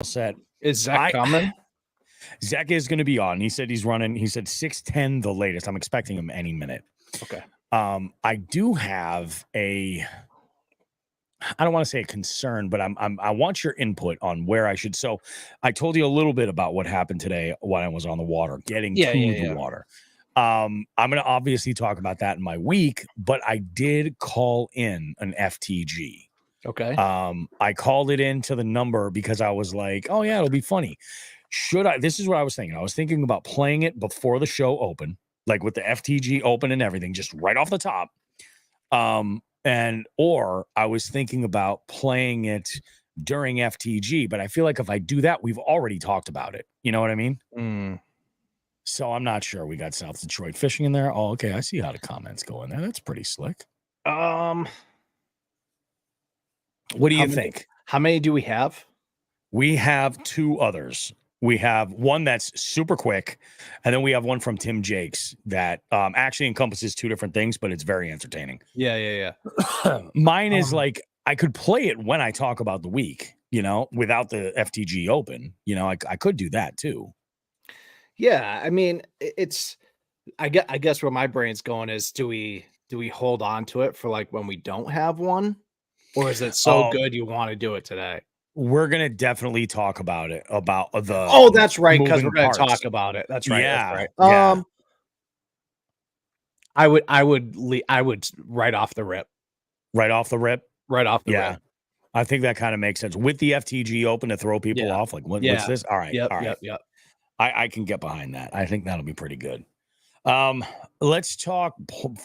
set. Is Zach coming? Zach is going to be on. He said he's running. He said 6:10 the latest. I'm expecting him any minute. Okay. I do have I don't want to say a concern, but I want your input on where I should. So I told you a little bit about what happened today when I was on the water, getting to the water. I'm going to obviously talk about that in my week, but I did call in an FTG. Okay. I called it into the number because I was like, oh yeah, it'll be funny. Should I? This is what I was thinking. I was thinking about playing it before the show open, like with the FTG open and everything, just right off the top. Or I was thinking about playing it during FTG, but I feel like if I do that, we've already talked about it. You know what I mean? So I'm not sure. We got South Detroit fishing in there. Oh, okay. I see how the comments go in there. That's pretty slick. What do you think? How many do we have? We have two others. We have one that's super quick, and then we have one from Tim Jakes that actually encompasses two different things, but it's very entertaining. Yeah. Mine is like, I could play it when I talk about the week, without the FTG open. I could do that too. Yeah, I mean, I guess where my brain's going is, do we hold on to it for like when we don't have one, or is it so good you want to do it today? We're gonna definitely talk about it. About the that's right, because we're gonna talk about it. That's right. Yeah, that's right. I would right off the rip. Right off the rip. Rip. I think that kind of makes sense with the FTG open to throw people off. Like, what's this? All right. Yep. I can get behind that. I think that'll be pretty good. Let's talk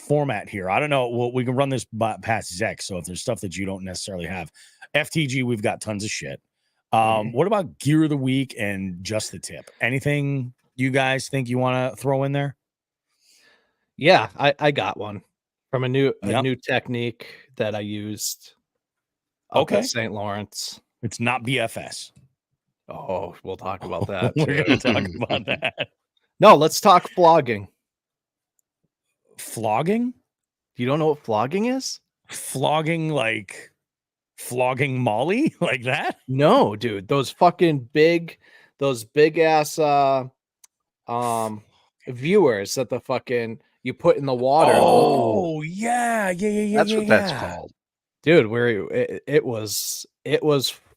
format here. I don't know. We can run this past Zach. So if there's stuff that you don't necessarily have, FTG, we've got tons of shit. What about gear of the week and just the tip? Anything you guys think you want to throw in there? Yeah, I got one from a new technique that I used. At St. Lawrence. It's not BFS. Oh, we'll talk about that. We're going to talk about that. No, let's talk flogging. Flogging? You don't know what flogging is? Flogging, like flogging Molly, like that? No, dude. Those big ass viewers that you put in the water. Oh, yeah. That's what that's called. Dude, it was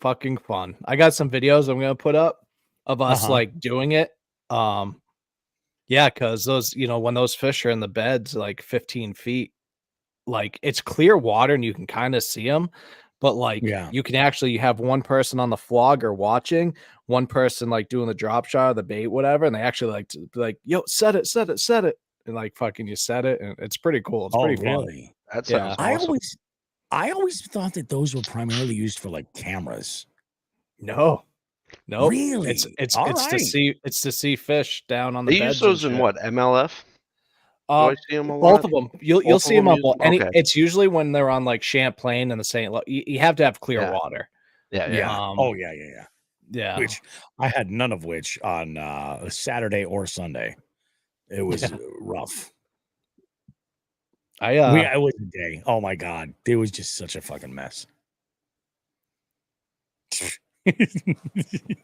fucking fun. I got some videos I'm gonna put up of us like doing it. Yeah, because those, when those fish are in the beds like 15 feet, like it's clear water and you can kind of see them, but like you can actually have one person on the flogger watching, one person like doing the drop shot or the bait, whatever, and they actually like to be like, yo, set it, and like fucking you set it, and it's pretty cool. It's pretty fun. That sounds awesome. I always thought that those were primarily used for like cameras. No, really. It's to see fish down on the beds. They use those in what, MLF? Do I see them a lot? Both of them. You'll see them up. It's usually when they're on like Champlain and the St. You have to have clear water. Yeah. Yeah. Which I had none of which on Saturday or Sunday. It was rough. It was a day. Oh my God. It was just such a fucking mess.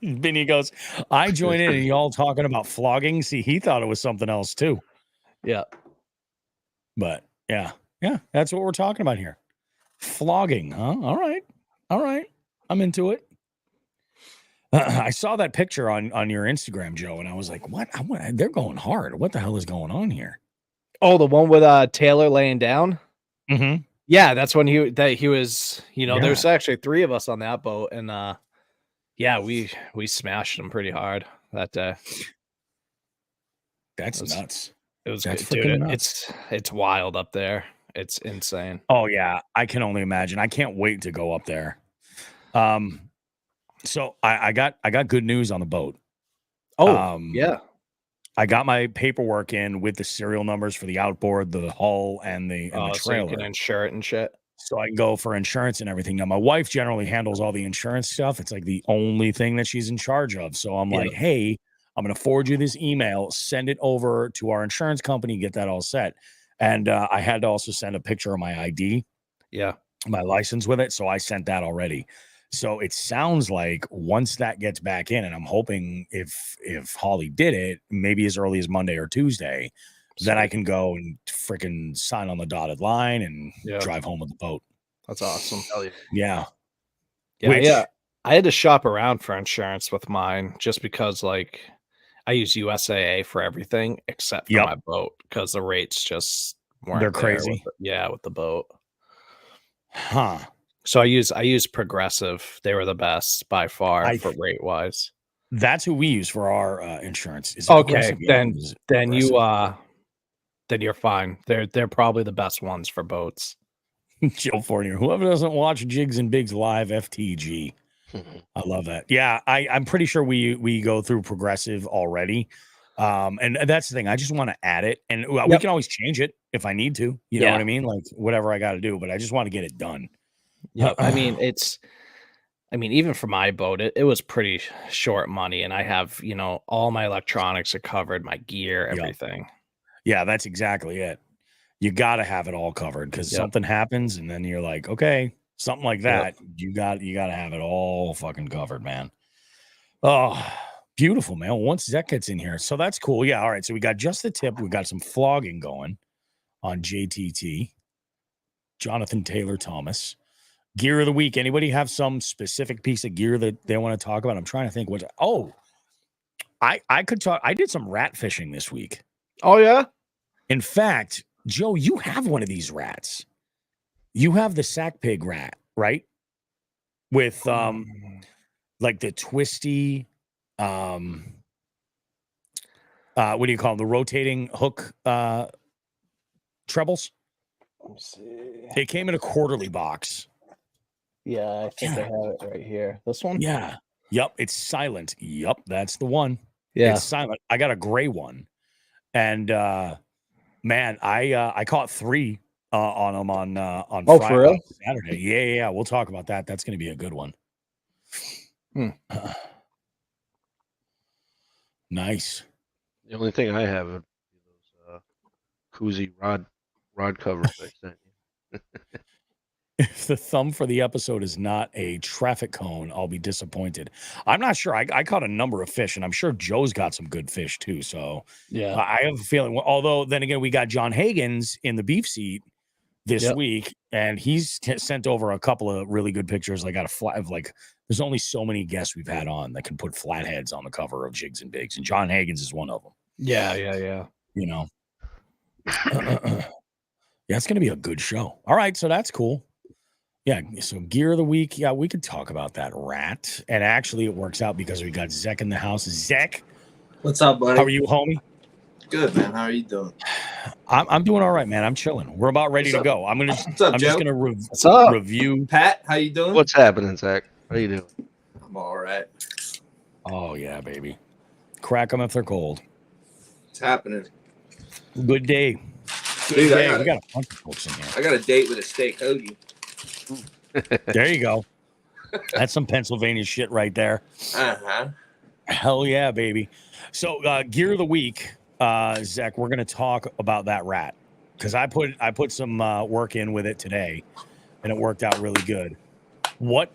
Vinny goes, I join in and y'all talking about flogging. See, he thought it was something else too. Yeah. But yeah, that's what we're talking about here. Flogging, huh? All right. I'm into it. I saw that picture on your Instagram, Joe, and I was like, what? They're going hard. What the hell is going on here? Oh, the one with Taylor laying down? Mm-hmm. Yeah, that's when he was, there's actually 3 of us on that boat, and we smashed him pretty hard that day. That's nuts. It was good, dude. Nuts. It's wild up there. It's insane. Oh yeah, I can only imagine. I can't wait to go up there. So I got good news on the boat. Oh, yeah. I got my paperwork in with the serial numbers for the outboard, the hull, and the trailer. So you can insure it and shit. So I can go for insurance and everything. Now, my wife generally handles all the insurance stuff. It's like the only thing that she's in charge of. So I'm like, hey, I'm going to forward you this email, send it over to our insurance company, get that all set. And I had to also send a picture of my ID. Yeah. My license with it. So I sent that already. So it sounds like once that gets back in, and I'm hoping if Holly did it, maybe as early as Monday or Tuesday, then I can go and freaking sign on the dotted line and drive home with the boat. That's awesome. Hell yeah. Yeah. Yeah. I had to shop around for insurance with mine just because, like, I use USAA for everything except for my boat because the rates just weren't They're crazy. With the boat. Huh. So I use Progressive. They were the best by far for rate wise. That's who we use for our insurance. Is okay, then you're fine. They're probably the best ones for boats. Joe Fournier, whoever doesn't watch Jigs and Bigs live, FTG. I love that. Yeah, I'm pretty sure we go through Progressive already. And that's the thing. I just want to add it, and we can always change it if I need to. You know what I mean? Like whatever I got to do, but I just want to get it done. Yeah, I mean, even for my boat, it was pretty short money, and I have all my electronics are covered, my gear, everything. Yeah, that's exactly it. You got to have it all covered because something happens, and then you're like, okay, something like that. You got to have it all fucking covered, man. Oh, beautiful, man. Once Zach gets in here, so that's cool. Yeah, all right. So we got just the tip. We got some flogging going on JTT, Jonathan Taylor Thomas. Gear of the week. Anybody have some specific piece of gear that they want to talk about? I'm trying to think. I could talk. I did some rat fishing this week. Oh yeah. In fact, Joe, you have one of these rats. You have the sack pig rat, right? With like the twisty, what do you call them? The rotating hook trebles. Let me see. It came in a quarterly box. Yeah, I think I have it right here. This one? Yeah. Yep. It's silent. Yep. That's the one. Yeah. It's silent. I got a gray one. And man, I caught 3 on them on Friday, for real? Saturday. Yeah. We'll talk about that. That's going to be a good one. Nice. The only thing I have are those koozie rod covers I sent you. If the thumb for the episode is not a traffic cone, I'll be disappointed. I'm not sure. I caught a number of fish, and I'm sure Joe's got some good fish too. So yeah, I have a feeling. Although then again, we got John Hagens in the beef seat this week, and he's sent over a couple of really good pictures. I got a flat of like. There's only so many guests we've had on that can put flatheads on the cover of Jigs and Bigs, and John Hagens is one of them. Yeah. You know. Yeah, it's going to be a good show. All right, so that's cool. Yeah, so gear of the week. Yeah, we could talk about that rat. And actually, it works out because we got Zek in the house. Zek, what's up, buddy? How are you, homie? Good, man. How are you doing? I'm doing all right, man. I'm chilling. We're about ready to go. I'm just gonna review. Pat, how you doing? What's happening, Zach? How you doing? I'm all right. Oh yeah, baby. Crack them if they're cold. It's happening. Good day. Dude, we got a bunch of folks in here. I got a date with a steak hoagie. There you go. That's some Pennsylvania shit right there. Hell yeah, baby. So gear of the week, Zach, we're gonna talk about that rat because I put some work in with it today, and it worked out really good. What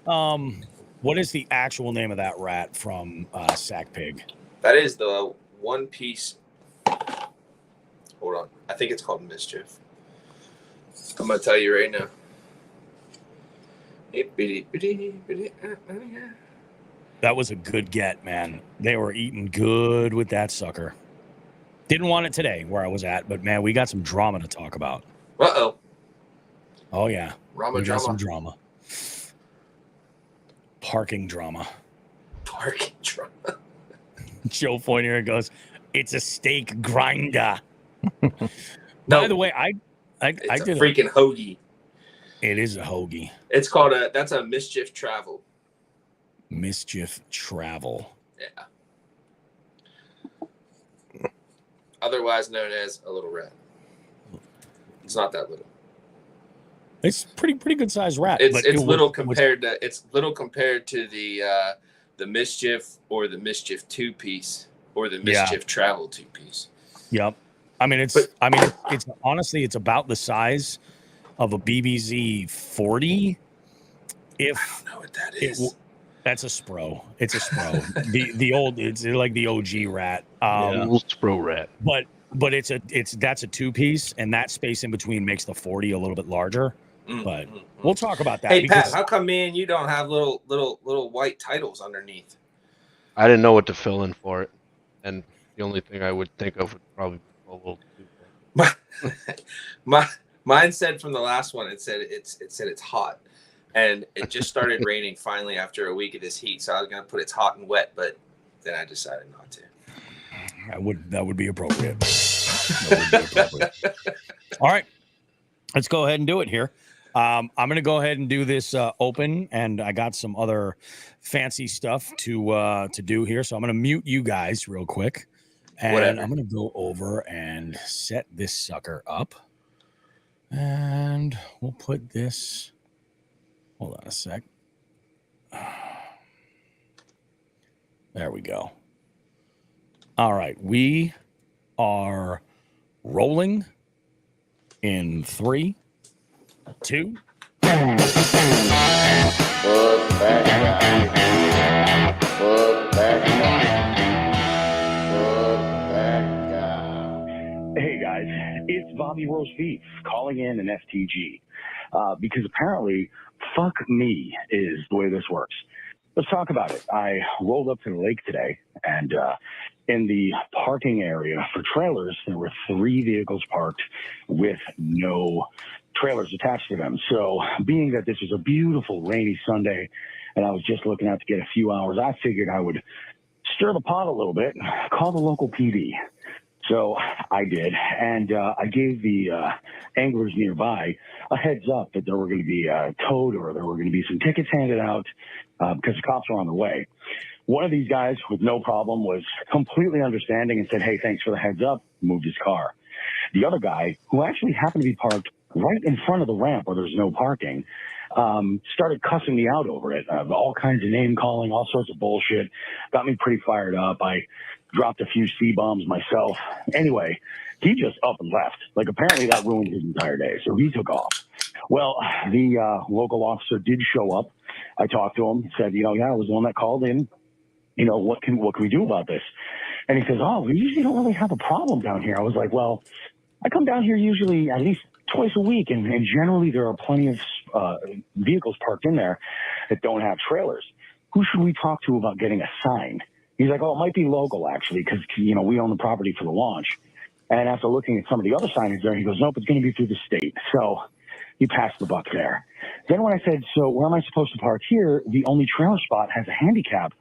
is the actual name of that rat from Sack Pig? That is the one piece. Hold on, I think it's called Mischief. I'm gonna tell you right now. That was a good get, man. They were eating good with that sucker. Didn't want it today where I was at, but man, we got some drama to talk about. Uh-oh. Oh yeah. We got some drama. Parking drama. Joe Fournier goes, it's a steak grinder. By the way, I did a freaking hoagie. It is a hoagie. It's called that's a Mischief Travel. Mischief Travel. Yeah. Otherwise known as a little rat. It's not that little. It's pretty good sized rat. It's little compared to the Mischief or the Mischief 2-piece or the Mischief Travel 2-piece. Yep. It's honestly it's about the size of a BBZ 40 if I don't know what that it is. that's a Spro. It's a Spro. the old, it's like the OG rat. Yeah. Little Spro rat. But that's a 2-piece, and that space in between makes the 40 a little bit larger. But we'll talk about that. Hey, because Pat, how come me and you don't have little white titles underneath? I didn't know what to fill in for it, and the only thing I would think of would probably be a little Mine said from the last one. It said it's hot, and it just started raining finally after a week of this heat. So I was gonna put it's hot and wet, but then I decided not to. That would be appropriate. That would be appropriate. All right, let's go ahead and do it here. I'm going to go ahead and do this open, and I got some other fancy stuff to do here. So I'm going to mute you guys real quick, and Whatever. I'm going to go over and set this sucker up, and we'll put this. Hold on a sec. There we go. All right, we are rolling in 3, 2. Hey guys, it's Bobby Roast Beef calling in an FTG because apparently fuck me is the way this works. Let's talk about it. I rolled up to the lake today, and in the parking area for trailers, there were 3 vehicles parked with no trailers attached to them. So being that this was a beautiful rainy Sunday and I was just looking out to get a few hours, I figured I would stir the pot a little bit, call the local PD. So I did, and I gave the anglers nearby a heads up that there were going to be towed or there were going to be some tickets handed out because the cops were on the way. One of these guys with no problem was completely understanding and said, hey, thanks for the heads up, moved his car. The other guy, who actually happened to be parked right in front of the ramp where there's no parking, started cussing me out over it. All kinds of name calling, all sorts of bullshit. Got me pretty fired up. I dropped a few C-bombs myself. Anyway, he just up and left. Like, apparently that ruined his entire day, so he took off. Well, the local officer did show up. I talked to him, said, yeah, I was the one that called in. What can we do about this? And he says, we usually don't really have a problem down here. I was like, well, I come down here usually at least twice a week, and generally there are plenty of vehicles parked in there that don't have trailers. Who should we talk to about getting a sign? He's like, it might be local, actually, because, we own the property for the launch. And after looking at some of the other signage there, he goes, nope, it's going to be through the state. So he passed the buck there. Then when I said, so where am I supposed to park here? The only trailer spot has a handicap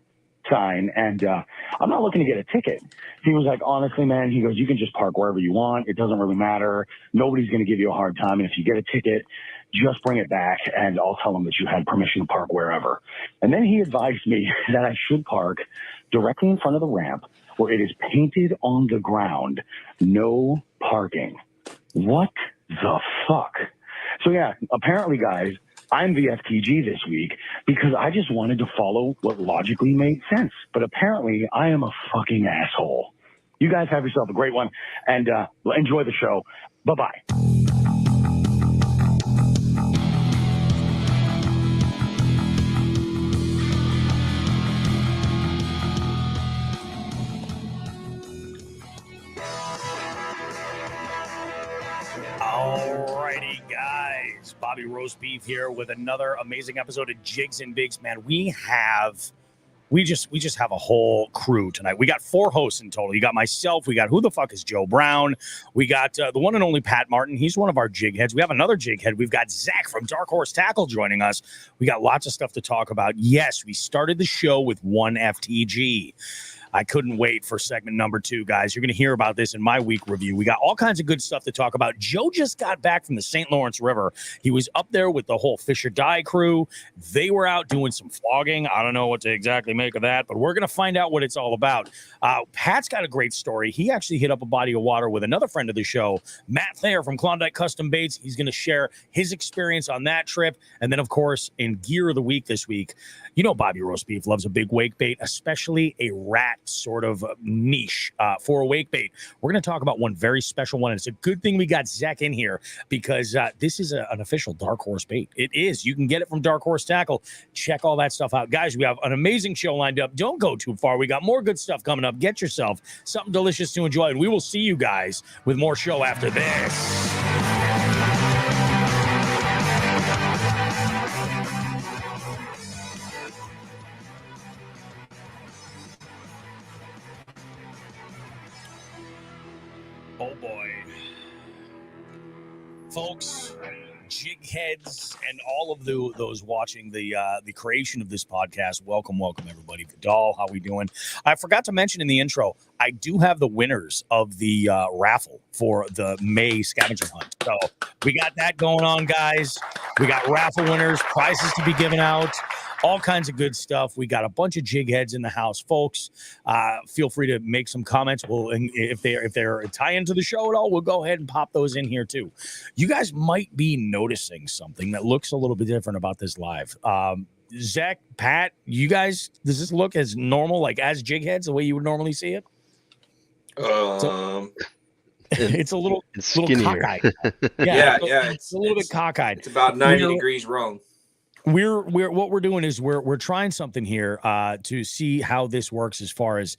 sign, and I'm not looking to get a ticket. He was like, honestly, man, he goes, you can just park wherever you want. It doesn't really matter. Nobody's going to give you a hard time. And if you get a ticket, just bring it back, and I'll tell them that you had permission to park wherever. And then he advised me that I should park directly in front of the ramp where it is painted on the ground, no parking. What the fuck? So yeah, apparently, guys, I'm the FTG this week because I just wanted to follow what logically made sense. But apparently I am a fucking asshole. You guys have yourself a great one, and enjoy the show. Bye-bye. Alrighty, guys. Bobby Roast Beef here with another amazing episode of Jigs and Bigs. Man, we just have a whole crew tonight. We got 4 hosts in total. You got myself. We got who the fuck is Joe Brown. We got the one and only Pat Martin. He's one of our jig heads. We have another jig head. We've got Zach from Dark Horse Tackle joining us. We got lots of stuff to talk about. Yes, we started the show with 1 FTG. I couldn't wait for segment number 2, guys. You're going to hear about this in my week review. We got all kinds of good stuff to talk about. Joe just got back from the St. Lawrence River. He was up there with the whole Fish or Die crew. They were out doing some flogging. I don't know what to exactly make of that, but we're going to find out what it's all about. Pat's got a great story. He actually hit up a body of water with another friend of the show, Matt Thayer from Klondike Custom Baits. He's going to share his experience on that trip. And then, of course, in Gear of the Week this week, Bobby Roast Beef loves a big wake bait, especially a rat sort of niche for a wake bait. We're going to talk about one very special one. It's a good thing we got Zach in here because this is an official Dark Horse bait. It is. You can get it from Dark Horse Tackle. Check all that stuff out. Guys, we have an amazing show lined up. Don't go too far. We got more good stuff coming up. Get yourself something delicious to enjoy, and we will see you guys with more show after this. Oh boy, folks, jig heads, and all of those watching the creation of this podcast. Welcome everybody. Vidal, how we doing? I forgot to mention in the intro, I do have the winners of the raffle for the May scavenger hunt. So we got that going on, guys. We got raffle winners, prizes to be given out. All kinds of good stuff. We got a bunch of jig heads in the house, folks. Feel free to make some comments. Well, and if they're tie into the show at all, we'll go ahead and pop those in here too. You guys might be noticing something that looks a little bit different about this live. Zach, Pat, you guys, does this look as normal, like as jig heads, the way you would normally see it? It's a little cockeyed. Yeah, it's a little bit cockeyed. It's about 90 degrees wrong. We're what we're doing is we're trying something here to see how this works as far as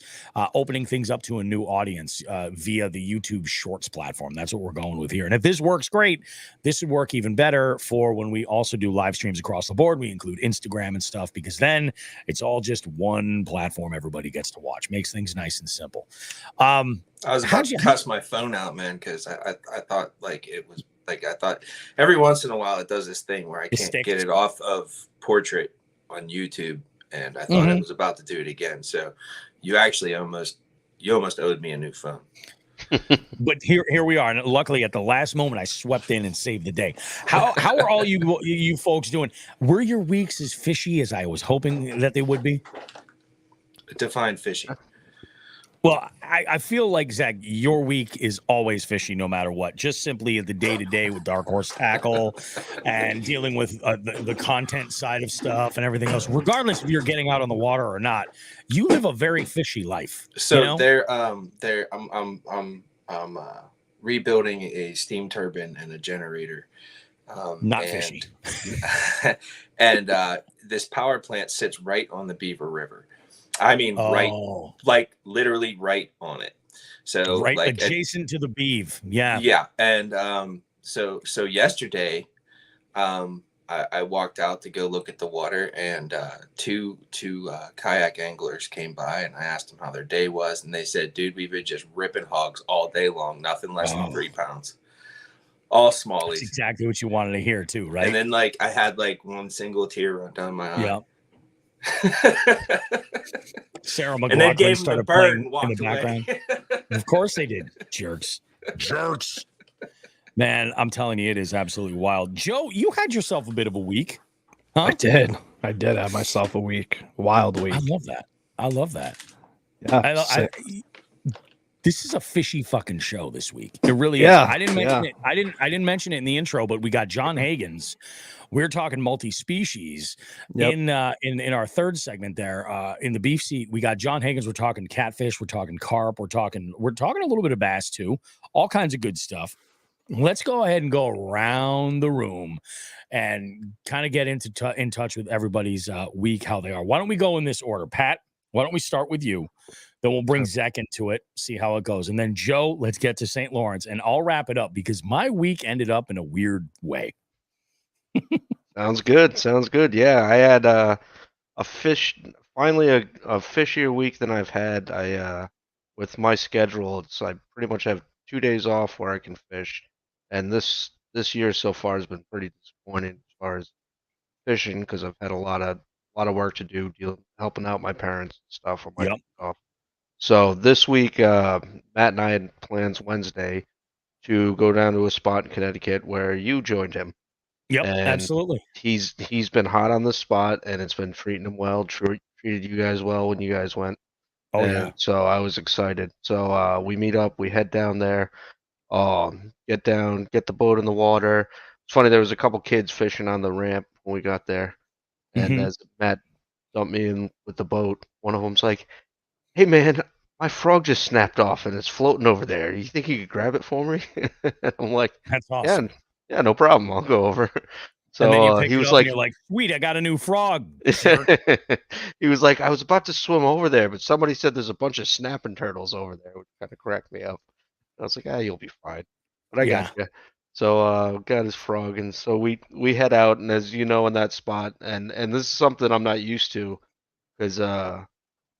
opening things up to a new audience via the YouTube Shorts platform. That's what we're going with here. And if this works great, this would work even better for when we also do live streams across the board. We include Instagram and stuff because then it's all just one platform everybody gets to watch. Makes things nice and simple. I was about to cuss my phone out, man, because I thought like it was. Like I thought every once in a while it does this thing where I can't get it off of portrait on YouTube, and I thought it was about to do it again. So you actually almost owed me a new phone. But here we are, and luckily at the last moment I swept in and saved the day. How are all you folks doing? Were your weeks as fishy as I was hoping that they would be? Define fishy. Well, I feel like, Zach, your week is always fishy no matter what. Just simply the day-to-day with Dark Horse Tackle and dealing with the content side of stuff and everything else. Regardless if you're getting out on the water or not, you live a very fishy life. So I'm rebuilding a steam turbine and a generator. Fishy. And this power plant sits right on the Beaver River. I mean, right, like literally right on it. So right like adjacent to the beeve. Yeah. Yeah. And so yesterday, I walked out to go look at the water, and two kayak anglers came by, and I asked them how their day was, and they said, "Dude, we've been just ripping hogs all day long, nothing less than 3 pounds, all smallies." That's exactly what you wanted to hear too, right? And then like I had like one single tear run down my eye. Yeah. Sarah and then McLaughlin started playing in the away. background. Of course they did. Jerks. Man, I'm telling you, it is absolutely wild. Joe, you had yourself a bit of a week. Huh? I did have myself a week. Wild week. I love that. Yeah. This is a fishy fucking show this week. It really is. Yeah, I didn't mention it. I didn't mention it in the intro, but we got John Hagens. We're talking multi-species. Yep. In our third segment there, in the beef seat, we got John Hagens. We're talking catfish, we're talking carp, we're talking a little bit of bass too. All kinds of good stuff. Let's go ahead and go around the room and kind of get in touch with everybody's week, how they are. Why don't we go in this order? Pat, why don't we start with you? Then we'll bring Zach into it, see how it goes. And then Joe, let's get to St. Lawrence, and I'll wrap it up because my week ended up in a weird way. Sounds good. Yeah, I had a fishier week than I've had. With my schedule, I pretty much have 2 days off where I can fish, and this year so far has been pretty disappointing as far as fishing because I've had a lot of work to do, helping out my parents and stuff on my week off. So this week, Matt and I had plans Wednesday to go down to a spot in Connecticut where you joined him. Yep, and absolutely. He's been hot on this spot, and it's been treating him well. Treated you guys well when you guys went. Oh yeah. So I was excited. So we meet up. We head down there. Get down. Get the boat in the water. It's funny. There was a couple kids fishing on the ramp when we got there, and as Matt dumped me in with the boat, one of them's like, "Hey man, my frog just snapped off and it's floating over there. You think you could grab it for me?" I'm like, That's "Yeah, awesome. yeah, no problem. I'll go over." And then you So pick he it was up and like, you're like, sweet, I got a new frog, jerk. he was like, "I was about to swim over there, but somebody said there's a bunch of snapping turtles over there," which kind of cracked me up. I was like, "Ah, you'll be fine." But I got Yeah. you. So got his frog, and so we head out, and as you know, in that spot, and this is something I'm not used to because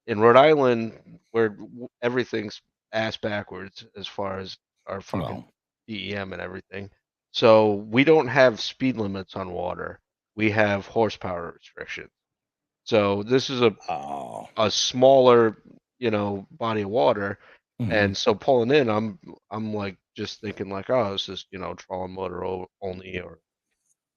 in Rhode Island, where everything's ass backwards as far as our fucking Well, DEM and everything. So we don't have speed limits on water. We have horsepower restrictions. So this is oh. a smaller, body of water. Mhm. And so pulling in, I'm like just thinking like, oh, this is, trolling motor only or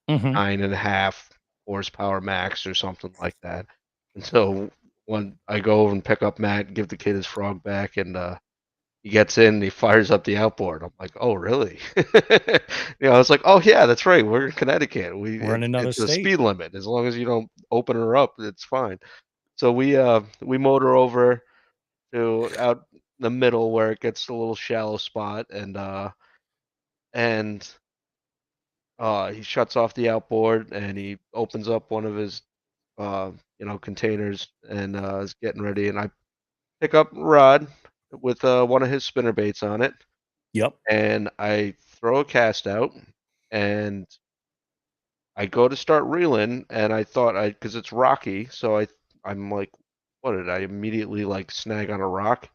Mhm. 9.5 horsepower max or something like that. And so when I go over and pick up Matt, give the kid his frog back, and he gets in, and he fires up the outboard. I'm like, oh really? I was like, oh yeah, that's right. We're in Connecticut. We're in another It's a state. speed limit. As long as you don't open her up, it's fine. So we motor over to out the middle where it gets a little shallow spot, and he shuts off the outboard and he opens up one of his containers and is getting ready. And I pick up rod with one of his spinner baits on it, Yep. and I throw a cast out, and I go to start reeling, and I thought because it's rocky, so I'm like, what did I immediately like snag on a rock?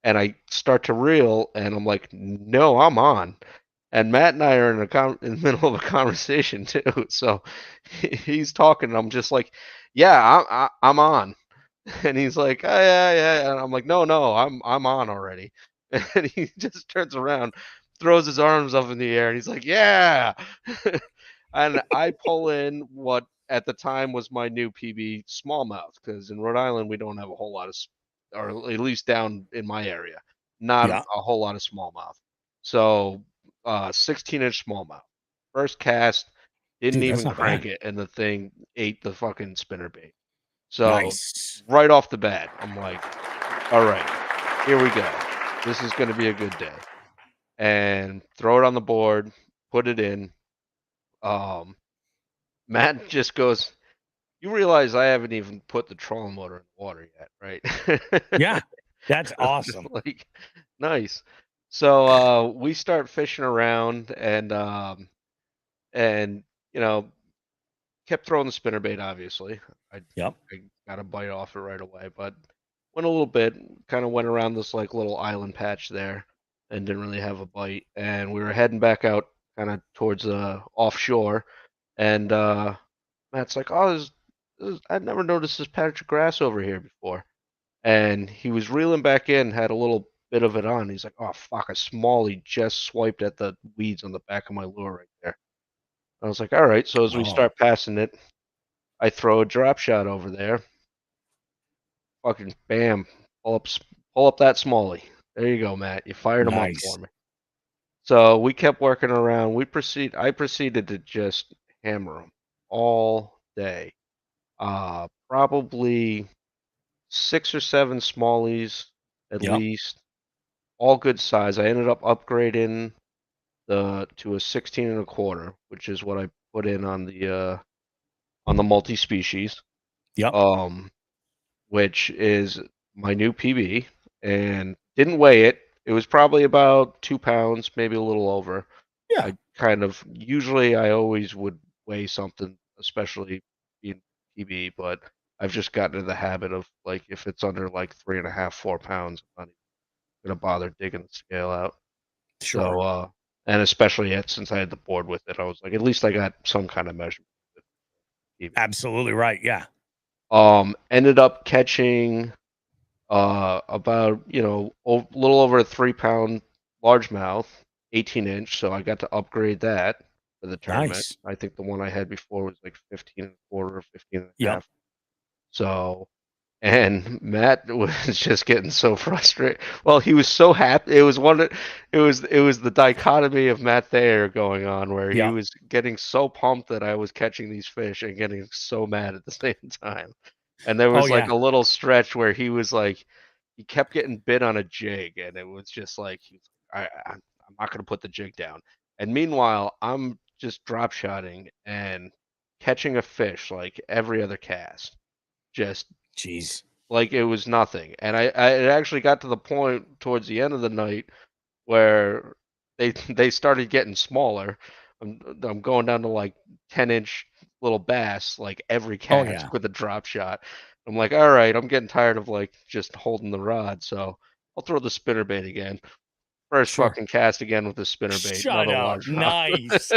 And I start to reel, and I'm like, no, I'm on. And Matt and I are in the middle of a conversation too. So he's talking, and I'm just like, yeah, I'm on. And he's like, oh, yeah, yeah. And I'm like, no, no, I'm on already. And he just turns around, throws his arms up in the air, and he's like, yeah. And I pull in what at the time was my new PB smallmouth, because in Rhode Island we don't have a whole lot of, or at least down in my area, not Yeah. a whole lot of smallmouth. So 16-inch smallmouth. First cast, didn't Dude, that's even not crank bad. it, and the thing ate the fucking spinner bait. So Nice. right off the bat, I'm like, all right, here we go. This is going to be a good day. And throw it on the board, put it in. Um, Matt just goes, you realize I haven't even put the trolling motor in the water yet, right? Yeah. That's I'm just awesome. like, nice. So we start fishing around, and kept throwing the spinnerbait. Obviously, I Yep. I got a bite off it right away, but went a little bit, kind of went around this like little island patch there, and didn't really have a bite. And we were heading back out, kind of towards offshore, and Matt's like, "Oh, I'd never noticed this patch of grass over here before." And he was reeling back in, had a little bit of it on. He's like, "Oh fuck, a smallie just swiped at the weeds on the back of my lure right there." I was like, "All right." So as we Oh, start passing it, I throw a drop shot over there. Fucking bam, pull up that smallie. There you go, Matt. You fired him up for nice. me. So we kept working around. I proceeded to just hammer him all day. Probably 6 or 7 smallies at Yep. least, all good size. I ended up upgrading the to a 16 and a quarter, which is what I put in on the multi-species. Yep. Um, which is my new PB, and didn't weigh it. It was probably about 2 pounds, maybe a little over. Yeah. I kind of usually I always would weigh something, especially in PB, but I've just gotten into the habit of like if it's under like 3.5, 4 pounds, I'm not even gonna bother digging the scale out. Sure. So and especially since I had the board with it, I was like, at least I got some kind of measurement with PB. Absolutely right. Yeah. Ended up catching about a little over a 3 pound largemouth, 18-inch. So I got to upgrade that for the tournament. Nice. I think the one I had before was like 15 and a quarter or 15 and a Yep. half. So, and Matt was just getting so frustrated. Well, he was so happy. It was the dichotomy of Matt Thayer going on, where he Yep. was getting so pumped that I was catching these fish and getting so mad at the same time. And there Oh was like yeah. a little stretch where he was like he kept getting bit on a jig, and it was just like I'm not gonna put the jig down. And meanwhile, I'm just drop shotting and catching a fish like every other cast, just Jeez. like it was nothing. And it actually got to the point towards the end of the night where they started getting smaller. I'm going down to like 10-inch little bass like every Oh cast yeah. with a drop shot. I'm like, all right, I'm getting tired of like just holding the rod, so I'll throw the spinnerbait again. First Sure. fucking cast again with the spinnerbait, Shut another up. largemouth. Nice.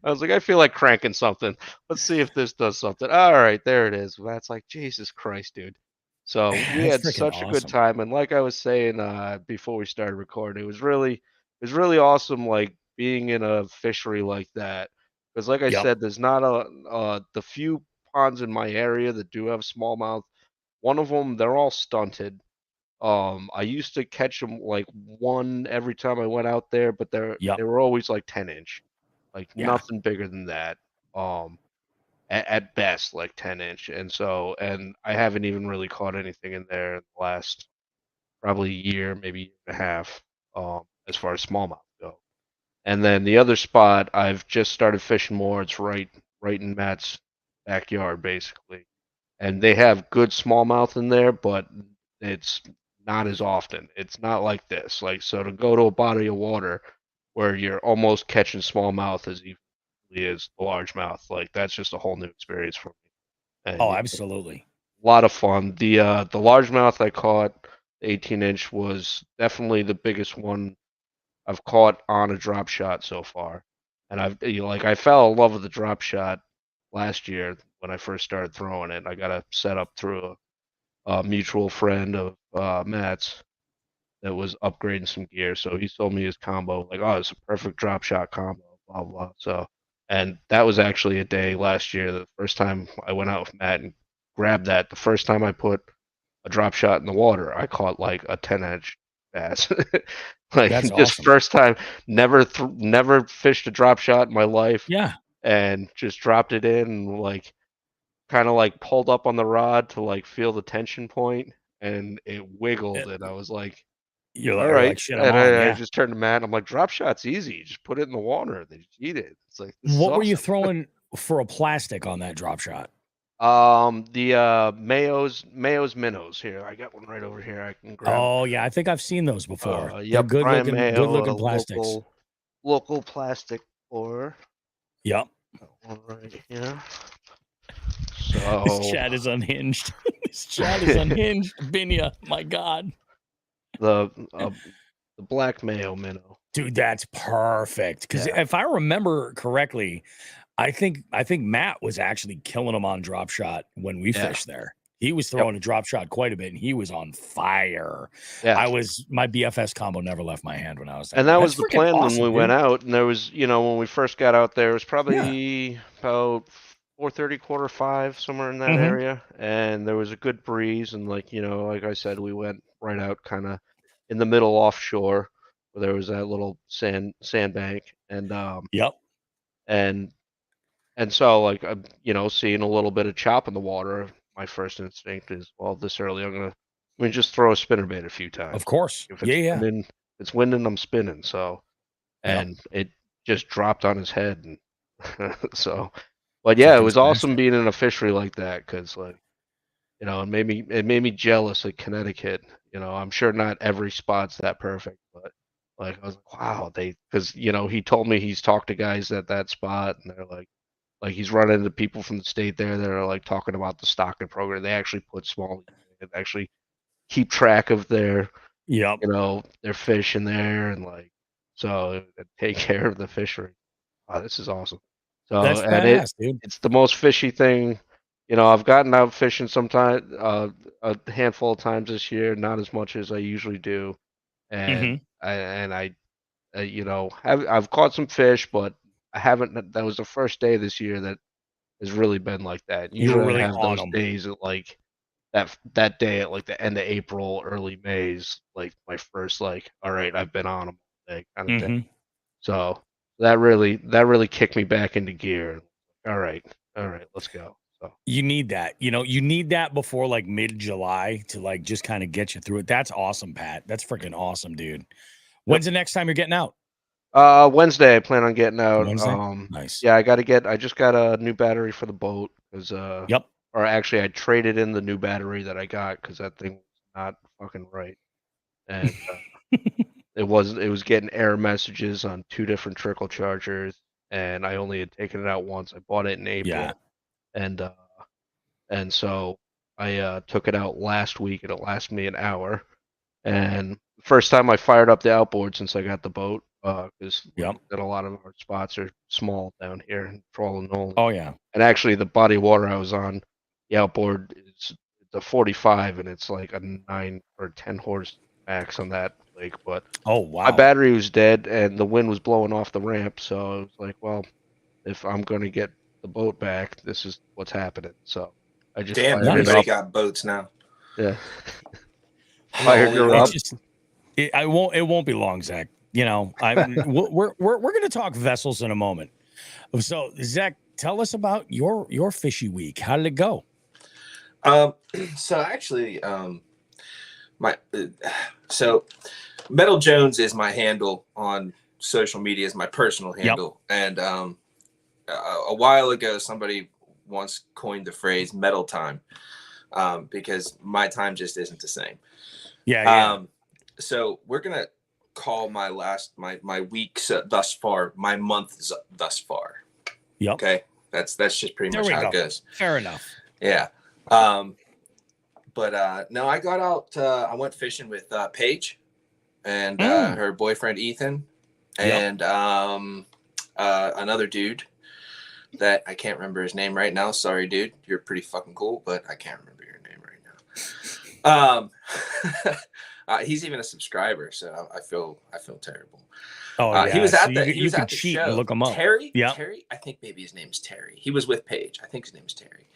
I was like, I feel like cranking something. Let's see if this does something. All right, there it is. That's like Jesus Christ, dude. So we That's had freaking such a good awesome. time, and like I was saying before we started recording, it was really awesome, like being in a fishery like that. Because like I Yep. said, there's not the few ponds in my area that do have smallmouth. One of them, they're all stunted. I used to catch them like one every time I went out there, but Yep. they were always like 10-inch, like Yeah. nothing bigger than that. Um, at best, like 10-inch, and I haven't even really caught anything in there in the last probably year, maybe year and a half, as far as smallmouth go. And then the other spot, I've just started fishing more. It's right in Matt's backyard, basically, and they have good smallmouth in there, but it's not as often. It's not like this. Like, so to go to a body of water where you're almost catching smallmouth as easily as largemouth, like that's just a whole new experience for me. And Oh, you know, absolutely. a lot of fun. The largemouth I caught, the 18-inch, was definitely the biggest one I've caught on a drop shot so far. And I fell in love with the drop shot last year when I first started throwing it. I got a setup through a mutual friend of Matt's that was upgrading some gear. So he sold me his combo, like, oh, it's a perfect drop shot combo, blah blah. So, and that was actually a day last year, the first time I went out with Matt and grabbed that. The first time I put a drop shot in the water, I caught like a 10-inch bass. Like That's just awesome. first time, never fished a drop shot in my life, Yeah. and just dropped it in and like kind of like pulled up on the rod to like feel the tension point, and it Uh, wiggled, and I was like, You're, all you're right. like, shit, I'm And on. I Yeah. just turned to Matt. And I'm like, drop shot's easy. Just put it in the water. They just eat it. It's like, this is What were you awesome. throwing for a plastic on that drop shot? The Mayo's minnows here. I got one right over here. I can grab. Oh yeah, I think I've seen those before. They're Yep, Brian good Mayo, looking plastics. local plastic pour. Yep. Got one right here. This So chat is unhinged. This chat is unhinged. Binya, my God. the black Mayo minnow. Dude, that's perfect. Because Yeah. if I remember correctly, I think Matt was actually killing them on drop shot when we Yeah. fished there. He was Yep. throwing a drop shot quite a bit, and he was on fire. Yeah. My BFS combo never left my hand when I was there. And that That's was the freaking plan when awesome, we dude. went out. And there was, when we first got out there, it was Yeah. probably about 4:30, 4:45, somewhere in that Mhm. area. And there was a good breeze. And like I said, we went right out kind of in the middle offshore where there was that little sandbank. And Yep. and so like seeing a little bit of chop in the water, my first instinct is, well, this early I'm gonna just throw a spinnerbait a few times. Of course. If Yeah, yeah. it's winding, I'm spinning. So Yep. and it just dropped on his head, and so but yeah, it Freaking was smashed awesome it. being in a fishery like that, because like it made me jealous of Connecticut. I'm sure not every spot's that perfect, but like I was like, wow, because he told me he's talked to guys at that spot, and they're like he's running into people from the state there that are like talking about the stocking program. They actually put small, and actually keep track of Yep. their fish in there, and like so take care of the fishery. Wow, this is awesome. So, That's and badass, dude. it's the most fishy thing. I've gotten out fishing sometime a handful of times this year, not as much as I usually do, and Mhm. I've caught some fish, but I haven't. That was the first day this year that has really been like that. You were Usually, I really have on those them. days at like that day at like the end of April, early May's like my first like, all right, I've been on them all day kind of day. Mhm. So that really kicked me back into gear. All right, let's go. So You need that. You need that before like mid-July to like just kind of get you through it. That's awesome, Pat. That's freaking awesome, dude. When's the next time you're getting out? Wednesday I plan on getting out. Wednesday? Nice. Yeah, I just got a new battery for the boat because Yep. or actually I traded in the new battery that I got because that thing was not fucking right, and it was getting error messages on 2 different trickle chargers, and I only had taken it out once. I bought it in April, Yeah. and so I took it out last week, and it lasted me an hour. And the first time I fired up the outboard since I got the boat, because Yep. a lot of our spots are small down here in Trolling Nolan. Oh yeah. And actually, the body of water I was on, the outboard is the 45, and it's like a 9 or 10 horse max on that lake. But Oh my wow. battery was dead, and the wind was blowing off the ramp. So I was like, well, if I'm going to get the boat back, this is what's happening. So I just Damn, fired it everybody up. got boats now. Yeah. I'm Fired only her one. up. It won't be long, Zach. We're gonna talk vessels in a moment. So Zach, tell us about your fishy week. How did it go? So actually, my so Metal Jones is my handle on social media, is my personal handle. And a while ago, somebody once coined the phrase "metal time," because my time just isn't the same. Yeah. So we're gonna call my weeks thus far, my months thus far. Yep. Okay, that's just pretty much how it goes. Fair enough. Yeah. But no, I got out. I went fishing with Paige and her boyfriend Ethan, and another dude that I can't remember his name right now. Sorry, dude. You're pretty fucking cool, but I can't remember your name right now. He's even a subscriber, so I feel terrible. Oh yeah. He was at you can cheat show. and look him up. Terry. Yeah. Terry. I think maybe his name's Terry. He was with Paige. I think his name's Terry.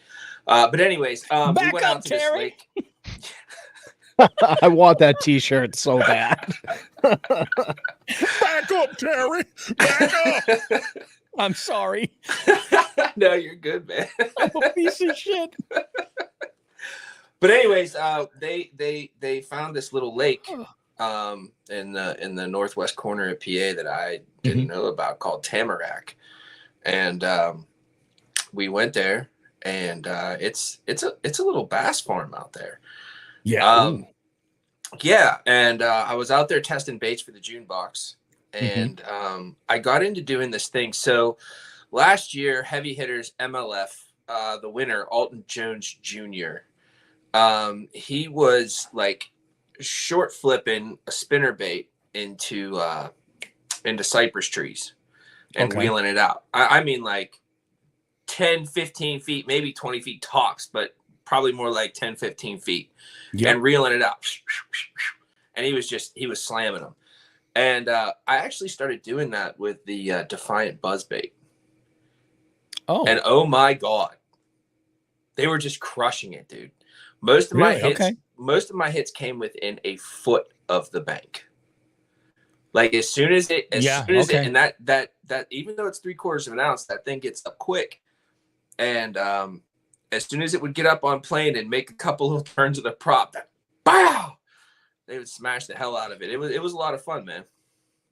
But anyways, we went out to this lake. I want that T-shirt so bad. Back up, Terry. Back up. I'm sorry. No, you're good, man. I'm a piece of shit. But anyways, they found this little lake in the northwest corner of PA that I didn't know about, called Tamarack, and we went there, and it's a little bass farm out there. Yeah. Yeah, and I was out there testing baits for the June box, and I got into doing this thing. So last year, Heavy Hitters MLF, the winner, Alton Jones Jr., he was like short flipping a spinner bait into cypress trees and wheeling it out. I mean, like 10, 15 feet, maybe 20 feet tops, but probably more like 10, 15 feet, and reeling it out. And he was slamming them. And I actually started doing that with the Defiant buzzbait. Oh. And oh my God, they were just crushing it, dude. Most of my hits came within a foot of the bank. Like as soon as it, and that even though it's 3/4 of an ounce, that thing gets up quick. And as soon as it would get up on plane and make a couple of turns of the prop, bow, they would smash the hell out of it. It was a lot of fun, man.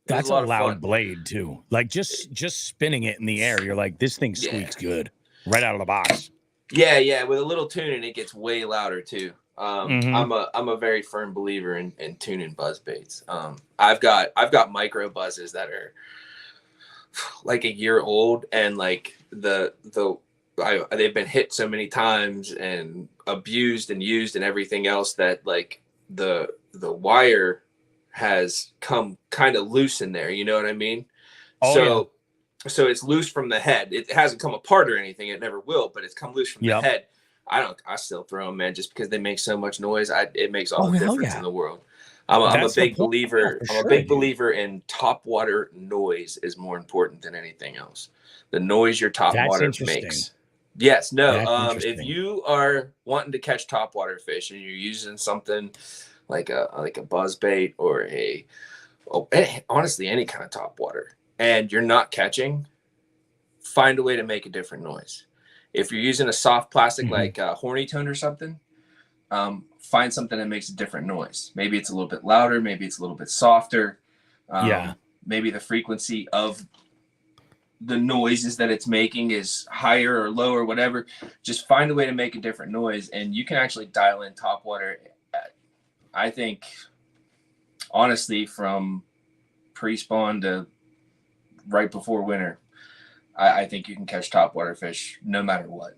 That's a loud blade too. Like just spinning it in the air, you're like, this thing squeaks good right out of the box. Yeah. With a little tuning, it gets way louder too. I'm a very firm believer in tuning buzz baits. I've got micro buzzes that are like a year old, and like they've been hit so many times and abused and used and everything else that like the wire has come kind of loose in there. You know what I mean? So it's loose from the head. It hasn't come apart or anything. It never will, but it's come loose from the head. I still throw them, man, just because they make so much noise. It makes all the difference in the world. I'm a big believer. I'm a big believer in top water noise is more important than anything else. The noise your top water makes. Yes. No. If you are wanting to catch topwater fish and you're using something like a buzz bait or honestly any kind of topwater, and you're not catching, find a way to make a different noise. If you're using a soft plastic Mhm. like horny tone or something, find something that makes a different noise. Maybe it's a little bit louder, maybe it's a little bit softer. Yeah. Maybe the frequency of the noises that it's making is higher or lower, whatever. Just find a way to make a different noise, and you can actually dial in topwater. I think, honestly, from pre-spawn to right before winter, I think you can catch topwater fish no matter what.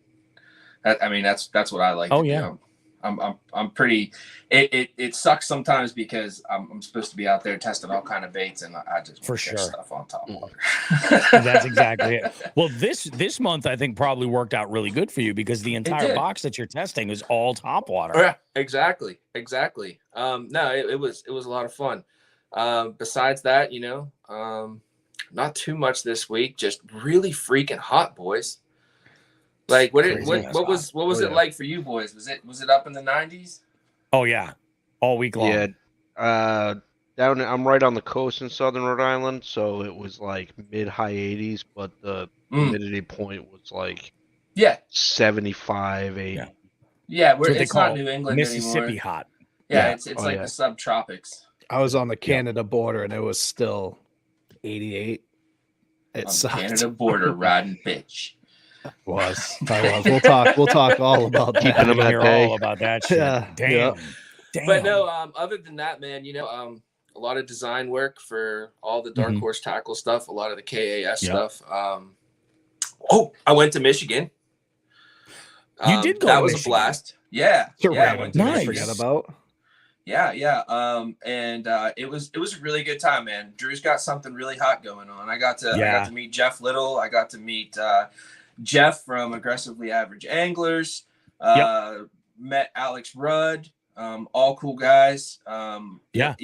I mean, that's what I like Oh, to yeah. do. I'm pretty. It sucks sometimes because I'm supposed to be out there testing all kind of baits, and I just For want to catch sure. stuff on top water. That's exactly it. Well, this month I think probably worked out really good for you because the entire did. box that you're testing is all top water. Yeah, exactly. No, it was a lot of fun. Besides that, not too much this week. Just really freaking hot, boys. Like Crazy ass what hot. was Oh, it yeah. like for you boys? Was it up in the 90s? Oh yeah, all week long. Yeah, I'm right on the coast in southern Rhode Island, so it was like mid-high 80s, but the humidity point was like Yeah, 75, 80. yeah. That's what they It's not call New England Mississippi anymore. hot. Yeah, Yeah. it's Oh, like yeah. the subtropics. I was on the Canada border and it was still 88. It On the sucked. Canada border, riding bitch. I was. We'll talk all about that. Keeping them I at hear bay. all about that shit. Yeah, Damn. yeah. Damn. But no, other than that, man, a lot of design work for all the Dark Mhm. Horse tackle stuff, a lot of the KAS Yep. stuff. I went to Michigan. You did go That to was Michigan. a blast. Yeah. It's a I random went to thing to Nice. forget about. Yeah. And it was a really good time, man. Drew's got something really hot going on. I got to meet Jeff Little. I got to meet Jeff from Aggressively Average Anglers. Met Alex Rudd. All cool guys. Yeah.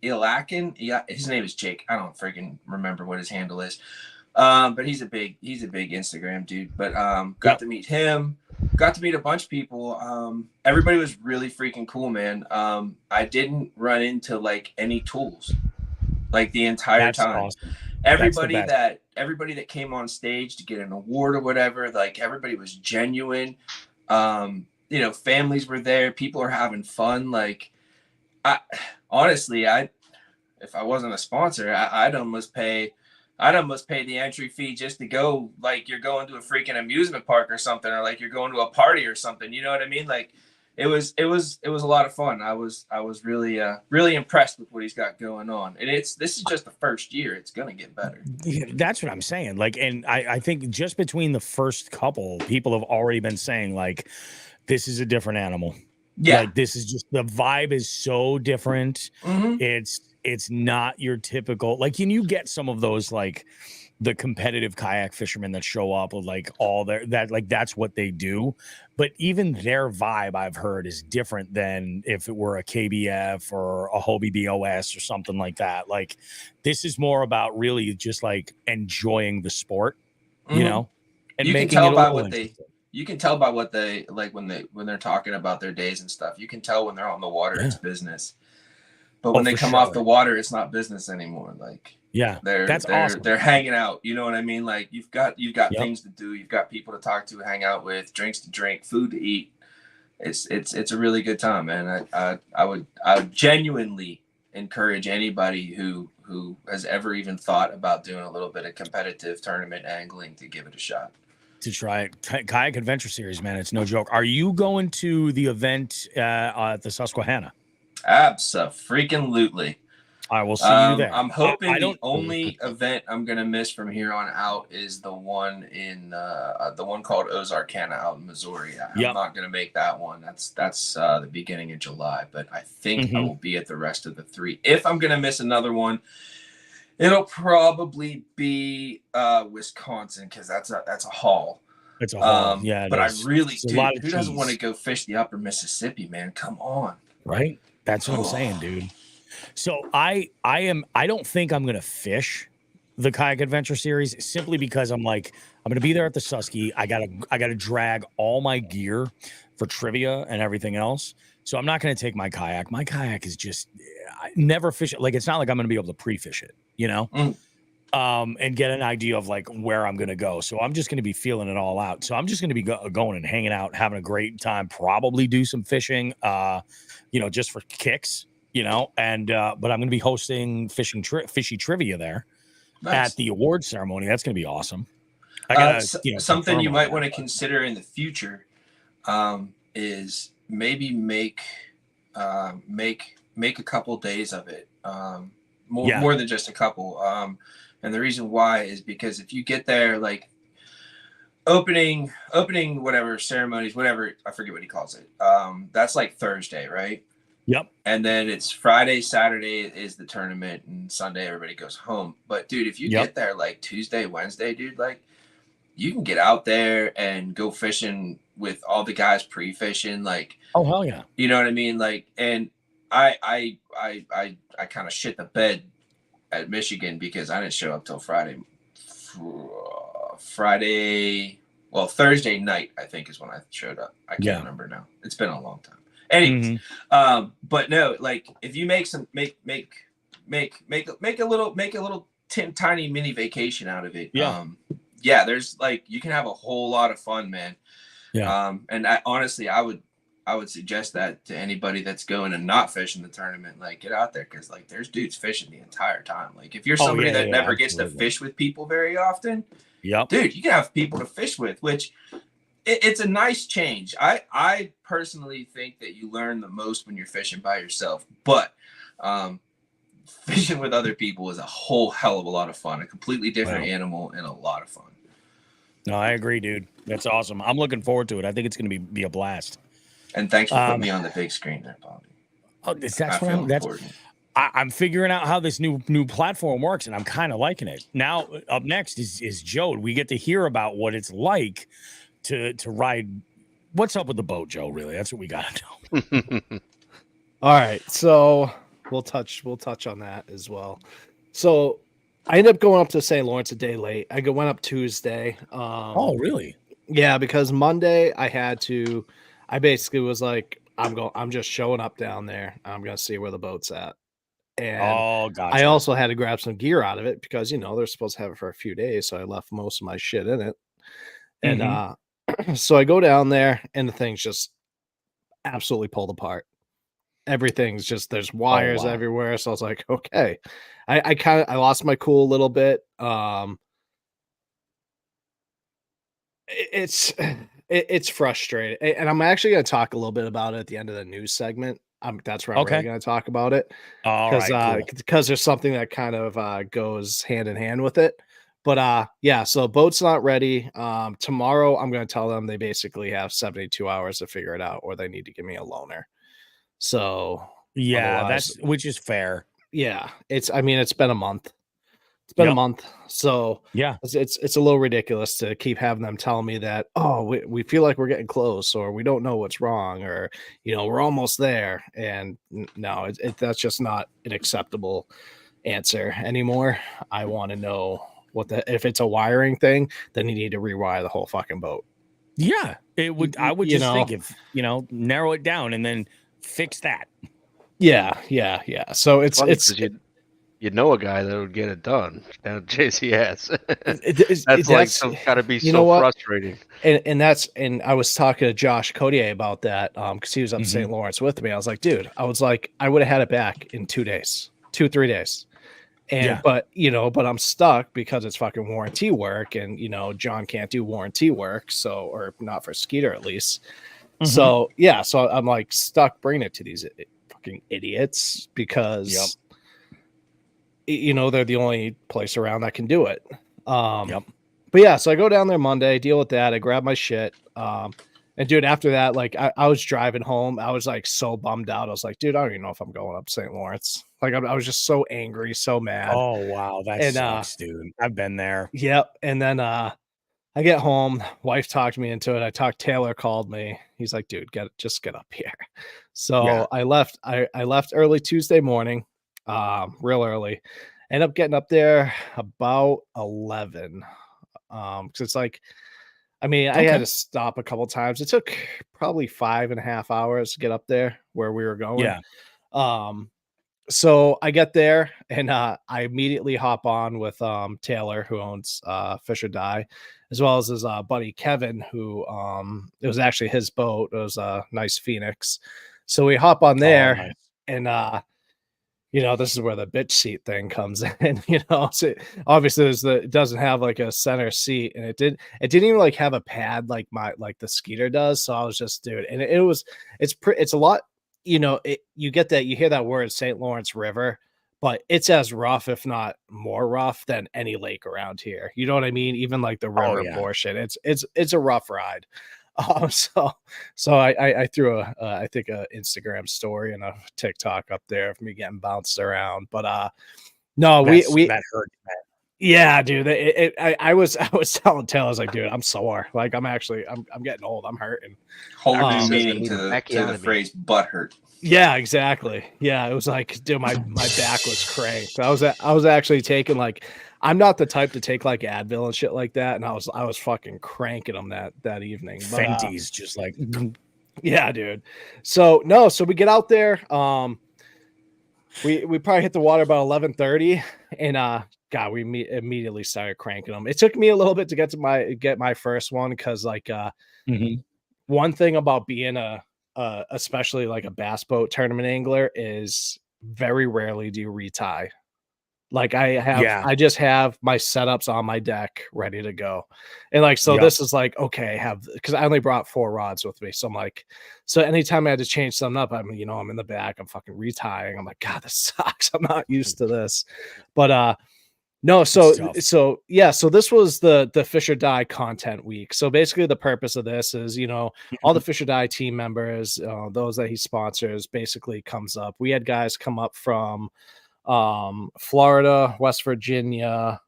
Ilakin. Yeah, his name is Jake. I don't freaking remember what his handle is. But he's a big Instagram dude. But got to meet him. Got to meet a bunch of people. Everybody was really freaking cool, man. I didn't run into like any tools like the entire That's time. awesome. Everybody that came on stage to get an award or whatever, like everybody was genuine. Families were there, people are having fun. Like if I wasn't a sponsor, I'd almost pay the entry fee just to go, like you're going to a freaking amusement park or something, or like you're going to a party or something. You know what I mean? Like it was a lot of fun. I was really impressed with what he's got going on. And this is just the first year. It's gonna get better. Yeah, that's what I'm saying. Like, and I think just between the first couple, people have already been saying like, this is a different animal. Yeah. Like this is just, the vibe is so different. Mhm. It's not your typical, like, and you get some of those like the competitive kayak fishermen that show up with like all that's what they do. But even their vibe, I've heard, is different than if it were a KBF or a Hobie BOS or something like that. Like this is more about really just like enjoying the sport, you know, and You can making tell it a by little what they interesting. You can tell by what they like when they're talking about their days and stuff. You can tell when they're on the water, it's business. But when they for come sure. off the water, it's not business anymore. Like they're awesome. They're hanging out. You know what I mean? Like you've got Yep. things to do. You've got people to talk to, hang out with, drinks to drink, food to eat. It's a really good time, man. I would genuinely encourage anybody who has ever even thought about doing a little bit of competitive tournament angling to give it a shot. To try it. Kayak Adventure Series, man, it's no joke. Are you going to the event at the Susquehanna? Abso-freaking-lutely. I will see you there. I'm hoping I the don't. only event I'm gonna miss from here on out is the one in the one called Ozarkana out in Missouri. I'm not gonna make that one. That's the beginning of July, but I think I will be at the rest of the three. If I'm gonna miss another one, it'll probably be Wisconsin, because that's a haul. It's a haul. Yeah, but is. I really It's a do. lot of Who doesn't cheese. want to go fish the upper Mississippi, man? Come on. Right? That's what I'm saying, dude. So I don't think I'm gonna fish the Kayak Adventure Series simply because I'm gonna be there at the Susky. I gotta drag all my gear for trivia and everything else. So I'm not gonna take my kayak. My kayak is just, I never fish it. Like, it's not like I'm gonna be able to pre-fish it, you know? and get an idea of like where I'm gonna go. So I'm just gonna be feeling it all out. So I'm just gonna be going and hanging out, having a great time. Probably do some fishing, just for kicks, And but I'm gonna be hosting fishy trivia there at the award ceremony. That's gonna be awesome. I gotta, something confirm you all might that, want to but- consider in the future is maybe make a couple days of it, more than just a couple. And the reason why is because if you get there, like opening whatever ceremonies, whatever, I forget what he calls it. That's like Thursday, right? Yep. And then it's Friday, Saturday is the tournament, and Sunday everybody goes home. But dude, if you get there like Tuesday, Wednesday, dude, like you can get out there and go fishing with all the guys pre-fishing, like, oh hell yeah, you know what I mean? Like, and I kind of shit the bed at Michigan because I didn't show up till Friday, Thursday night, I think is when I showed up. I can't remember now. It's been a long time. Anyways, but no, like if you make a little tiny mini vacation out of it. There's like, you can have a whole lot of fun, man. And honestly, I would suggest that to anybody that's going and not fishing the tournament. Like, get out there, because like there's dudes fishing the entire time. Like if you're somebody that never gets to fish with people very often, dude, you can have people to fish with, which it's a nice change. I personally think that you learn the most when you're fishing by yourself, but fishing with other people is a whole hell of a lot of fun. A completely different animal and a lot of fun. No, I agree, dude. That's awesome. I'm looking forward to it. I think it's going to be a blast. And thanks for putting me on the big screen there, Bobby. Oh, I'm figuring out how this new platform works, and I'm kind of liking it. Now, up next is Joe. We get to hear about what it's like to ride. What's up with the boat, Joe? Really, that's what we got to know. All right, so we'll touch on that as well. So I ended up going up to St. Lawrence a day late. I went up Tuesday. Oh, really? Yeah, because Monday I basically was like, I'm just showing up down there. I'm gonna see where the boat's at. And gotcha. I also had to grab some gear out of it because they're supposed to have it for a few days, so I left most of my shit in it. And so I go down there, and the thing's just absolutely pulled apart. Everything's just, there's wires everywhere. So I was like, okay. I lost my cool a little bit. It's frustrating, and I'm actually going to talk a little bit about it at the end of the news segment. That's where I'm really going to talk about it, because there's something that kind of goes hand in hand with it. But so boat's not ready. Tomorrow I'm going to tell them they basically have 72 hours to figure it out, or they need to give me a loaner. So that's, which is fair. Yeah, it's been a month. It's been a month, so it's a little ridiculous to keep having them tell me that, we feel like we're getting close, or we don't know what's wrong, or we're almost there. And no, that's just not an acceptable answer anymore. I want to know if it's a wiring thing, then you need to rewire the whole fucking boat. Yeah, it would. I would just think, if narrow it down and then fix that. Yeah. So it's you know a guy that would get it done down at JCS. That's gotta be so frustrating. And I was talking to Josh Codier about that because he was up in St. Lawrence with me. I was like, dude, I would have had it back in 3 days. And but I'm stuck because it's fucking warranty work, and John can't do warranty work, or not for Skeeter at least. So I'm like stuck bringing it to these fucking idiots because they're the only place around that can do it. But so I go down there Monday, deal with that. I grab my shit. And dude, after that, like I was driving home, I was like so bummed out. I was like, dude, I don't even know if I'm going up St. Lawrence. Like I was just so angry, so mad. Oh wow, that sucks, dude. I've been there. Yep. And then I get home, wife talked me into it. Taylor called me. He's like, dude, just get up here. So I left early Tuesday morning, real early. End up getting up there about 11. Because it's like, I had to stop a couple times. It took probably 5.5 hours to get up there where we were going. so I get there and I immediately hop on with Taylor, who owns Fish or Die, as well as his buddy Kevin, who it was actually his boat. It was a nice Phoenix. So we hop on Oh, there nice. and this is where the bitch seat thing comes in, So obviously it doesn't have like a center seat, and it didn't even like have a pad like the Skeeter does. So I was just, dude, and it's a lot, you get that, you hear that word St. Lawrence River, but it's as rough, if not more rough than any lake around here. You know what I mean? Even like the river yeah. portion, it's a rough ride. So I threw I think a Instagram story and a TikTok up there of me getting bounced around, but no, we that hurt. yeah, dude. I was telling Taylor, I was like, dude, I'm sore. Like I'm getting old. I'm hurting. Whole new Um, meaning to Bacchiotomy. the phrase butt hurt. Yeah, exactly. Yeah, it was like, dude, my back was cranked. I was actually taking like, I'm not the type to take like Advil and shit like that, and I was fucking cranking them that evening. But, Fenty's just like, yeah, dude. So we get out there. We probably hit the water about 11:30, and God, we immediately started cranking them. It took me a little bit to get my first one because like one thing about being especially like a bass boat tournament angler is very rarely do you retie. Like I just have my setups on my deck ready to go. And like, so this is like, okay, because I only brought 4 rods with me. So I'm like, so anytime I had to change something up, I'm in the back, I'm fucking retying. I'm like, God, this sucks. I'm not used to this. But no, so this was the Fish or Die content week. So basically the purpose of this is, all the Fish or Die team members, those that he sponsors, basically comes up. We had guys come up from Florida, West Virginia,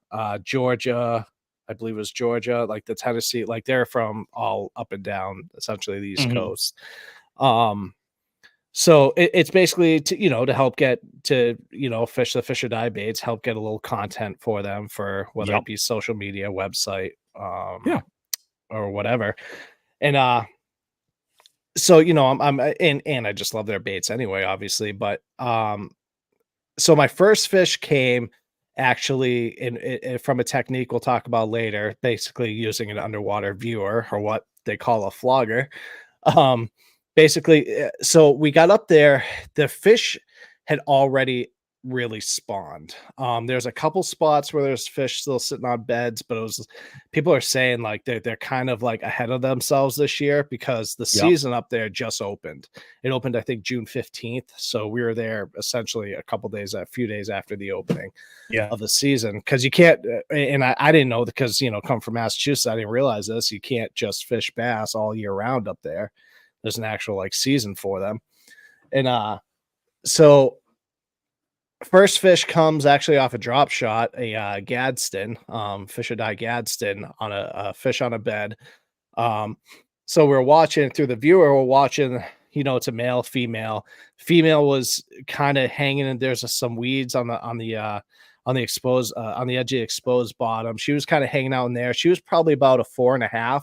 Georgia, I believe it was Georgia, like the Tennessee, like they're from all up and down essentially the East Coast. So it's basically to help get to fish the Fish or Die baits, help get a little content for them for whether it be social media, website, or whatever. And so I'm and I just love their baits anyway, obviously. But so my first fish came actually in from a technique we'll talk about later, basically using an underwater viewer, or what they call a flogger. Basically, so we got up there, the fish had already really spawned. There's a couple spots where there's fish still sitting on beds, but people are saying like they're kind of like ahead of themselves this year because the season up there just opened. It opened, I think, June 15th. So we were there essentially a few days after the opening of the season. Because you can't, and I didn't know, because come from Massachusetts, I didn't realize this. You can't just fish bass all year round up there. There's an actual like season for them. And so first fish comes actually off a drop shot, a Gadsden, Fish or Die Gadsden on a fish on a bed. So we're watching through the viewer, we're watching, it's a male, female. Female was kind of hanging, and there's some weeds on the exposed, on the edge of the exposed bottom. She was kind of hanging out in there. She was probably about a 4.5.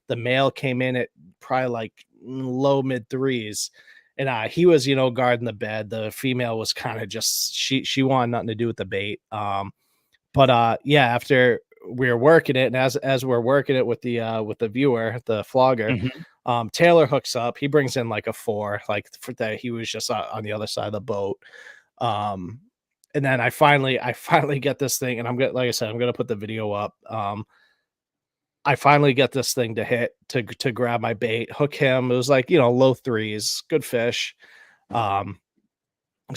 The male came in at probably like low mid 3s. And he was, guarding the bed. The female was kind of just, she wanted nothing to do with the bait. But after we were working it, and as we're working it with the viewer, the flogger, Taylor hooks up. He brings in like a 4, like for that he was just on the other side of the boat. And then I finally get this thing, and like I said, I'm gonna put the video up. I finally get this thing to hit to grab my bait, hook him. It was like, low 3s, good fish. So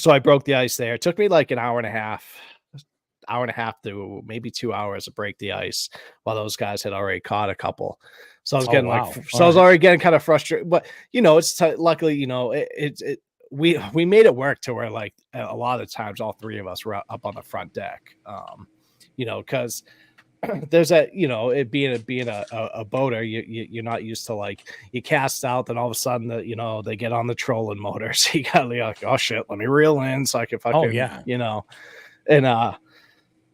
I broke the ice there. It took me like an hour and a half to maybe 2 hours to break the ice, while those guys had already caught a couple. So I was getting I was already getting kind of frustrated, but it's luckily, we made it work to where like a lot of the times all 3 of us were up on the front deck. Because there's that, it being a boater, you're not used to, like, you cast out, then all of a sudden they get on the trolling motor, so you gotta be like, oh shit, let me reel in so I can fucking and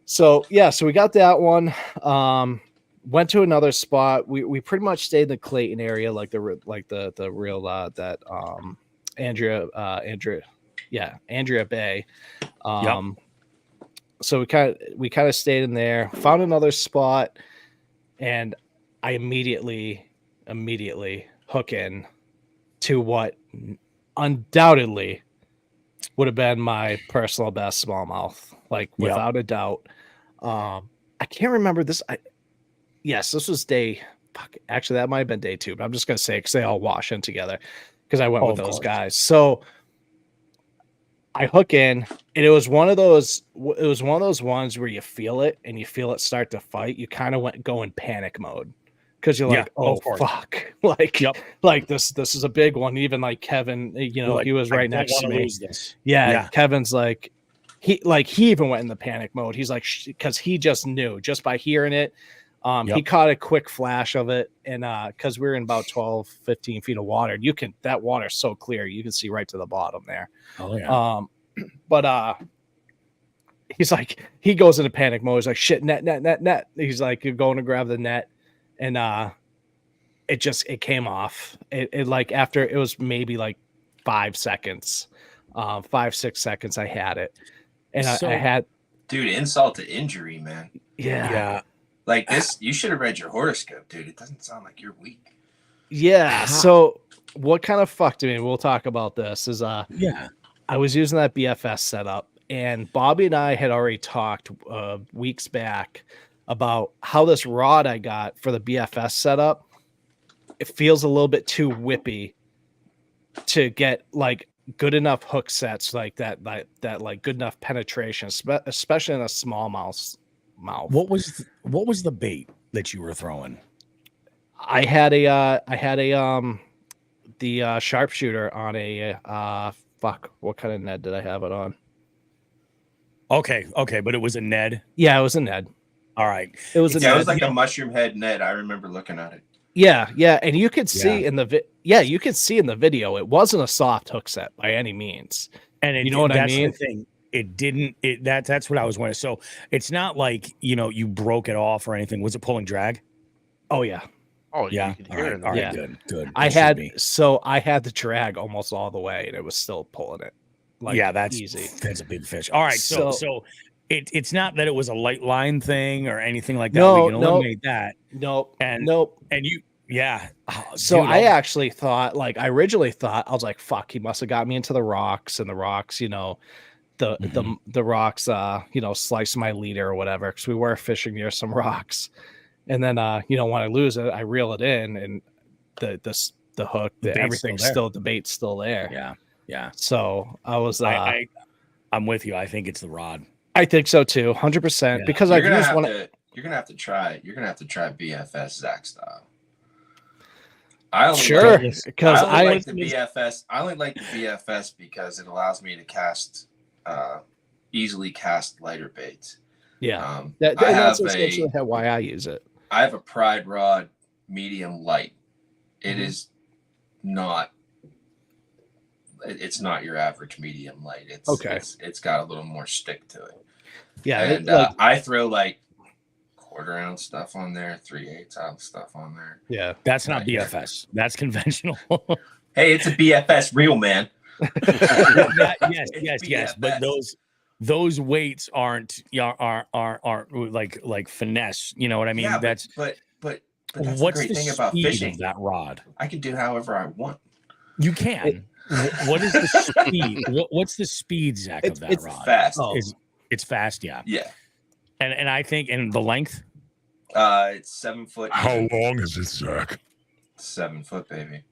so we got that one. Went to another spot. We pretty much stayed in the Clayton area, like the real that Andrea Andrea Bay. So we kind of stayed in there, found another spot, and I immediately hook in to what undoubtedly would have been my personal best smallmouth, like without a doubt. I can't remember this. Yes, this was day. Actually, that might have been day 2, but I'm just gonna say because they all wash in together because I went with those guys. So I hook in, and it was one of those. It was one of those ones where you feel it and you feel it start to fight. You kind of go in panic mode because you're like, oh fuck, like this is a big one. Even like Kevin, he was right next to me. Yeah, Kevin's like, he even went in the panic mode. He's like, because he just knew just by hearing it. He caught a quick flash of it, and because we're in about 12, 15 feet of water, that water's so clear you can see right to the bottom there. Oh yeah. But he's like, he goes into panic mode. He's like, shit, net. He's like, you're going to grab the net, and it came off. It like after it was maybe like 5 seconds, 5-6 seconds. I had it, and I had, dude, insult to injury, man. Yeah. Like this, you should have read your horoscope, dude. It doesn't sound like you're weak. Yeah. So what kind of fucked me? We'll talk about this. Is I was using that BFS setup, and Bobby and I had already talked weeks back about how this rod I got for the BFS setup, it feels a little bit too whippy to get like good enough hook sets like that like good enough penetration, especially in a smallmouth. What was the bait that you were throwing? I had the sharpshooter on a what kind of Ned did I have it on? Okay, but it was a Ned. Yeah, it was a Ned. All right, it was like a mushroom head Ned. I remember looking at it. Yeah, and you could see in the video it wasn't a soft hook set by any means. And you know what I mean? The thing. It didn't. That's what I was wondering. So it's not like you broke it off or anything. Was it pulling drag? Oh yeah. Oh yeah. You can hear it. All right. Good. I had the drag almost all the way, and it was still pulling it. Like, that's easy. That's a big fish. All right. So it's not that it was a light line thing or anything like that. We can eliminate that. Nope. And you. Yeah. So I actually thought, I originally thought, I was like, fuck, he must have got me into the rocks, and the rocks, the rocks, slice my leader or whatever, because we were fishing near some rocks. And then, when I lose it, I reel it in, and the hook, everything's still, the bait's still there. Yeah. So I was, I'm with you. I think it's the rod. I think so too, 100%. Because I just want to. You're gonna have to try BFS Zach style. Because I like the BFS. I only like the BFS because it allows me to cast, easily cast lighter baits. Yeah, that's essentially why I use it. I have a Pride rod, medium light. It is not. It's not your average medium light. It's got a little more stick to it. Yeah, and I throw like 1/4 ounce stuff on there, 3/8 ounce stuff on there. Yeah, that's not BFS. That's conventional. Hey, it's a BFS reel, man. Yes. But those weights aren't like finesse. You know what I mean? Yeah, that's but that's the great thing about fishing. Of that rod? I can do however I want. You can. What is the speed? What's the speed, Zach, of that rod? Fast. It's fast. Yeah. Yeah. And I think, and the length? It's 7 foot. How long is it, Zach? 7 foot, baby.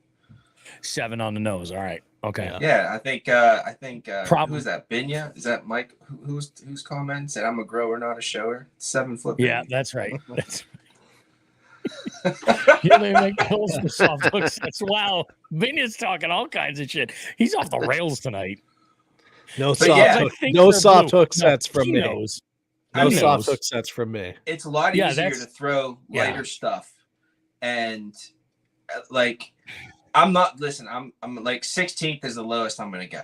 7 on the nose. All right. Okay. Yeah, I think who's that? Binya? Is that Mike? Who's comment said I'm a grower, not a shower? 7 foot. Baby. Yeah, that's right. That's right. They make pills for soft hooks. Wow. Binya's talking all kinds of shit. He's off the rails tonight. No soft hook sets from me. No soft hook sets from me. It's a lot easier to throw lighter stuff, and I'm like 16th is the lowest I'm gonna go.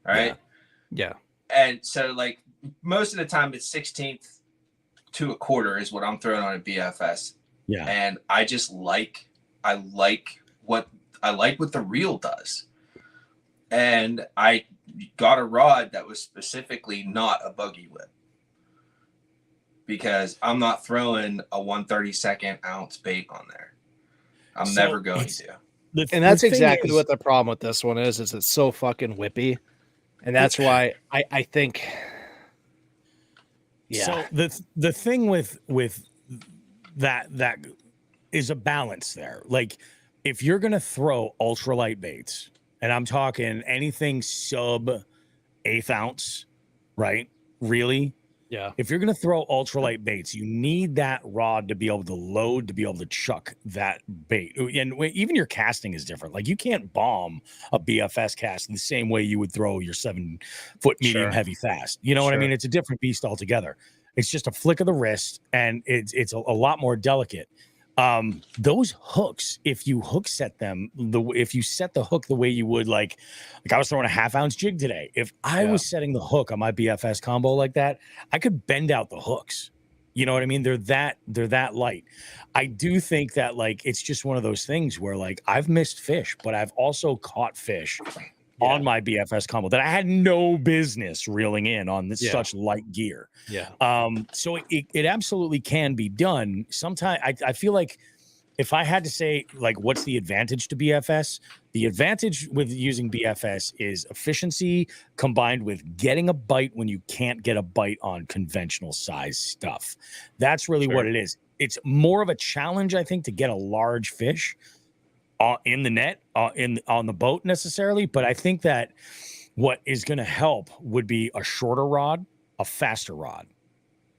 All right. Yeah. And so most of the time it's 16th to 1/4 is what I'm throwing on a BFS. Yeah. And I just like what the reel does. And I got a rod that was specifically not a buggy whip, because I'm not throwing a 1/32 ounce bait on there. I'm never going to. And that's exactly what the problem with this one is it's so fucking whippy. And that's why I think. Yeah. So the thing with that is a balance there. Like, if you're gonna throw ultralight baits, and I'm talking anything sub 1/8 ounce, right? Really? Yeah. If you're gonna throw ultralight baits, you need that rod to be able to load, to be able to chuck that bait. And even your casting is different. Like, you can't bomb a BFS cast in the same way you would throw your 7-foot medium heavy fast. You know what I mean? It's a different beast altogether. It's just a flick of the wrist, and it's a lot more delicate. Those hooks, if you hook set them, if you set the hook the way you would, like I was throwing a 1/2 ounce jig today. If I was setting the hook on my BFS combo like that, I could bend out the hooks. You know what I mean? They're that light. I do think that, like, it's just one of those things where, like, I've missed fish, but I've also caught fish on my BFS combo that I had no business reeling in on this such light gear. So it absolutely can be done. Sometimes I feel like, if I had to say, like, what's the advantage to BFS? The advantage with using BFS is efficiency combined with getting a bite when you can't get a bite on conventional size stuff. That's really what it is. It's more of a challenge, I think, to get a large fish in the net, on the boat necessarily. But I think that what is going to help would be a shorter rod, a faster rod,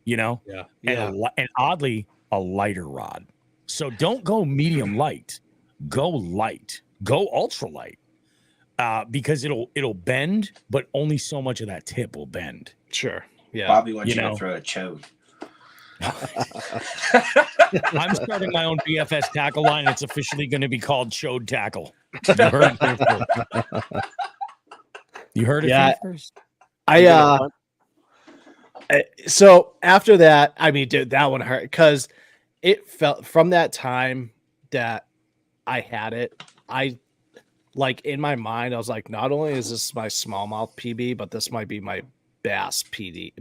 you know? And oddly, a lighter rod. So don't go medium light, go light, go ultra light, because it'll bend, but only so much of that tip will bend. Sure. Yeah. Bobby wants you to throw a chode. I'm starting my own BFS tackle line. It's officially going to be called Chode Tackle. You heard it here first. So after that, I mean, dude, that one hurt because it felt from that time that I had it. I, like, in my mind, I was like, not only is this my smallmouth PB, but this might be my bass PB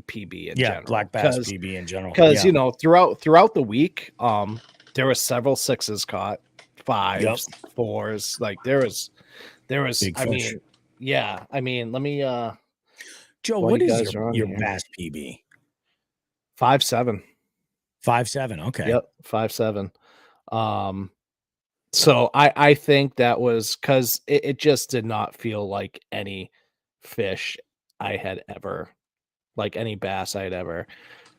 in general. Black bass PB in general. Because you know, throughout the week, there were several 6s caught, 5s, 4s. Like there was. Big I fish. mean, let me. Joe, what is your bass PB? 5.7. 5.7. Okay. Yep, 5.7. So I think that was because it just did not feel like any fish I had ever, like any bass I had ever,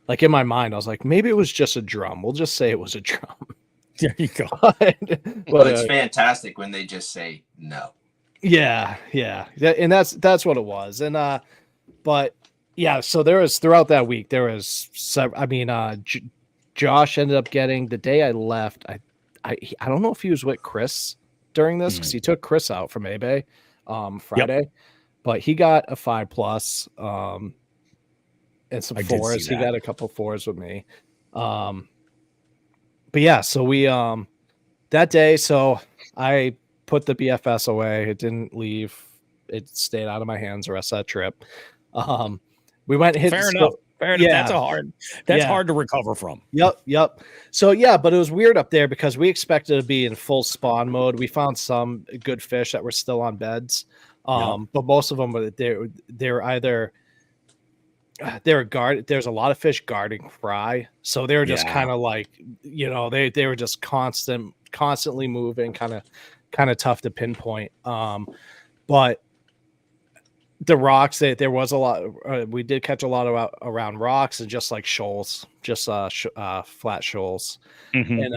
like in my mind, I was like, maybe it was just a drum. We'll just say it was a drum. There you go. But it's fantastic when they just say no. Yeah. And that's what it was. And but yeah, so there was throughout that week, there was Josh ended up getting, the day I left, I don't know if he was with Chris during this, because he took Chris out from eBay Friday, but he got a 5+ and some 4s. He got a couple 4s with me. But yeah, so we that day, so I put the BFS away. It didn't leave. It stayed out of my hands the rest of that trip. We went and hit. Fair enough. Yeah. That's hard to recover from. Yep. So yeah, but it was weird up there because we expected to be in full spawn mode. We found some good fish that were still on beds. But most of them were they're either there's a lot of fish guarding fry. So they were just kind of like, you know, they were just constantly moving, kind of tough to pinpoint. But the rocks, there was a lot. We did catch a lot around rocks and just like shoals, just flat shoals. And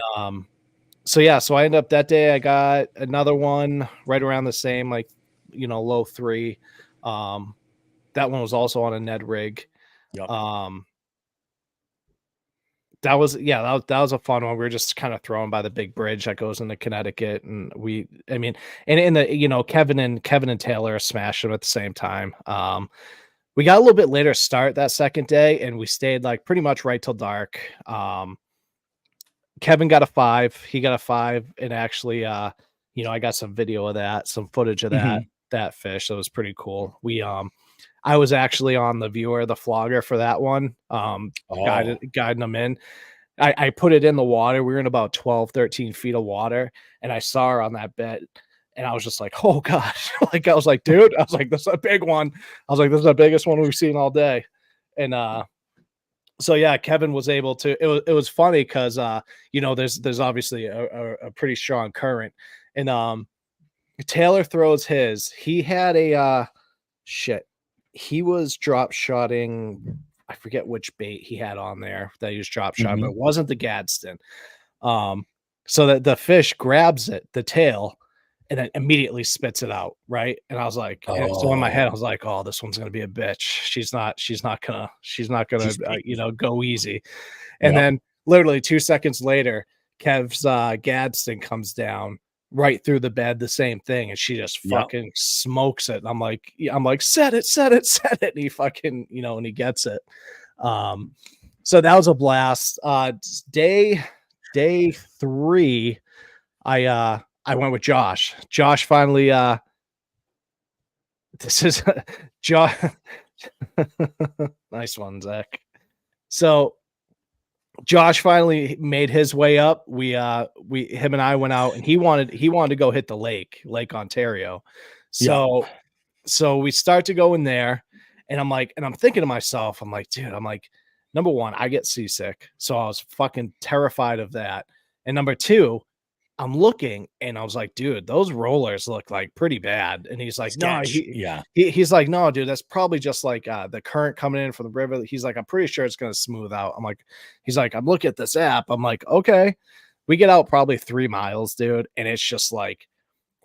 so yeah, so I ended up that day. I got another one right around the same, like, you know, low 3. That one was also on a Ned rig. That was a fun one. We were just kind of thrown by the big bridge that goes into Connecticut, and and in the, you know, Kevin and Taylor smashed them at the same time. We got a little bit later start that second day, and we stayed like pretty much right till dark. Kevin got a 5. He got a 5, and actually, you know, I got some video of that, some footage of that. fish. That was pretty cool. I was actually on the flogger for that one. Guiding them in. I put it in the water. We were in about 12, 13 feet of water, and I saw her on that bed, and I was just like, oh gosh. Like, I was like, dude, I was like, this is a big one. I was like, this is the biggest one we've seen all day. And so yeah, Kevin was able to. It was funny because you know, there's obviously a pretty strong current, and Taylor throws his. He had a he was drop shotting. I forget which bait he had on there that he was drop shot, but it wasn't the Gadsden. So that the fish grabs it, the tail, and then immediately spits it out, right? And I was like, so in my head, I was like, oh, this one's gonna be a bitch. She's not gonna you know, go easy. And then literally 2 seconds later, Kev's Gadsden comes down right through the bed, the same thing, and she just fucking smokes it. And I'm like, set it. And he fucking, you know, and he gets it. So that was a blast. Day 3, I went with Josh. Josh finally this is Josh. Nice one, Zach. So Josh finally made his way up. Him and I went out, and he wanted to go hit the Lake Ontario. So we start to go in there, and I'm like, and I'm thinking to myself, I'm like, dude, I'm like, number one, I get seasick, so I was fucking terrified of that. And number two, I'm looking, and I was like, dude, those rollers look like pretty bad. And he's like, Sketch. he's like, no, dude, that's probably just like the current coming in from the river. He's like, I'm pretty sure it's going to smooth out. I'm like, he's like, I'm looking at this app. I'm like, okay. We get out probably 3 miles, dude. And it's just like,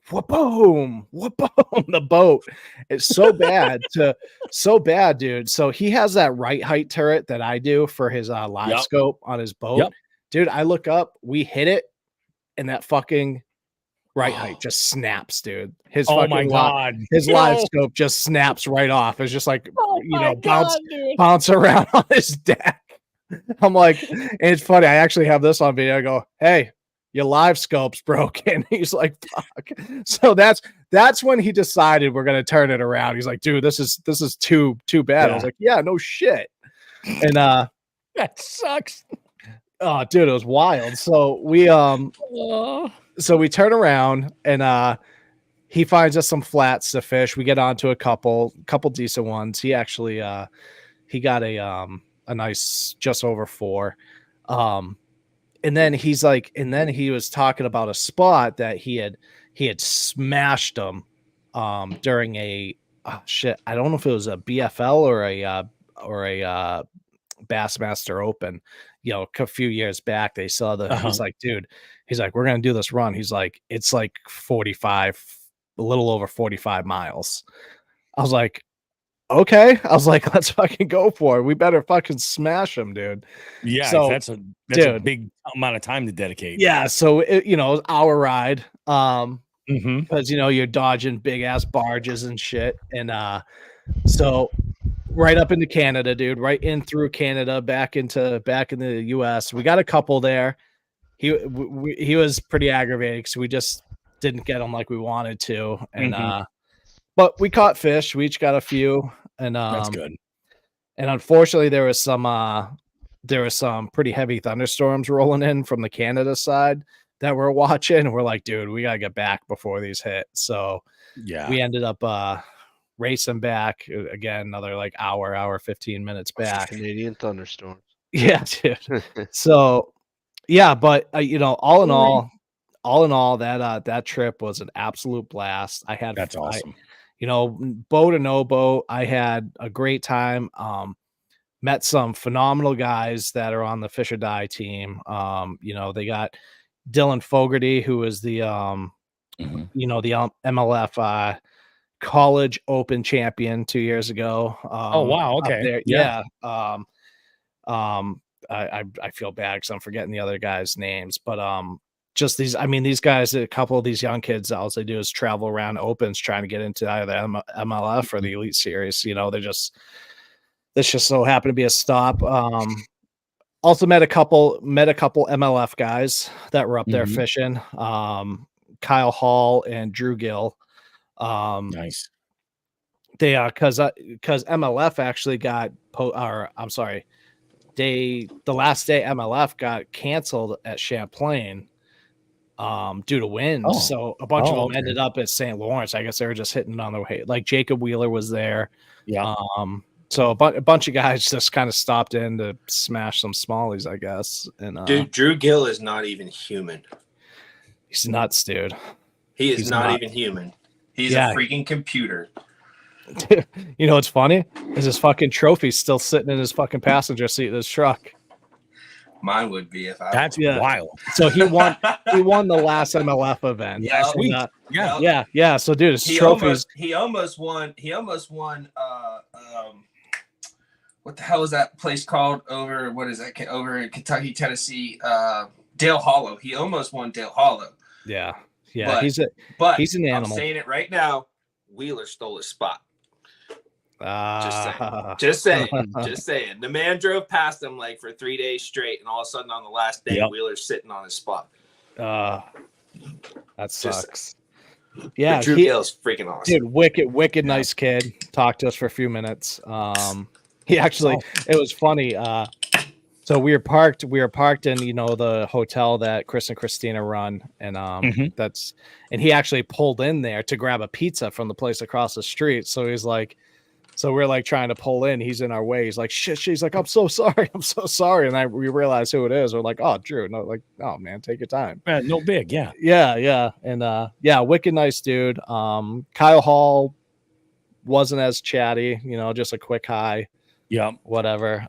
whoop-boom, the boat. It's so bad dude. So he has that right height turret that I do for his live scope on his boat. Dude, I look up, we hit it, and that fucking right height just snaps, dude. His his live scope just snaps right off. It's just like, you know, bounce around on his deck. I'm like, and it's funny. I actually have this on video. I go, hey, your live scope's broken. He's like, fuck. So that's when he decided we're gonna turn it around. He's like, dude, this is too bad. I was like, yeah, no shit. And that sucks. Oh, dude, it was wild. So we turn around, and he finds us some flats to fish. We get onto a couple decent ones. He actually he got a nice just over 4. And then he's like, and then he was talking about a spot that he had smashed them during a I don't know if it was a BFL or a Bassmaster Open, you know, a few years back. They saw he's like, dude, he's like, we're gonna do this run. He's like, it's like 45, a little over 45 miles. I was like, okay. I was like, let's fucking go for it. We better fucking smash him, dude. Yeah, so that's a big amount of time to dedicate. Yeah, so you know, it was our ride. Because you know, you're dodging big ass barges and shit. And so right up into Canada, dude, right in through Canada, back in the US. We got a couple there. He was pretty aggravated because we just didn't get him like we wanted to. And but we caught fish. We each got a few, and that's good. And unfortunately, there was some pretty heavy thunderstorms rolling in from the Canada side that we're watching. And we're like, dude, we gotta get back before these hit. So yeah, we ended up racing back again, another like hour 15 minutes back. Canadian thunderstorms. Yeah, dude. So yeah, but you know, all in all, that trip was an absolute blast. That's awesome. You know, boat or no boat, I had a great time. Met some phenomenal guys that are on the Fish or Die team. You know, they got Dylan Fogarty, who is the you know, the MLF college open champion 2 years ago. Oh wow, okay. Yeah. I feel bad because I'm forgetting the other guys' names, but just these guys, a couple of these young kids, all they do is travel around opens trying to get into either MLF or the Elite Series. You know, this just so happened to be a stop. Also met a couple MLF guys that were up there fishing. Kyle Hall and Drew Gill. Nice. They are because MLF actually got the last day MLF got canceled at Champlain due to wind. Oh. So a bunch of them okay. ended up at St. Lawrence. I guess they were just hitting it on their way. Like Jacob Wheeler was there. Yeah. So a bunch of guys just kind of stopped in to smash some smallies, I guess. And Dude, Drew Gill is not even human. he's nuts, dude. He is He's not not. even human. He's Yeah. a freaking computer. You know what's funny? Is his fucking trophy still sitting in his fucking passenger seat of his truck. Mine would be if I. That's wild. So he won the last MLF event. Yeah, Last week. Yeah. Yeah. So dude, his trophies. He almost won. What the hell is that place called over? What is that over in Kentucky, Tennessee? Dale Hollow. He almost won Dale Hollow. Yeah. But- he's an animal. I'm saying it right now. Wheeler stole his spot. Ah. Just saying. Just saying. The man drove past him like for 3 days straight, and all of a sudden on the last day, Wheeler's sitting on his spot. That sucks. Yeah, Drew Gill's freaking awesome. Dude, wicked nice kid. Talked to us for a few minutes. He actually, it was funny. So we were parked in, the hotel that Chris and Christina run. And and he actually pulled in there to grab a pizza from the place across the street. So he's like, so we're like trying to pull in. He's in our way. He's like, shit. She's like, I'm so sorry. I'm so sorry. And we realize who it is. We're like, oh, Drew. No, like, oh man, take your time. No big. Yeah. Yeah. And wicked nice dude. Kyle Hall wasn't as chatty, just a quick hi. Yeah. Whatever.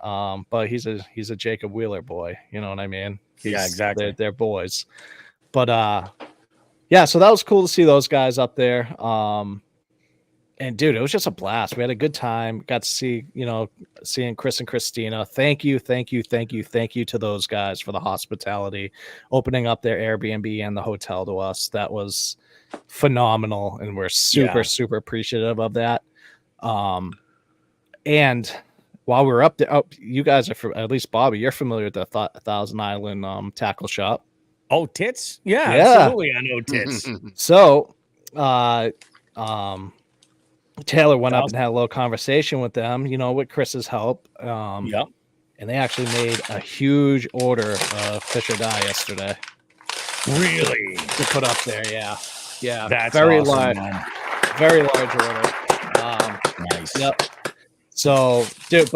But he's a Jacob Wheeler boy. You know what I mean? Yeah, exactly. They're boys. But so that was cool to see those guys up there. And dude, it was just a blast. We had a good time. Got to see, seeing Chris and Christina. Thank you to those guys for the hospitality, opening up their Airbnb and the hotel to us. That was phenomenal, and we're super appreciative of that. And while we were up there, you guys are at least Bobby, you're familiar with the Thousand Island tackle shop. Oh, Tits? Yeah, absolutely. I know Tits. So, Taylor went up and had a little conversation with them, with Chris's help. And they actually made a huge order of Fish or Die yesterday. Really? To put up there, yeah. That's very awesome, large, man. very large order. Nice. Yep. So, dude,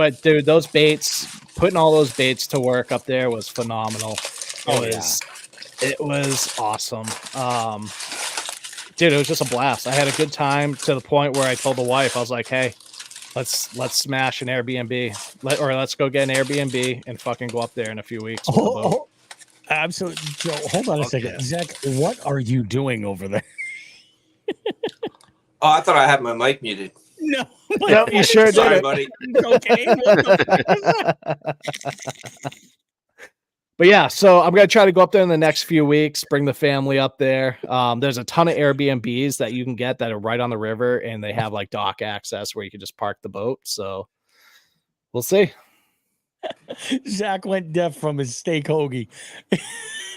those baits, putting all those baits to work up there was phenomenal. It was awesome. Dude, it was just a blast. I had a good time to the point where I told the wife, I was like, hey, let's smash an Airbnb. Let's go get an Airbnb and fucking go up there in a few weeks. Absolutely. Joe, hold on a second. Zach, what are you doing over there? Oh, I thought I had my mic muted. No, you sure did. Sorry, buddy. Okay. But yeah, so I'm going to try to go up there in the next few weeks, bring the family up there. There's a ton of Airbnbs that you can get that are right on the river, and they have like dock access where you can just park the boat. So we'll see. Zach went deaf from his steak hoagie.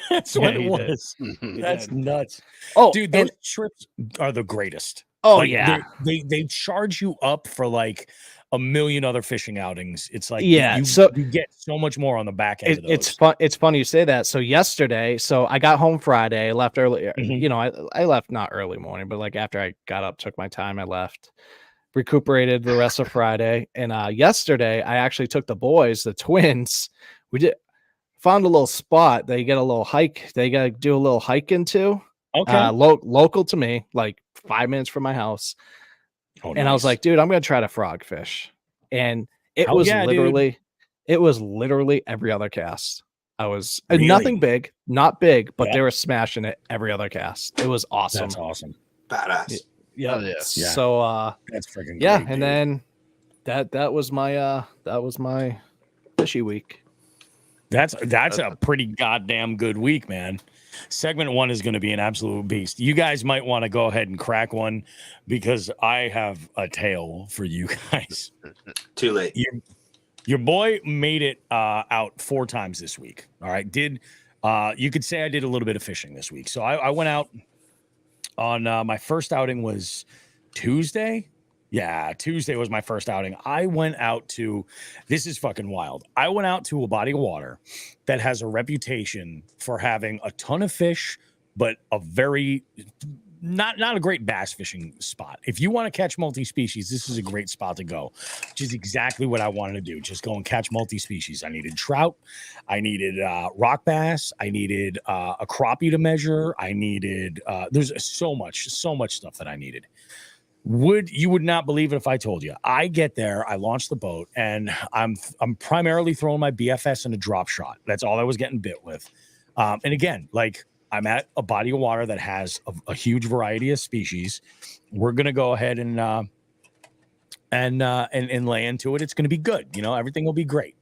That's what it was. That's nuts. Oh, dude, those trips are the greatest. Oh, like, yeah. They charge you up for like a million other fishing outings. It's like you get so much more on the back end of those. It's funny you say that. So yesterday, I got home Friday, left early. I left not early morning, but like after I got up, took my time, I left, recuperated the rest of Friday. And yesterday I actually took the boys, the twins. We found a little spot. They get a little hike. They got to do a little hike into. Okay. Local to me, like 5 minutes from my house. Oh, and I was like, dude, I'm going to try to frog fish. And it was literally every other cast. I was nothing big, not big, but they were smashing it every other cast. It was awesome. That's awesome. Badass. Yeah. So that's freaking great, and dude. Then that was my fishy week. That's a pretty goddamn good week, man. Segment 1 is going to be an absolute beast. You guys might want to go ahead and crack one because I have a tale for you guys. Too late. Your boy made it out 4 times this week. All right. You could say I did a little bit of fishing this week. So I went out on my first outing was Tuesday. Yeah, Tuesday was my first outing. I went out to, this is fucking wild. I went out to a body of water that has a reputation for having a ton of fish, but a very not a great bass fishing spot. If you want to catch multi-species, this is a great spot to go, which is exactly what I wanted to do. Just go and catch multi-species. I needed trout. I needed rock bass. I needed a crappie to measure. I needed, there's so much stuff that I needed. You would not believe it if I told you. I get there, I launch the boat, and I'm primarily throwing my BFS in a drop shot. That's all I was getting bit with. And again, like I'm at a body of water that has a huge variety of species. We're gonna go ahead and lay into it. It's gonna be good. You know, everything will be great.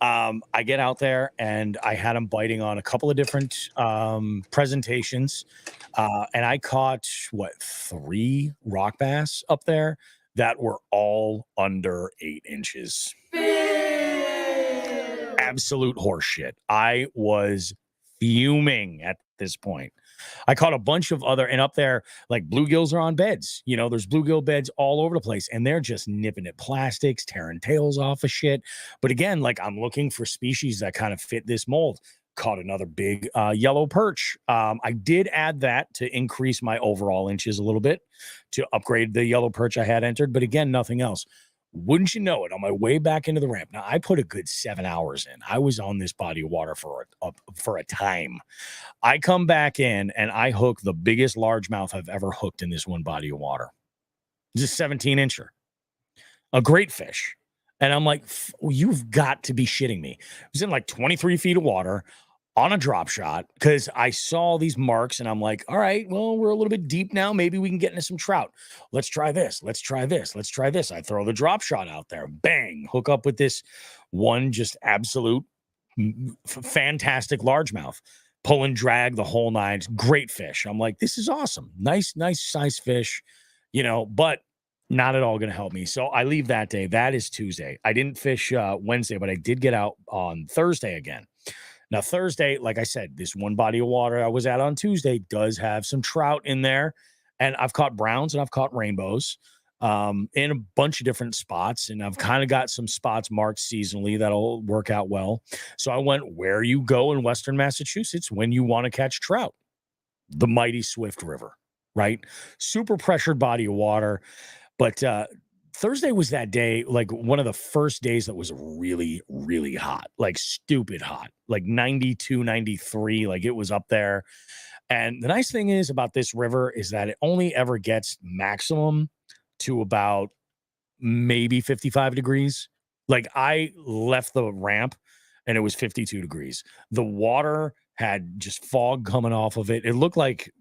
I get out there and I had them biting on a couple of different presentations. And I caught 3 rock bass up there that were all under 8 inches. Absolute horseshit. I was fuming at this point. I caught a bunch of other, and up there, like bluegills are on beds. You know, there's bluegill beds all over the place, and they're just nipping at plastics, tearing tails off of shit. But again, like I'm looking for species that kind of fit this mold. Caught another big yellow perch. I did add that to increase my overall inches a little bit to upgrade the yellow perch I had entered. But again, nothing else. Wouldn't you know it, on my way back into the ramp. Now, I put a good 7 hours in. I was on this body of water for a time. I come back in and I hook the biggest largemouth I've ever hooked in this one body of water. Just 17-incher. A great fish. And I'm like, you've got to be shitting me. It was in like 23 feet of water on a drop shot because I saw these marks and I'm like, all right, well, we're a little bit deep now. Maybe we can get into some trout. Let's try this. Let's try this. Let's try this. I throw the drop shot out there. Bang. Hook up with this one just absolute fantastic largemouth. Pull and drag the whole nine. Great fish. I'm like, this is awesome. Nice size fish, you know, but not at all going to help me. So I leave that day. That is Tuesday. I didn't fish Wednesday, but I did get out on Thursday again. Now, Thursday, like I said, this one body of water I was at on Tuesday does have some trout in there. And I've caught browns and I've caught rainbows in a bunch of different spots. And I've kind of got some spots marked seasonally that'll work out well. So I went where you go in Western Massachusetts when you want to catch trout. The mighty Swift River, right? Super pressured body of water. But Thursday was that day, like one of the first days that was really, really hot, like stupid hot, like 92, 93, like it was up there. And the nice thing is about this river is that it only ever gets maximum to about maybe 55 degrees. Like I left the ramp and it was 52 degrees. The water had just fog coming off of it. It looked like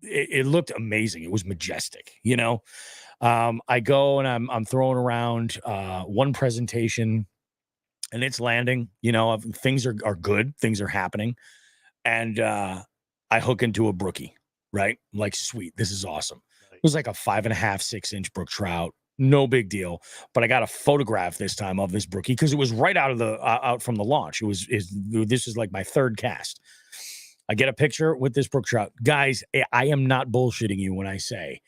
it looked amazing. It was majestic, you know? I go and I'm throwing around one presentation and it's landing, you know, things are good. Things are happening. And I hook into a brookie, right? I'm like, sweet, this is awesome. It was like a 5.5, 6-inch brook trout. No big deal. But I got a photograph this time of this brookie because it was right out from the launch. This is like my third cast. I get a picture with this brook trout. Guys, I am not bullshitting you when I say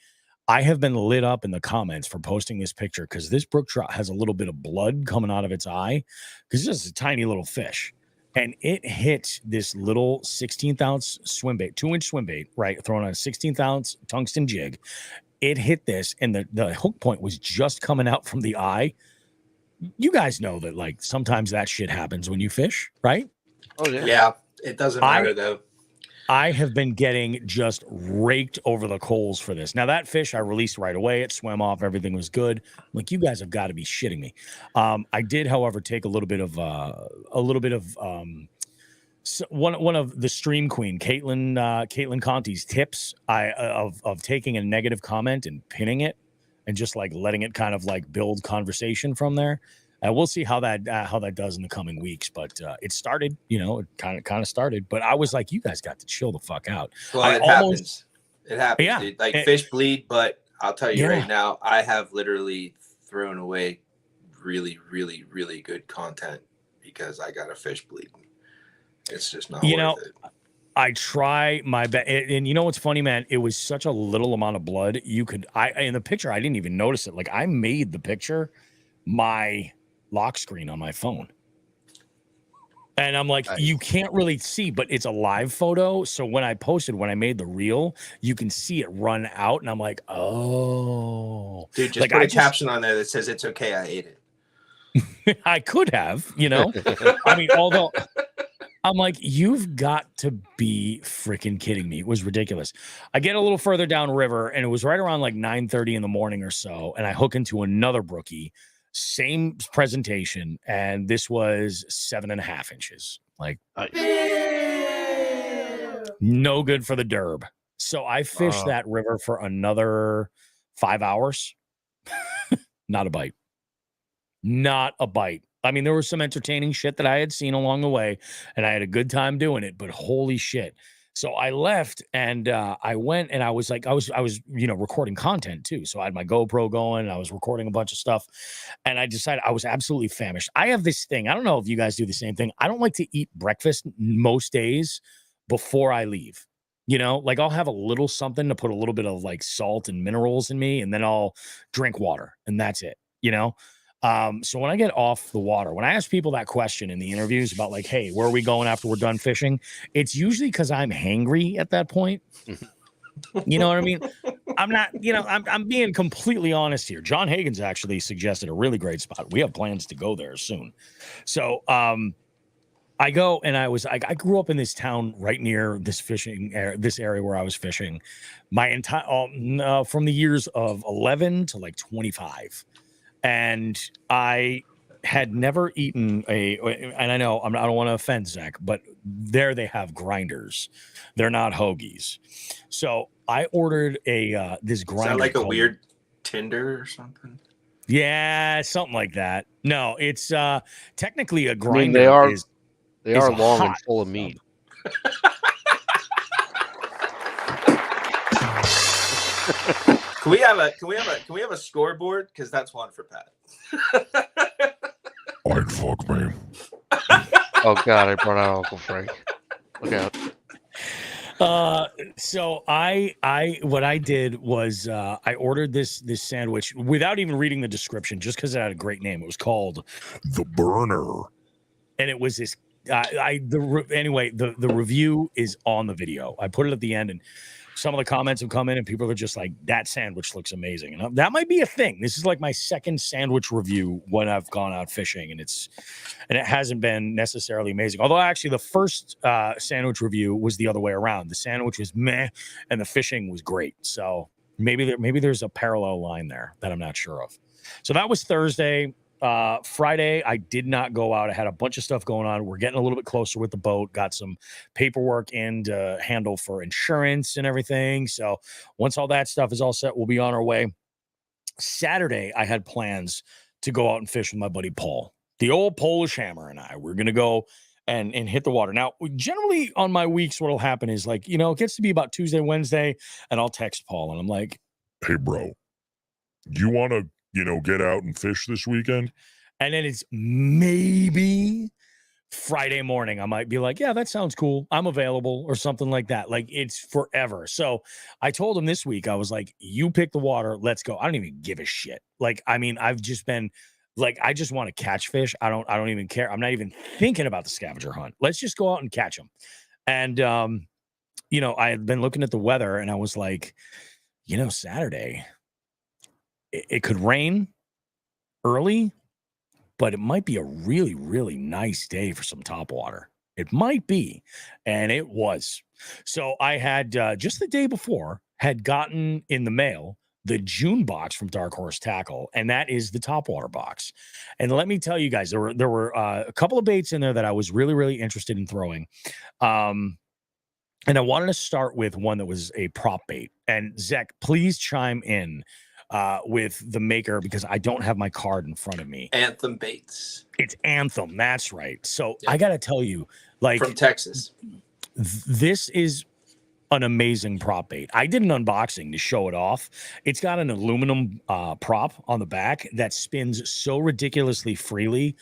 I have been lit up in the comments for posting this picture because this brook trout has a little bit of blood coming out of its eye because it's just a tiny little fish. And it hit this little 16th ounce swim bait, 2-inch swim bait, right? Throwing on a 16th ounce tungsten jig. It hit this and the hook point was just coming out from the eye. You guys know that like sometimes that shit happens when you fish, right? Oh, yeah. Yeah, it doesn't matter though. I have been getting just raked over the coals for this. Now that fish I released right away. It swam off. Everything was good. Like you guys have got to be shitting me. I did, however, take a little bit of one of the stream queen, Caitlin Conti's tips of taking a negative comment and pinning it and just like letting it kind of like build conversation from there. We'll see how that does in the coming weeks, but it started, you know, it kind of started. But I was like, you guys got to chill the fuck out. Well, it happens. It happens, yeah, dude. Like fish bleed, but I'll tell you right now, I have literally thrown away really, really, really good content because I got a fish bleeding. It's just not worth it. I try my best, and you know what's funny, man? It was such a little amount of blood. In the picture, I didn't even notice it. Like I made the picture my lock screen on my phone, and I'm like, you can't really see, but it's a live photo. So when I made the reel, you can see it run out, and I'm like, oh, Dude, just like put a caption on there that says it's okay, I ate it. I could have, I mean, although. I'm like, you've got to be freaking kidding me. It was ridiculous. I get a little further down river, and it was right around like 9:30 in the morning or so, and I hook into another brookie, same presentation, and this was 7.5 inches. Like, no good for the derb. So I fished that river for another 5 hours. Not a bite. Not a bite. I mean, there was some entertaining shit that I had seen along the way, and I had a good time doing it, but holy shit. So I left and I went and I was recording content too. So I had my GoPro going and I was recording a bunch of stuff, and I decided I was absolutely famished. I have this thing. I don't know if you guys do the same thing. I don't like to eat breakfast most days before I leave. Like I'll have a little something to put a little bit of like salt and minerals in me, and then I'll drink water, and that's it. So when I get off the water, when I ask people that question in the interviews about like, hey, where are we going after we're done fishing? It's usually because I'm hangry at that point. You know what I mean? I'm not, I'm being completely honest here. John Hagen's actually suggested a really great spot. We have plans to go there soon. So I go and I grew up in this town right near this this area where I was fishing my entire from the years of 11 to like 25. And I had never eaten and I know I don't want to offend Zach, but there they have grinders. They're not hoagies. So I ordered this grinder. Is that like a weird Tinder or something? Yeah, something like that. No, it's technically a grinder. I mean, they are long and full of meat. Can we have a scoreboard? Because that's one for Pat. I'd fuck me. Oh God, I brought out Uncle Frank. Look out. So what I did was I ordered this sandwich without even reading the description, just because it had a great name. It was called The Burner, and it was this. Anyway, the review is on the video. I put it at the end, and some of the comments have come in, and people are just like, "That sandwich looks amazing," and that might be a thing. This is like my second sandwich review when I've gone out fishing, and it hasn't been necessarily amazing. Although actually, the first sandwich review was the other way around. The sandwich was meh, and the fishing was great. So maybe there's a parallel line there that I'm not sure of. So that was Thursday. Friday, I did not go out. I had a bunch of stuff going on. We're getting a little bit closer with the boat, got some paperwork in to handle for insurance and everything. So once all that stuff is all set, we'll be on our way. Saturday, I had plans to go out and fish with my buddy Paul, the old Polish hammer, and I. We're going to go and hit the water. Now, generally on my weeks, what'll happen is like, it gets to be about Tuesday, Wednesday, and I'll text Paul and I'm like, hey, bro, you want to get out and fish this weekend? And then it's maybe Friday morning. I might be like, yeah, that sounds cool. I'm available or something like that. Like it's forever. So I told him this week, I was like, you pick the water. Let's go. I don't even give a shit. Like, I mean, I've just been like, I just want to catch fish. I don't even care. I'm not even thinking about the scavenger hunt. Let's just go out and catch them. And, I had been looking at the weather and I was like, Saturday, it could rain early, but it might be a really, really nice day for some topwater. It might be. And it was. So I had just the day before had gotten in the mail the June box from Dark Horse Tackle, and that is the topwater box. And let me tell you guys, there were a couple of baits in there that I was really, really interested in throwing. And I wanted to start with one that was a prop bait. And Zach, please chime in with the maker because I don't have my card in front of me. Anthem Baits. It's Anthem. That's right. So I got to tell you, like from Texas, this is an amazing prop bait. I did an unboxing to show it off. It's got an aluminum prop on the back that spins so ridiculously freely.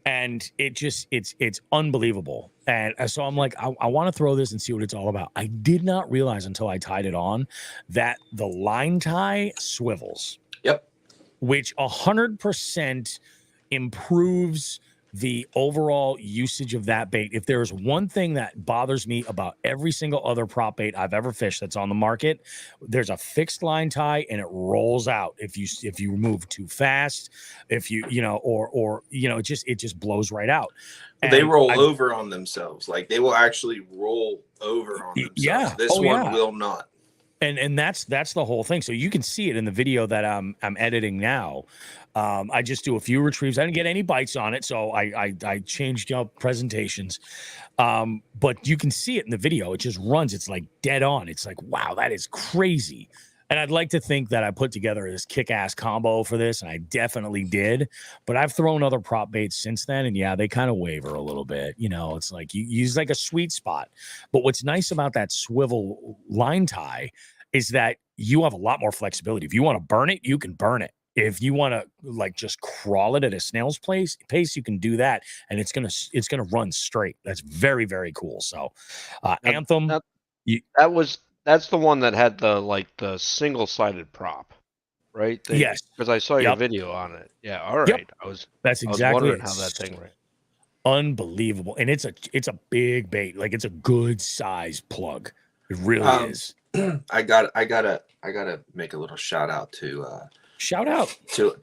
And it's unbelievable. And so I'm like, I want to throw this and see what it's all about. I did not realize until I tied it on that the line tie swivels. Yep. Which 100% improves the overall usage of that bait. If there's one thing that bothers me about every single other prop bait I've ever fished that's on the market, there's a fixed line tie and it rolls out if you move too fast, if it just blows right out. They roll over on themselves. Like they will actually roll over on themselves. Yeah. This one will not. And that's the whole thing. So you can see it in the video that I'm editing now. I just do a few retrieves. I didn't get any bites on it, so I changed up presentations. But you can see it in the video. It just runs. It's like dead on. It's like, wow, that is crazy. And I'd like to think that I put together this kick-ass combo for this, and I definitely did. But I've thrown other prop baits since then, and yeah, they kind of waver a little bit. It's like you use like a sweet spot. But what's nice about that swivel line tie is that you have a lot more flexibility. If you want to burn it, you can burn it. If you want to like just crawl it at a snail's pace, you can do that, and it's gonna run straight. That's very, very cool. So, Anthem, that's the one that had the single-sided prop, right? Yes, because I saw your video on it. Yeah, all right. Yep. I was exactly wondering how that thing ran. Unbelievable, and it's a big bait. Like it's a good size plug. It really is. I gotta make a little shout out to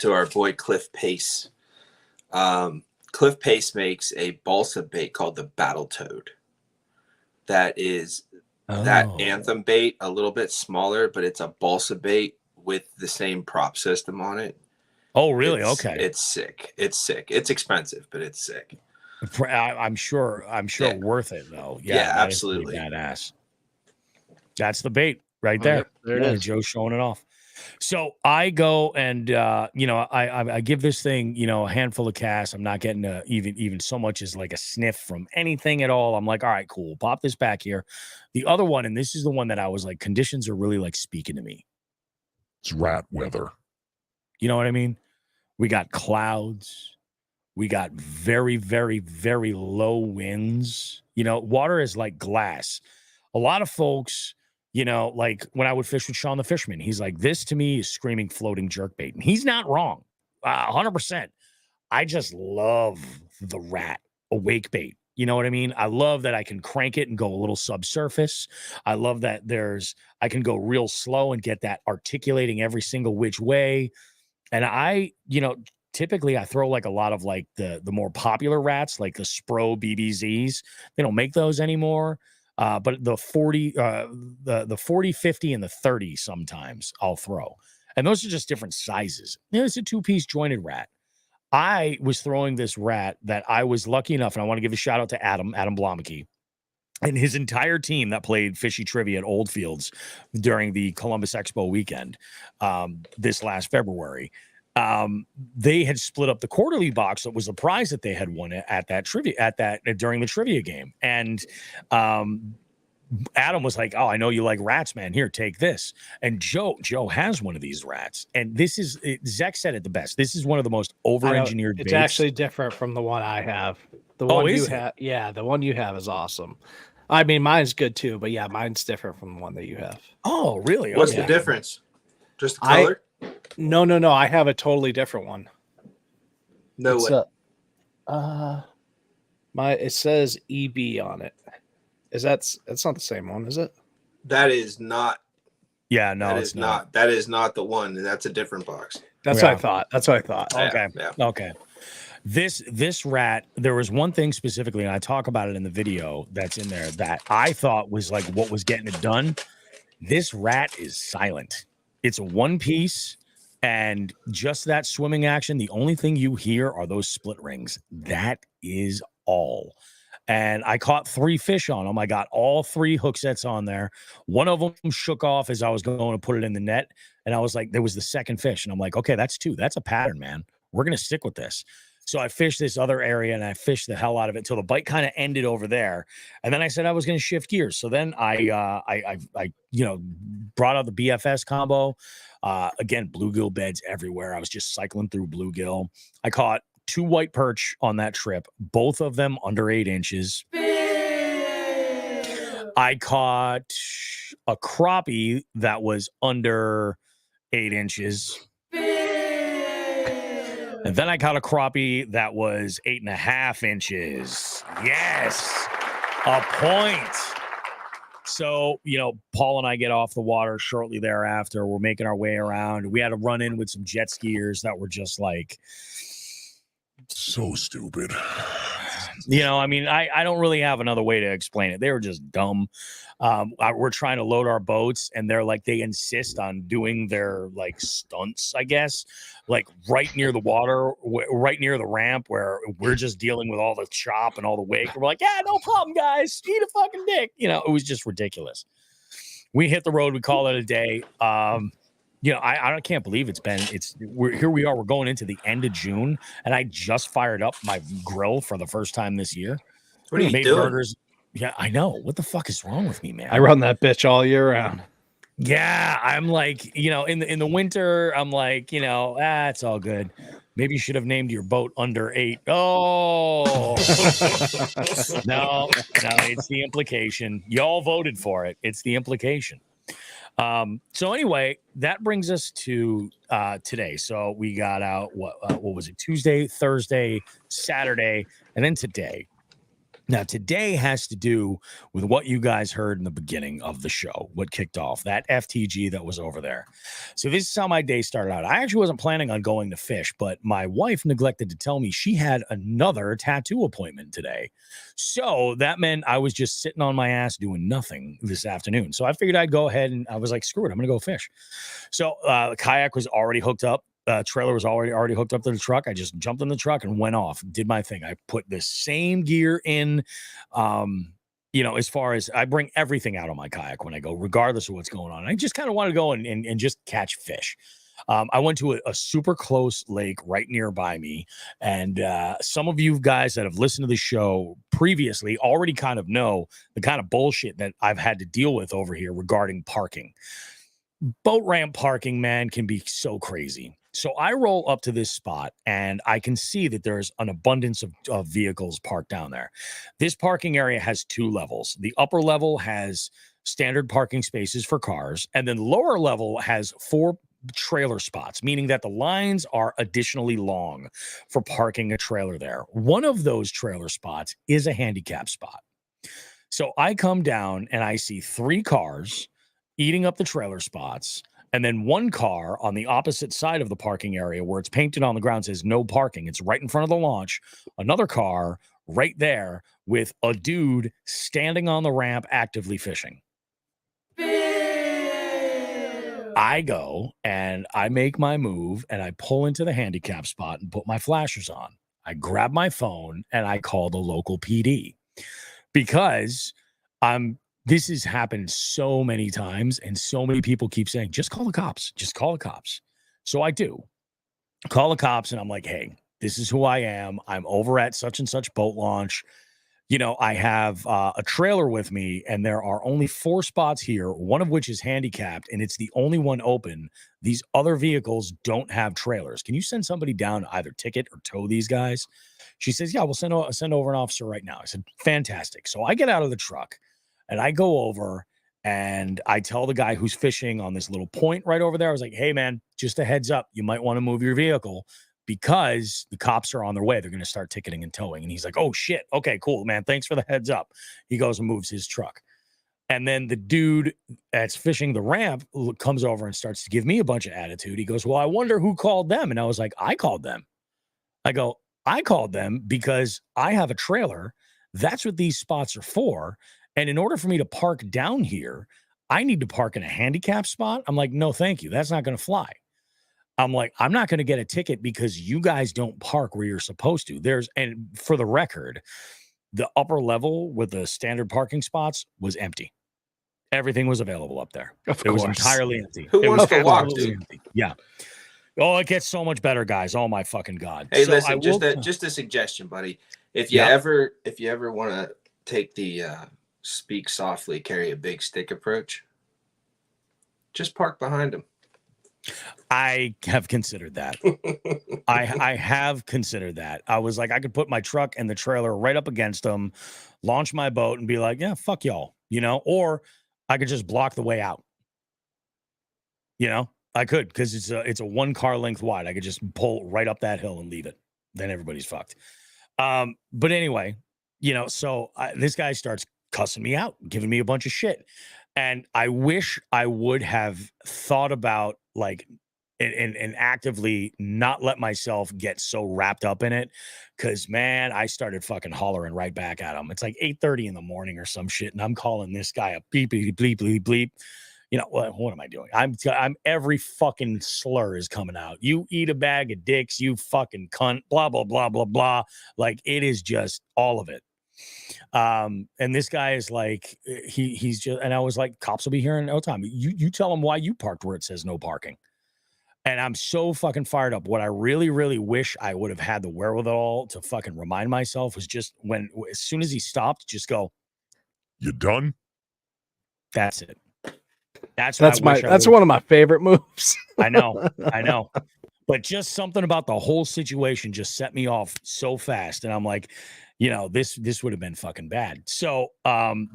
our boy Cliff Pace. Cliff Pace makes a balsa bait called the Battle Toad. That is that Anthem bait, a little bit smaller, but it's a balsa bait with the same prop system on it. Oh, really? Okay. It's sick. It's sick. It's expensive, but it's sick. I'm sure worth it though. Yeah, absolutely. Badass. That's the bait right there. There it is. Joe's showing it off. So I go and I give this thing a handful of casts. I'm not getting even so much as like a sniff from anything at all. I'm like, all right, cool. Pop this back here. The other one, and this is the one that I was like, conditions are really like speaking to me. It's rat weather. You know what I mean? We got clouds. We got very, very, very low winds. Water is like glass. A lot of folks, like when I would fish with Sean the Fisherman, he's like, this to me is screaming floating jerkbait. And he's not wrong. 100%. I just love the rat awake bait. You know what I mean? I love that I can crank it and go a little subsurface. I love that I can go real slow and get that articulating every single which way. And typically I throw like a lot of like the more popular rats, like the Spro BBZs. They don't make those anymore. But the 40, the 40, 50, and the 30 sometimes I'll throw. And those are just different sizes. It's a 2-piece jointed rat. I was throwing this rat that I was lucky enough, and I want to give a shout out to Adam Blomeke and his entire team that played Fishy Trivia at Oldfields during the Columbus Expo weekend this last February. They had split up the quarterly box. That was the prize that they had won at that during the trivia game. And Adam was like, oh, I know you like rats, man. Here, take this. And Joe has one of these rats. And Zach said it the best. This is one of the most over-engineered baits. It's actually different from the one I have. The one you have, yeah, the one you have is awesome. I mean, mine's good too, but yeah, mine's different from the one that you have. Oh, really? What's the difference? Just the color? No. I have a totally different one. No way. It says EB on it. That's not the same one, is it? That is not. Yeah, no, it's not. That is not the one. That's a different box. That's what I thought. Okay. Yeah. Okay. This rat, there was one thing specifically, and I talk about it in the video that's in there that I thought was like what was getting it done. This rat is silent. It's a one piece, and just that swimming action. The only thing you hear are those split rings. That is all. And I caught 3 fish on them. I got all 3 hook sets on there. One of them shook off as I was going to put it in the net. And I was like, there was the second fish. And I'm like, okay, that's 2. That's a pattern, man. We're going to stick with this. So I fished this other area and I fished the hell out of it until the bite kind of ended over there. And then I said I was going to shift gears. So then I brought out the BFS combo. Again, bluegill beds everywhere. I was just cycling through bluegill. I caught 2 white perch on that trip, both of them under 8 inches. I caught a crappie that was under 8 inches. And then I caught a crappie that was 8.5 inches. Yes, a point. So, Paul and I get off the water shortly thereafter. We're making our way around. We had to run in with some jet skiers that were just like, so stupid. I don't really have another way to explain it. They were just dumb. We're trying to load our boats, and they insist on doing their stunts, I guess, right near the water, right near the ramp, where we're just dealing with all the chop and all the wake. We're like, yeah, no problem, guys. Eat a fucking dick. It was just ridiculous. We hit the road. We call it a day. I can't believe here we are. We're going into the end of June, and I just fired up my grill for the first time this year. What are you made doing? Burgers. Yeah, I know. What the fuck is wrong with me, man? I run that bitch all year round. Yeah, I'm like, in the winter, I'm like, it's all good. Maybe you should have named your boat Under 8. Oh, no, it's the implication. Y'all voted for it. It's the implication. So anyway, that brings us to today. So we got out what was it? Tuesday, Thursday, Saturday, and then today. Now, today has to do with what you guys heard in the beginning of the show, what kicked off that FTG that was over there. So this is how my day started out. I actually wasn't planning on going to fish, but my wife neglected to tell me she had another tattoo appointment today. So that meant I was just sitting on my ass doing nothing this afternoon. So I figured I'd go ahead, and I was like, screw it, I'm going to go fish. So the kayak was already hooked up. Trailer was already hooked up to the truck. I just jumped in the truck and went off, did my thing. I put the same gear in, as far as I bring everything out on my kayak when I go, regardless of what's going on. I just kind of want to go and just catch fish. I went to a super close lake right nearby me. And some of you guys that have listened to the show previously already kind of know the kind of bullshit that I've had to deal with over here regarding parking. Boat ramp parking, man, can be so crazy. So I roll up to this spot, and I can see that there's an abundance of vehicles parked down there. This parking area has 2 levels. The upper level has standard parking spaces for cars, and then lower level has 4 trailer spots, meaning that the lines are additionally long for parking a trailer there. One of those trailer spots is a handicap spot. So I come down, and I see 3 cars eating up the trailer spots, and then 1 car on the opposite side of the parking area where it's painted on the ground says no parking. It's right in front of the launch. Another car right there with a dude standing on the ramp actively fishing. I go and I make my move, and I pull into the handicap spot and put my flashers on. I grab my phone and I call the local PD because this has happened so many times, and so many people keep saying, just call the cops. Just call the cops. So I do. Call the cops, and I'm like, hey, this is who I am. I'm over at such and such boat launch. I have a trailer with me, and there are only 4 spots here, one of which is handicapped, and it's the only one open. These other vehicles don't have trailers. Can you send somebody down to either ticket or tow these guys? She says, yeah, we'll send over an officer right now. I said, fantastic. So I get out of the truck. And I go over and I tell the guy who's fishing on this little point right over there, I was like, hey, man, just a heads up. You might want to move your vehicle because the cops are on their way. They're going to start ticketing and towing. And he's like, oh, shit. Okay, cool, man. Thanks for the heads up. He goes and moves his truck. And then the dude that's fishing the ramp comes over and starts to give me a bunch of attitude. He goes, well, I wonder who called them. And I was like, I called them. I go, I called them because I have a trailer. That's what these spots are for. And in order for me to park down here, I need to park in a handicap spot. I'm like, no, thank you. That's not going to fly. I'm like, I'm not going to get a ticket because you guys don't park where you're supposed to. And for the record, the upper level with the standard parking spots was empty. Everything was available up there. It was entirely empty. Who wants to walk, dude? Empty. Yeah. Oh, it gets so much better, guys. Oh my fucking God. Hey, so listen, just a suggestion, buddy. If you ever want to take the speak softly, carry a big stick approach, just park behind them. I have considered that. I have considered that. I was like, I could put my truck and the trailer right up against them, launch my boat, and be like, yeah, fuck y'all, or I could just block the way out. I could, because it's a 1 car length wide. I could just pull right up that hill and leave it. Then everybody's fucked. But anyway, so this guy starts cussing me out, giving me a bunch of shit. And I wish I would have thought about like and actively not let myself get so wrapped up in it. Cause man, I started fucking hollering right back at him. It's like 8:30 in the morning or some shit. And I'm calling this guy a beep, bleep, bleep, bleep, bleep. What am I doing? I'm every fucking slur is coming out. You eat a bag of dicks, you fucking cunt, blah, blah, blah, blah, blah. Like it is just all of it. And this guy is like, he's just, and I was like, cops will be here in no time. You tell them why you parked where it says no parking. And I'm so fucking fired up. What I really, really wish I would have had the wherewithal to fucking remind myself was just as soon as he stopped, just go, You done? that's it. That's one of my favorite moves. I know. But just something about the whole situation just set me off so fast. And I'm like, this would have been fucking bad. So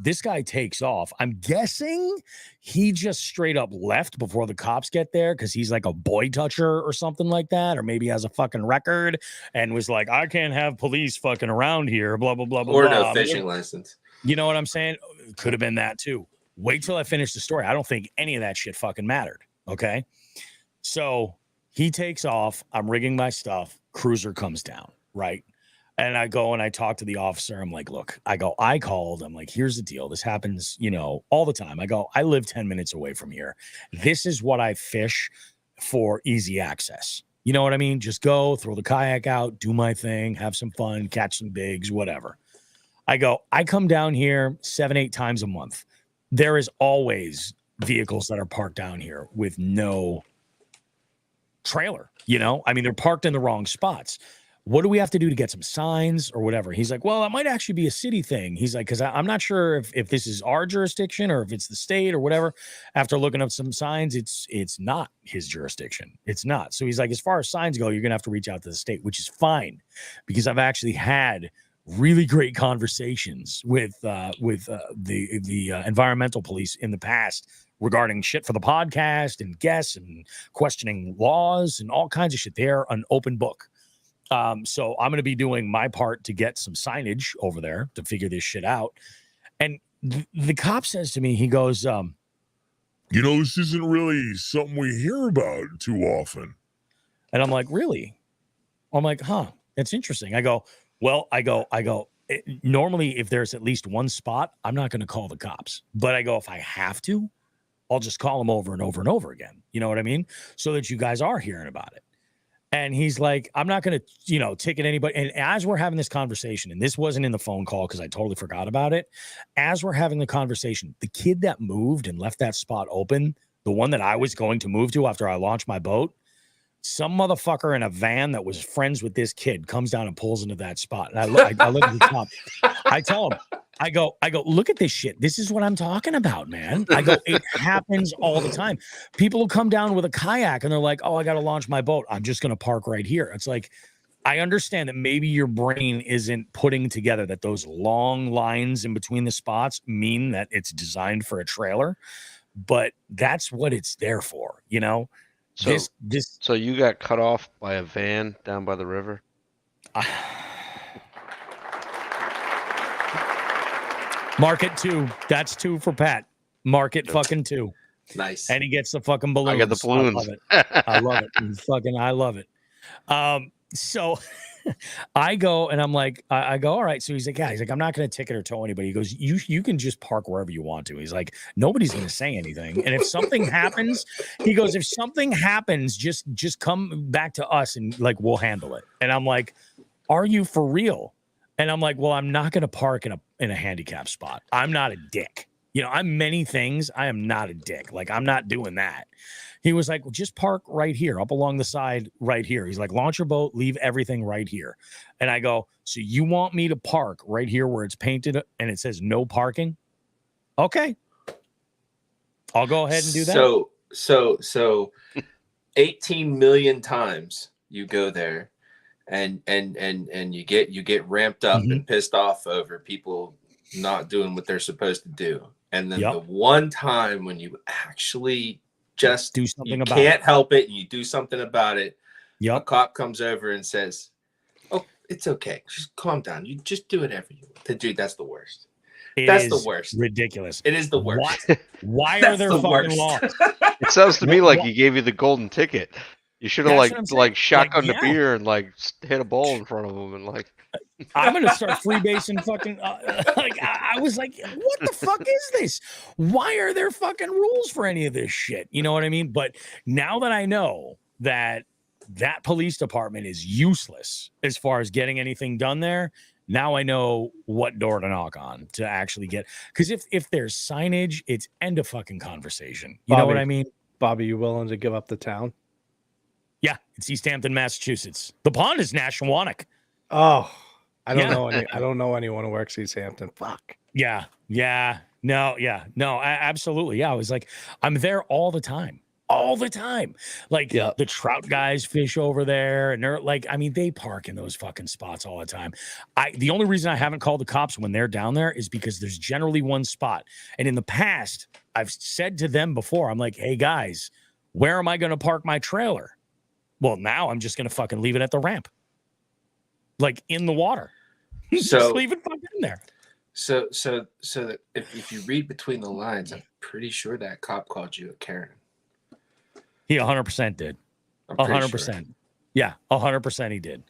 this guy takes off. I'm guessing he just straight up left before the cops get there because he's like a boy toucher or something like that. Or maybe has a fucking record and was like, I can't have police fucking around here, blah, blah, blah, blah. Or blah. no fishing license. You know what I'm saying? Could have been that too. Wait till I finish the story. I don't think any of that shit fucking mattered. Okay. So he takes off. I'm rigging my stuff. Cruiser comes down. Right. And I go and I talk to the officer. I'm like, look, I called. I'm like, here's the deal. This happens, all the time. I go, I live 10 minutes away from here. This is what I fish for easy access. You know what I mean? Just go, throw the kayak out, do my thing, have some fun, catch some bigs, whatever. I go, I come down here 7-8 times a month. There is always vehicles that are parked down here with no trailer, I mean, they're parked in the wrong spots. What do we have to do to get some signs or whatever? He's like, well, that might actually be a city thing. He's like, because I'm not sure if this is our jurisdiction or if it's the state or whatever. After looking up some signs, it's not his jurisdiction. It's not. So he's like, as far as signs go, you're going to have to reach out to the state, which is fine because I've actually had really great conversations with the environmental police in the past regarding shit for the podcast and guests and questioning laws and all kinds of shit. They're an open book. So I'm going to be doing my part to get some signage over there to figure this shit out. And the cop says to me, he goes, this isn't really something we hear about too often. And I'm like, really? I'm like, huh, that's interesting. I go, normally if there's at least one spot, I'm not going to call the cops, but I go, if I have to, I'll just call them over and over and over again. You know what I mean? So that you guys are hearing about it. And he's like, I'm not going to, ticket anybody. And as we're having this conversation, and this wasn't in the phone call because I totally forgot about it. As we're having the conversation, the kid that moved and left that spot open, the one that I was going to move to after I launched my boat, some motherfucker in a van that was friends with this kid comes down and pulls into that spot. And I look at the top. I tell him, I go, look at this shit. This is what I'm talking about, man. I go, it happens all the time. People will come down with a kayak and they're like, oh, I got to launch my boat. I'm just going to park right here. It's like, I understand that maybe your brain isn't putting together that those long lines in between the spots mean that it's designed for a trailer, but that's what it's there for, So, so you got cut off by a van down by the river? Market 2. That's 2 for Pat. Market fucking 2. Nice. And he gets the fucking balloons. I got the balloons. I love it. I love it. So I go and I'm like, I go, all right. So he's like, yeah, I'm not going to ticket or tow anybody. He goes, you can just park wherever you want to. He's like, nobody's going to say anything. And if something happens, he goes, if something happens, just come back to us and like, we'll handle it. And I'm like, are you for real? And I'm like, well, I'm not going to park in a handicap spot. I'm not a dick. I'm many things. I am not a dick. Like, I'm not doing that. He was like, well, just park right here, up along the side right here. He's like, launch your boat, leave everything right here. And I go, so you want me to park right here where it's painted and it says no parking? Okay. I'll go ahead and do that. So 18 million times you go there and you get ramped up and pissed off over people not doing what they're supposed to do. And then the one time when you actually just do something you about can't it. help it and you do something about it, Yep. a cop comes over and says, "Oh, it's okay. Just calm down. You just do whatever you want." Dude, that's the worst. That's the worst. Ridiculous. It is the worst. Why are there fucking laws? It sounds to me like he gave you the golden ticket. You should have like shotgunned a beer and like hit a ball in front of him and like. I'm gonna start freebasing fucking. I was like, what the fuck is this? Why are there fucking rules for any of this shit? You know what I mean? But now that I know that police department is useless as far as getting anything done there, now I know what door to knock on to actually get. Because if there's signage, it's end of fucking conversation. You know what I mean? Bobby, you willing to give up the town? Yeah, it's East Hampton, Massachusetts. The pond is Nashwanik. Oh, I don't know I don't know anyone who works East Hampton. Fuck. Yeah. No, absolutely. Yeah, I was like, I'm there all the time. Like the trout guys fish over there, and they're like, I mean, they park in those fucking spots all the time. The only reason I haven't called the cops when they're down there is because there's generally one spot. And in the past, I've said to them before, I'm like, hey guys, where am I going to park my trailer? Well, now I'm just going to fucking leave it at the ramp. Like in the water. So just leave it fucking in there. So that if you read between the lines, I'm pretty sure that cop called you a Karen. He 100% did. 100%. Sure. Yeah, 100% he did.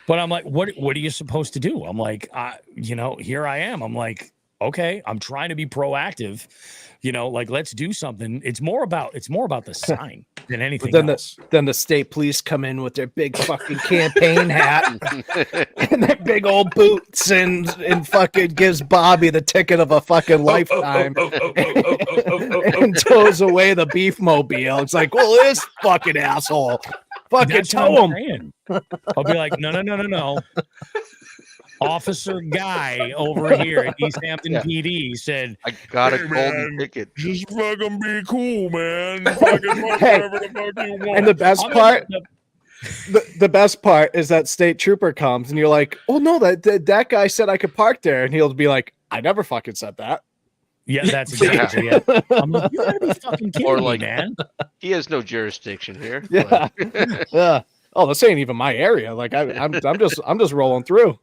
But I'm like, what are you supposed to do? I'm like, here I am. I'm like, okay, I'm trying to be proactive. Like, let's do something. It's more about the sign than anything else. Then the state police come in with their big fucking campaign hat and their big old boots and fucking gives Bobby the ticket of a fucking lifetime and tows away the beef mobile. It's like, well, this fucking asshole. Fucking tow him. I'll be like, no. Officer Guy over here at East Hampton PD said, I got a golden ticket. Just fucking be cool, man. Fucking whatever the fuck you want. And the best part, the best part is that state trooper comes and you're like, oh no, that guy said I could park there. And he'll be like, I never fucking said that. Yeah, that's exactly it. I'm like, you gotta be fucking kidding me, man. He has no jurisdiction here. Yeah. Yeah. Oh, this ain't even my area. Like I'm just rolling through.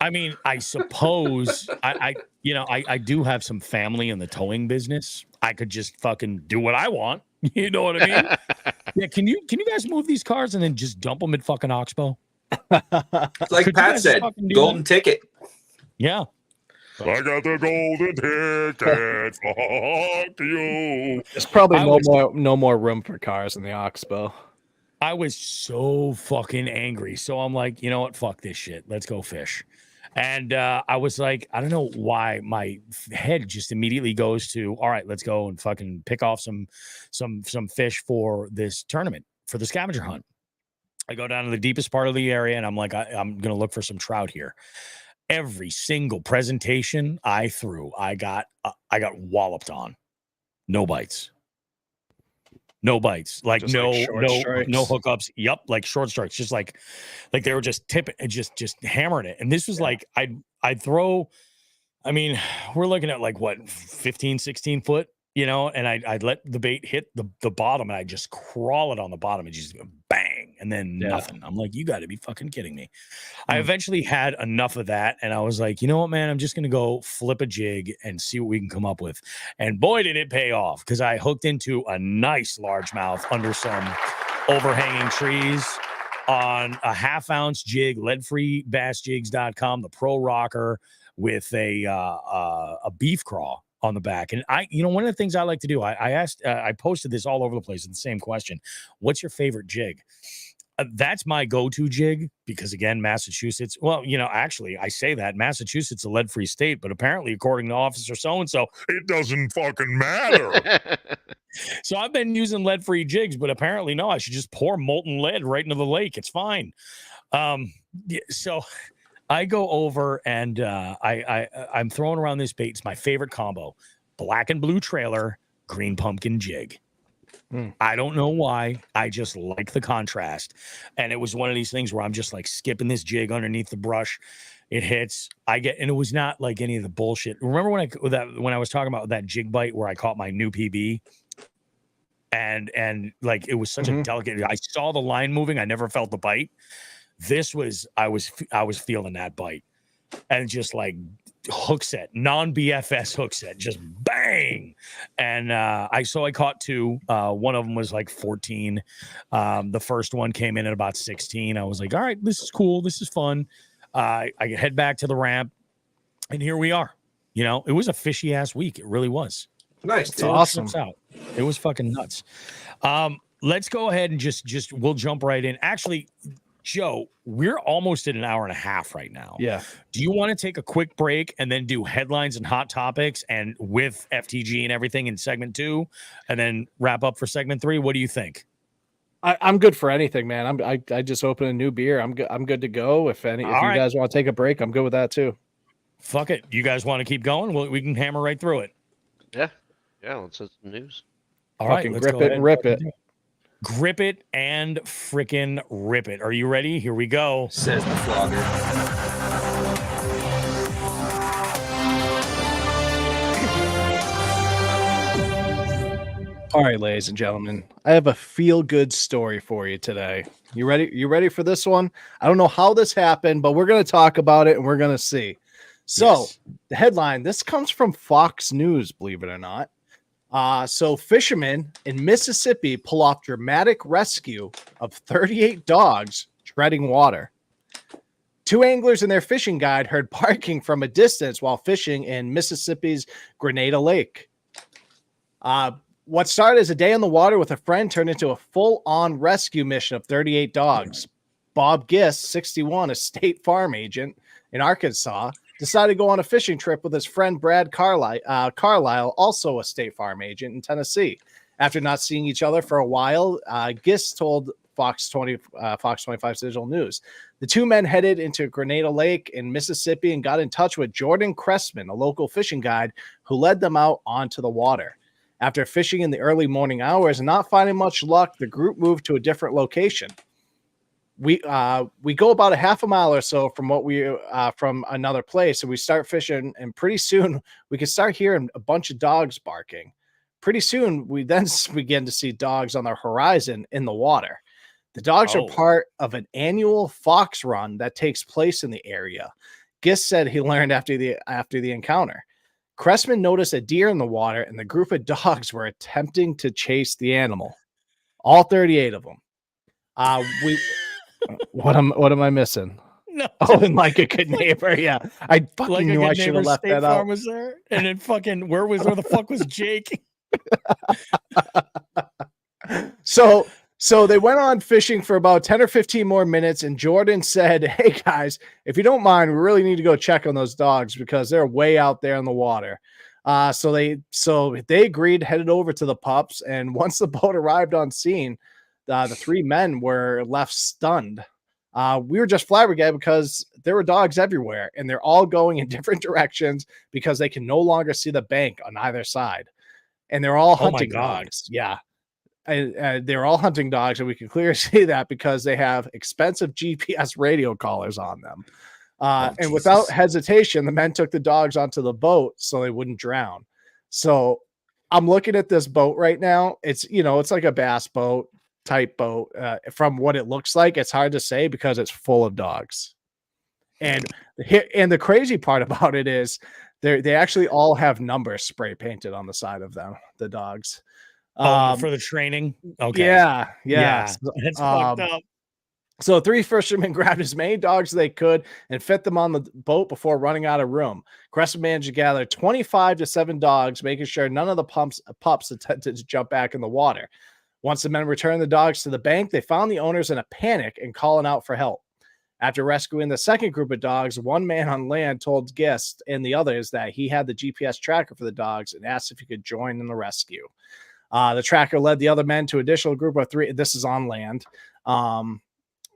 I mean, I suppose I do have some family in the towing business. I could just fucking do what I want. You know what I mean? Yeah. Can you guys move these cars and then just dump them at fucking Oxbow? Like Pat said, golden ticket. Yeah. I got the golden ticket. Fuck you. There's probably no more room for cars in the Oxbow. I was so fucking angry. So I'm like, you know what? Fuck this shit. Let's go fish. And I was like, I don't know why my head just immediately goes to, all right, let's go and fucking pick off some fish for this tournament, for the scavenger hunt. I go down to the deepest part of the area and I'm like, I'm going to look for some trout here. Every single presentation I threw, I got walloped on. No bites. No bites, like just no hookups. Yep, like short strikes, just like they were just tipping, just hammering it. And this was like I'd throw. I mean, we're looking at like what 15, 16 foot, and I'd let the bait hit the bottom, and I just crawl it on the bottom and just bang, and then nothing. I'm like, you got to be fucking kidding me. I eventually had enough of that, and I was like, you know what, man, I'm just gonna go flip a jig and see what we can come up with. And boy, did it pay off, because I hooked into a nice largemouth under some overhanging trees on a half-ounce jig, lead-free-bassjigs.com, the Pro Rocker with a beef craw on the back. And one of the things I like to do, I posted this all over the place, the same question: what's your favorite jig? That's my go-to jig, because again, Massachusetts, well, actually I say that Massachusetts is a lead-free state, but apparently according to Officer so-and-so, it doesn't fucking matter. So I've been using lead-free jigs, but apparently no, I should just pour molten lead right into the lake. It's fine. So I go over and I'm throwing around this bait. It's my favorite combo: black and blue trailer, green pumpkin jig. I don't know why. I just like the contrast. And it was one of these things where I'm just like skipping this jig underneath the brush. It hits. And it was not like any of the bullshit. Remember when I was talking about that jig bite where I caught my new PB? And like it was such a delicate. I saw the line moving. I never felt the bite. This was I was feeling that bite, and just like hook set, non-BFS hook set, just bang. And I caught two. One of them was like 14. The first one came in at about 16. I was like, all right, this is cool. This is fun. I head back to the ramp, and here we are. You know, it was a fishy ass week. It really was. Nice. It's awesome. Out. It was fucking nuts. Let's go ahead and just we'll jump right in. Actually, Joe, we're almost at an hour and a half right now. Yeah. Do you want to take a quick break and then do headlines and hot topics and with FTG and everything in segment 2 and then wrap up for segment 3? What do you think? I'm good for anything, man. I just opened a new beer. I'm good to go. If you guys want to take a break, I'm good with that too. Fuck it. You guys want to keep going? Well, we can hammer right through it. Yeah. Let's hit some news. All right, let's grip it and rip it. Grip it and frickin' rip it. Are you ready? Here we go. Says the flogger. All right, ladies and gentlemen, I have a feel-good story for you today. You ready? You ready for this one? I don't know how this happened, but we're going to talk about it and we're going to see. So, The headline, this comes from Fox News, believe it or not. So fishermen in Mississippi pull off dramatic rescue of 38 dogs treading water. 2 anglers and their fishing guide heard barking from a distance while fishing in Mississippi's Grenada Lake. What started as a day on the water with a friend turned into a full-on rescue mission of 38 dogs. Bob Gist, 61, a State Farm agent in Arkansas, decided to go on a fishing trip with his friend Brad Carlisle, also a State Farm agent in Tennessee. After not seeing each other for a while, Gist told Fox 25 Digital News. The 2 men headed into Grenada Lake in Mississippi and got in touch with Jordan Cressman, a local fishing guide, who led them out onto the water. After fishing in the early morning hours and not finding much luck, the group moved to a different location. We go about a half a mile or so from another place, and we start fishing, and pretty soon we can start hearing a bunch of dogs barking. Pretty soon we then begin to see dogs on the horizon in the water. The dogs are part of an annual fox run that takes place in the area. Gist said he learned after the encounter. Cressman noticed a deer in the water, and the group of dogs were attempting to chase the animal. All 38 of them. What am I missing? No. Oh, and like a good neighbor. Yeah. I fucking knew I should have left that out. Was there? And then fucking where the fuck was Jake? So they went on fishing for about 10 or 15 more minutes, and Jordan said, "Hey guys, if you don't mind, we really need to go check on those dogs because they're way out there in the water." So they agreed, headed over to the pups, and once the boat arrived on scene, the 3 men were left stunned. We were just flabbergasted because there were dogs everywhere, and they're all going in different directions because they can no longer see the bank on either side. And they're all hunting dogs. Yeah. They're all hunting dogs, and we can clearly see that because they have expensive GPS radio collars on them. And without hesitation, the men took the dogs onto the boat so they wouldn't drown. So I'm looking at this boat right now. It's like a bass boat type boat. From what it looks like, it's hard to say because it's full of dogs. And the crazy part about it is they actually all have numbers spray painted on the side of them, the dogs. For the training. Okay. Yeah. It's fucked up. So 3 fishermen grabbed as many dogs as they could and fit them on the boat before running out of room. Cressman managed to gather 25 to 7 dogs, making sure none of the pups attempted to jump back in the water. Once the men returned the dogs to the bank, they found the owners in a panic and calling out for help. After rescuing the second group of dogs, 1 man on land told Gist and the others that he had the GPS tracker for the dogs and asked if he could join in the rescue. The tracker led the other men to an additional group of 3. This is on land.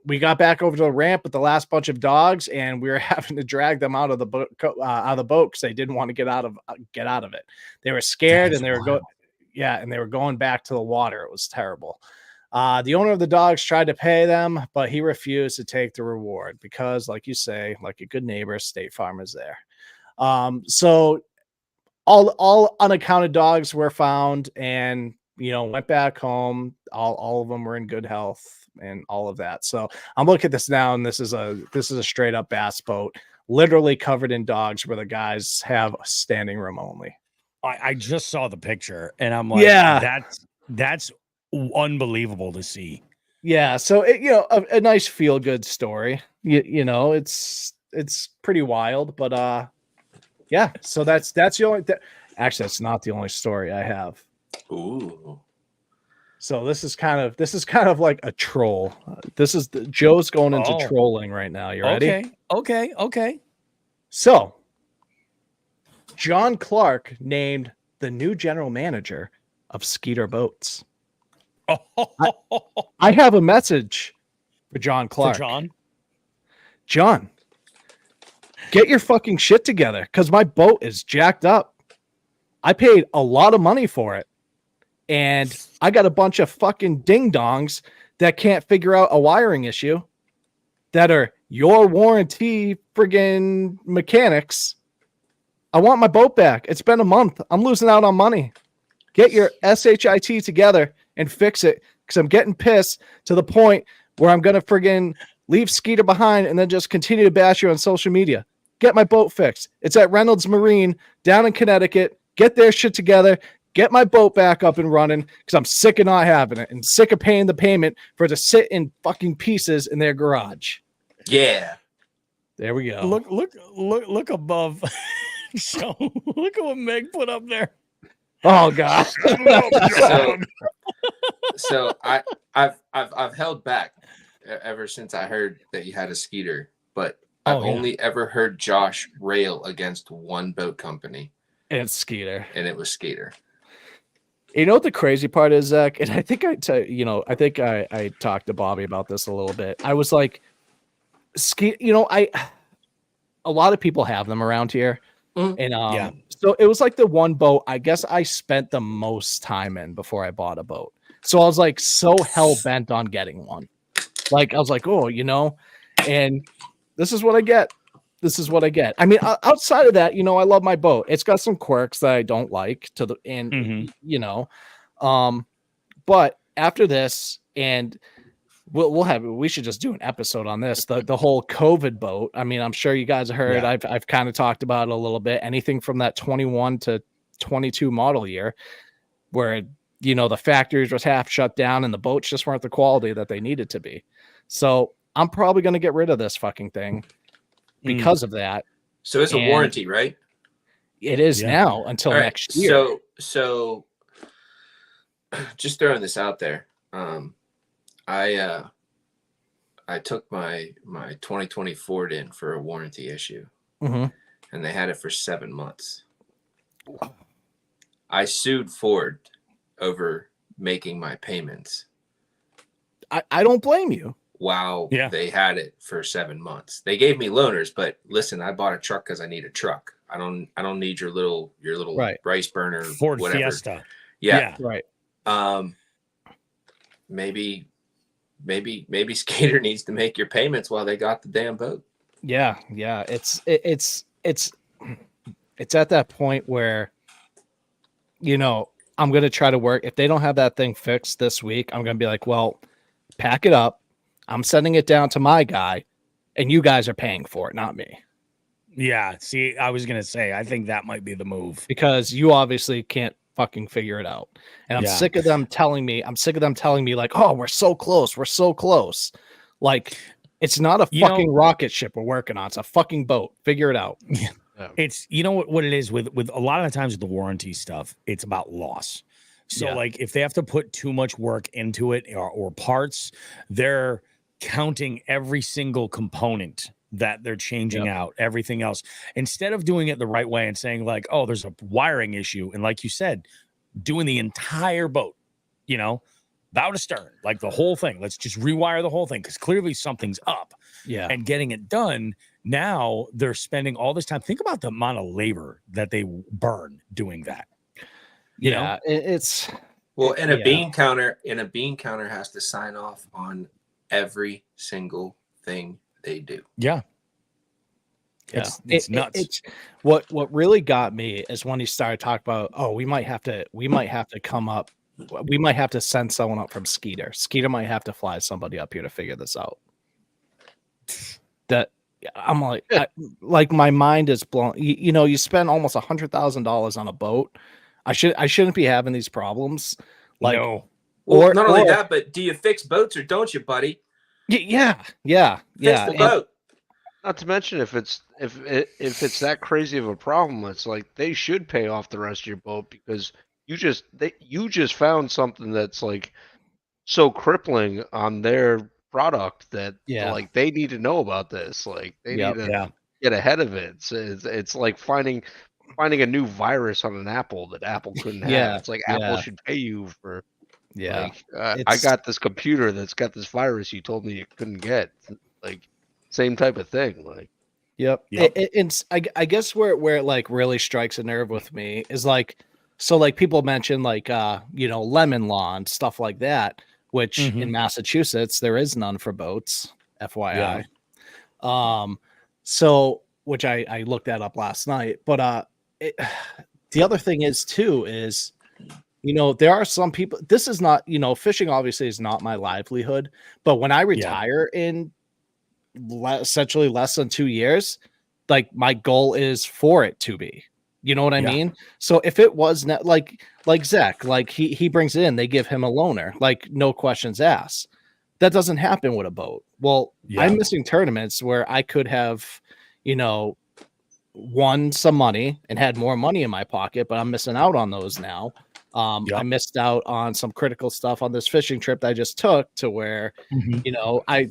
We got back over to the ramp with the last bunch of dogs, and we were having to drag them out of the boat because they didn't want to get out of it. They were scared, and they were going. and they were going back to the water. It was terrible. The owner of the dogs tried to pay them, but he refused to take the reward because, like you say, like a good neighbor, State Farm is there. So all unaccounted dogs were found and, went back home. All of them were in good health and all of that. So I'm looking at this now, and this is a straight up bass boat, literally covered in dogs, where the guys have a standing room only. I just saw the picture, and I'm like, Yeah, that's unbelievable to see. yeah. So a nice feel good story. It's pretty wild, but yeah. So that's the only. Actually, that's not the only story I have. Ooh. So this is kind of like a troll. Joe's going into Oh. trolling right now. You ready? Okay. So John Clark named the new general manager of Skeeter Boats. I have a message for John Clark. For John, get your fucking shit together, because my boat is jacked up. I paid a lot of money for it, and I got a bunch of fucking ding-dongs that can't figure out a wiring issue that are your warranty friggin' mechanics. I want my boat back. It's been a month. I'm losing out on money. Get your SHIT together and fix it, because I'm getting pissed to the point where I'm going to friggin' leave Skeeter behind and then just continue to bash you on social media. Get my boat fixed. It's at Reynolds Marine down in Connecticut. Get their shit together. Get my boat back up and running, because I'm sick of not having it and sick of paying the payment for it to sit in fucking pieces in their garage. Yeah. There we go. Look above. So look at what Meg put up there. Oh God. So I've held back ever since I heard that you had a Skeeter, but I've only ever heard Josh rail against one boat company. And Skeeter. And it was Skeeter. You know what the crazy part is, Zach? And I think I talked to Bobby about this a little bit. I was like, a lot of people have them around here. And so it was like the one boat I guess I spent the most time in before I bought a boat. So I was like so hell bent on getting one. Like I was like, and this is what I get. I mean, outside of that, I love my boat. It's got some quirks that I don't like but after this, and we should just do an episode on this, the whole COVID boat. I mean, I'm sure you guys have heard, I've kind of talked about it a little bit, anything from that 21 to 22 model year where, the factories was half shut down and the boats just weren't the quality that they needed to be. So I'm probably going to get rid of this fucking thing because of that. So it's a warranty, right? It is now until next year. So just throwing this out there. I took my 2020 Ford in for a warranty issue, and they had it for 7 months. I sued Ford over making my payments. I don't blame you. Wow, they had it for 7 months. They gave me loaners, but listen, I bought a truck because I need a truck. I don't need your little rice burner Ford whatever. Fiesta. Yeah, right. Maybe Skater needs to make your payments while they got the damn boat. Yeah. It's at that point where, I'm going to try to work. If they don't have that thing fixed this week, I'm going to be like, well, pack it up. I'm sending it down to my guy and you guys are paying for it, not me. Yeah. See, I was going to say, I think that might be the move, because you obviously can't fucking figure it out. And I'm sick of them telling me like, oh, we're so close. Like, it's not a fucking rocket ship we're working on. It's a fucking boat. Figure it out. It's, what it is with a lot of the times with the warranty stuff, it's about loss. So like if they have to put too much work into it or parts, they're counting every single component that they're changing out, everything else, instead of doing it the right way and saying like, oh, there's a wiring issue. And like you said, doing the entire boat, bow to stern, like the whole thing. Let's just rewire the whole thing, because clearly something's up. And getting it done. Now they're spending all this time. Think about the amount of labor that they burn doing that. You know? it's Well, and a yeah. bean counter has to sign off on every single thing they do. Yeah. Yeah. It's nuts. It's what really got me is when he started talking about, oh, we might have to come up, we might have to send someone up from Skeeter. Skeeter might have to fly somebody up here to figure this out. That I'm like, my mind is blown. You know, you spend almost $100,000 on a boat. I shouldn't be having these problems. Like, no. Well, not only that, but do you fix boats or don't you, buddy? Yeah. Fix the boat. Not to mention, if it's that crazy of a problem, it's like they should pay off the rest of your boat, because you just found something that's like so crippling on their product that like they need to know about this. Like they need to get ahead of it. It's like finding a new virus on an Apple that Apple couldn't have. It's like Apple should pay you for. Like, I got this computer that's got this virus you told me you couldn't get. Like, same type of thing. Like, yep. I guess where it like really strikes a nerve with me is like, so like people mention like lemon law and stuff like that, which in Massachusetts there is none for boats, FYI. So which I looked that up last night, but the other thing is too is, there are some people, this is not, fishing obviously is not my livelihood, but when I retire in essentially less than 2 years, like my goal is for it to be, you know what I mean? So if it was not like Zach, like he brings it in, they give him a loaner, like no questions asked. That doesn't happen with a boat. Well, I'm missing tournaments where I could have, won some money and had more money in my pocket, but I'm missing out on those now. I missed out on some critical stuff on this fishing trip that I just took, to where,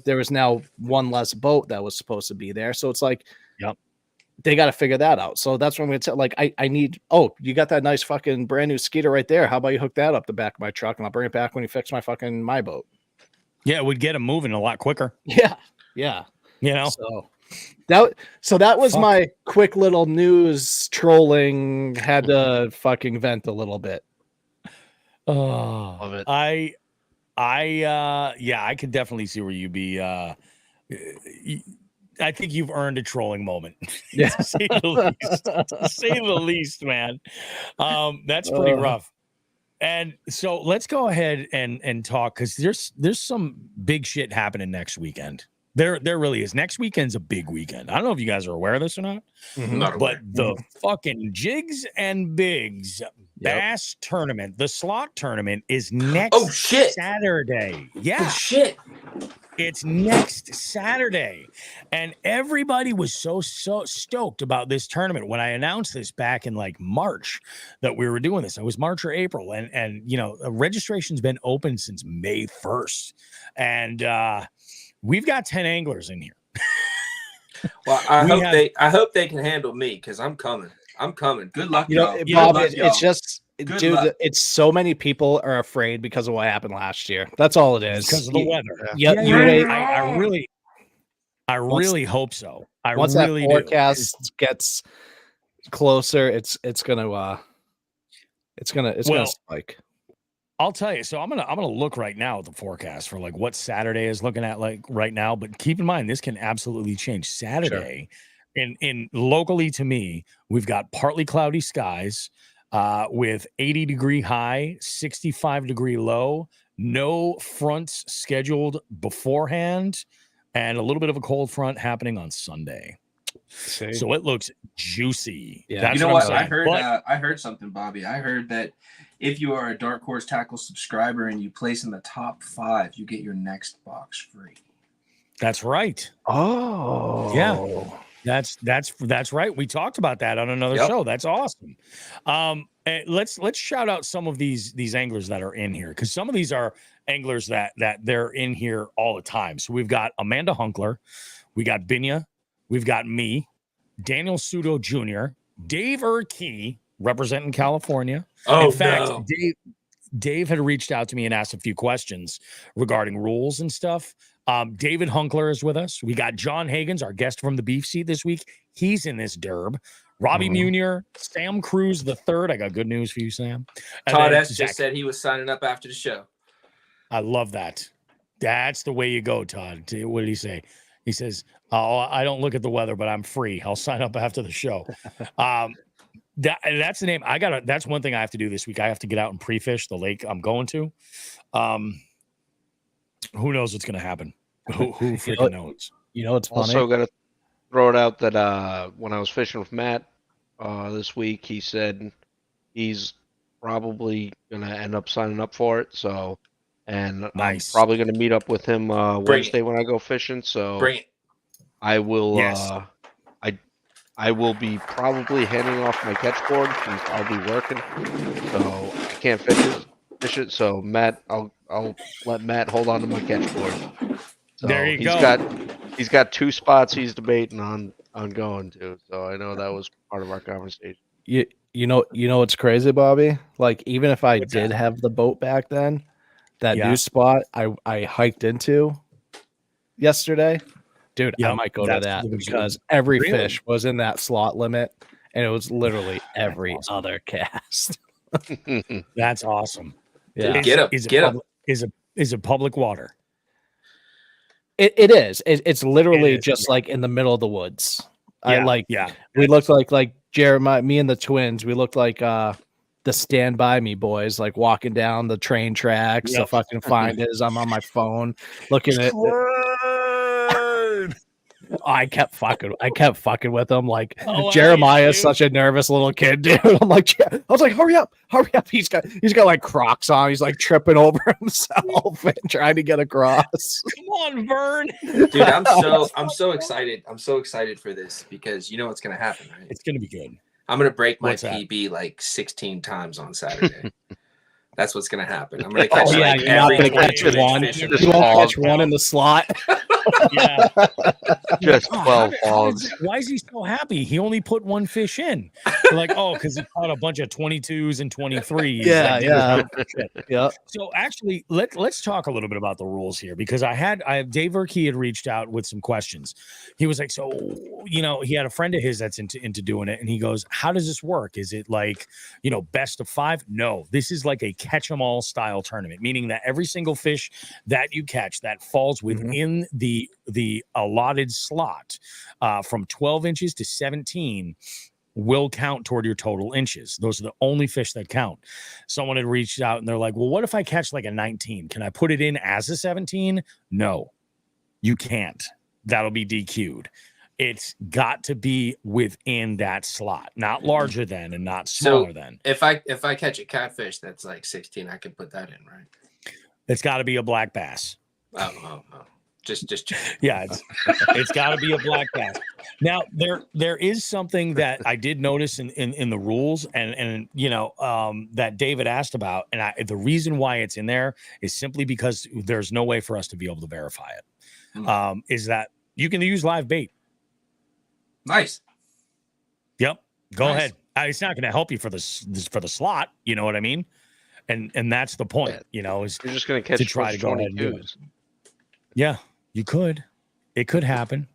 there was now one less boat that was supposed to be there. So it's like, they got to figure that out. So that's what I'm going to tell. Like, I need, you got that nice fucking brand new Skeeter right there. How about you hook that up the back of my truck and I'll bring it back when you fix my boat. Yeah. It would get them moving a lot quicker. Yeah. So that was my quick little news trolling. Had to fucking vent a little bit. Oh, love it. I could definitely see where you'd be. I think you've earned a trolling moment, to say the least, man. That's pretty rough. And so let's go ahead and talk, because there's some big shit happening next weekend. There really is. Next weekend's a big weekend. I don't know if you guys are aware of this or not, but the fucking Jigs and Bigs Bass tournament, the slot tournament, is next Saturday. Yeah. Oh, shit. It's next Saturday. And everybody was so stoked about this tournament when I announced this back in like March that we were doing this. It was March or April. And registration's been open since May 1st. And we've got 10 anglers in here. Well, I hope they can handle me, because I'm coming. Good luck, y'all. Bob, it's just, dude, it's so many people are afraid because of what happened last year. That's all it is. Because of the weather. I really hope so. Once that forecast gets closer, it's gonna spike. I'll tell you. So I'm gonna look right now at the forecast for like what Saturday is looking at like right now. But keep in mind, this can absolutely change. Saturday, in locally to me, we've got partly cloudy skies, with 80-degree high, 65-degree low, no fronts scheduled beforehand, and a little bit of a cold front happening on Sunday. So it looks juicy. Yeah. That's what I heard. I heard something, Bobby. I heard that if you are a Dark Horse Tackle subscriber and you place in the top 5, you get your next box free. That's right. Oh, yeah. That's right. We talked about that on another show. That's awesome. Let's shout out some of these anglers that are in here, because some of these are anglers that they're in here all the time. So we've got Amanda Hunkler, we got Binya, we've got me, Daniel Sudo Jr., Dave Urkey, representing California. In fact, Dave had reached out to me and asked a few questions regarding rules and stuff. David Hunkler is with us. We got John Hagens, our guest from the beef seat this week. He's in this derb. Robbie Munier, Sam Cruz the third. I got good news for you, Sam. And Todd then S. just said he was signing up after the show. I love that. That's the way you go, Todd. What did he say? He says, "Oh, I don't look at the weather, but I'm free. I'll sign up after the show." That's the name. That's one thing I have to do this week. I have to get out and pre-fish the lake I'm going to. Who knows what's going to happen? Who freaking knows? You know, it's funny. Also, got to throw it out that when I was fishing with Matt this week, he said he's probably going to end up signing up for it. So, and Nice. I'm probably going to meet up with him Wednesday when I go fishing. So, Bring it. I will. Yes. I will be probably handing off my catch board since I'll be working, so I can't fish it. So Matt, I'll let Matt hold on to my catch board. So There you go. He's got 2 spots he's debating on going to. So I know that was part of our conversation. You know what's crazy, Bobby? Like, even if I What's did that? have the boat back then, that Yeah. new spot I hiked into yesterday, dude, I Yep, might go to that's that the reason. because every Really? fish was in that slot limit, and it was literally every awesome. other cast. That's awesome. Yeah, Get him. Is it Get him. public, is it public water? it is. It's literally It is, just yeah. like in the middle of the woods. Yeah. We looked like Jeremiah, me and the twins. We looked like the Stand By Me boys, like walking down the train tracks to Yep. fucking find it as I'm on my phone looking at. I kept fucking with him. Like, Oh, Jeremiah yeah, is such a nervous little kid, dude. I'm like, I was like, hurry up. He's got like Crocs on. He's like tripping over himself and trying to get across. Come on, Vern. Dude, I'm so excited. I'm so excited for this because you know what's gonna happen, right? It's gonna be good. I'm gonna break my What's that? PB like 16 times on Saturday. That's what's gonna happen. I'm gonna catch Oh yeah, like you're not every gonna catch 22 one. fish in Just You the won't hog. catch one in the slot. Yeah. Just Oh, 12 hogs. why is he so happy? He only put one fish in. They're like, oh, because he caught a bunch of 22s and 23s. Yeah, Like, yeah. shit. Yeah. So actually, let's talk a little bit about the rules here because I have Dave Urkey had reached out with some questions. He was like, so he had a friend of his that's into doing it, and he goes, how does this work? Is it like best of 5? No, this is like a catch 'em all style tournament, meaning that every single fish that you catch that falls within the allotted slot from 12 inches to 17 will count toward your total inches. Those are the only fish that count. Someone had reached out and they're like, well, what if I catch like a 19? Can I put it in as a 17? No, you can't. That'll be DQ'd. It's got to be within that slot, not larger than and not smaller than. If I catch a catfish that's like 16, I can put that in, right? It's got to be a black bass. Oh. Just check. Yeah, it's got to be a black bass. Now there is something that I did notice in the rules and that David asked about, and the reason why it's in there is simply because there's no way for us to be able to verify it. Is that you can use live bait. Nice. Yep, go Nice. ahead. It's not going to help you for the slot. You know what I mean? And that's the point. Is You're just going to catch to try to go ahead and do it. 22s. Yeah, you could. It could happen.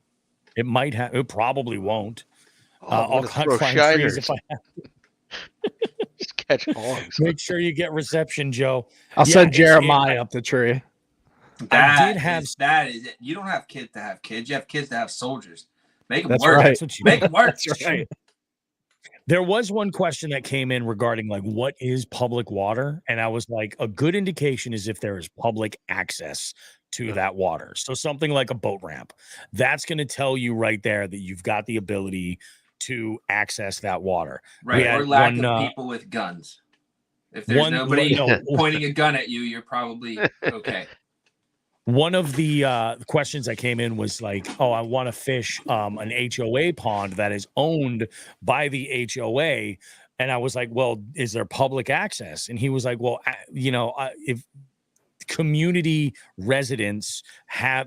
It might have. It probably won't. I'll cut fine trees if I have to. Just catch hogs. Make sure you get reception, Joe. I'll Yeah, send it's- Jeremiah up the tree. I did have. That is it. You don't have kids to have kids. You have kids to have soldiers. Make them That's work. right. That's what you Make them work. That's right. There was one question that came in regarding like what is public water, and I was like, a good indication is if there is public access to that water. So something like a boat ramp, that's going to tell you right there that you've got the ability to access that water. We Right. had Or lack one, of people with guns. If there's nobody pointing a gun at you, you're probably okay. One of the questions that came in was like, oh, I want to fish an HOA pond that is owned by the HOA. And I was like, well, is there public access? And he was like, well, if community residents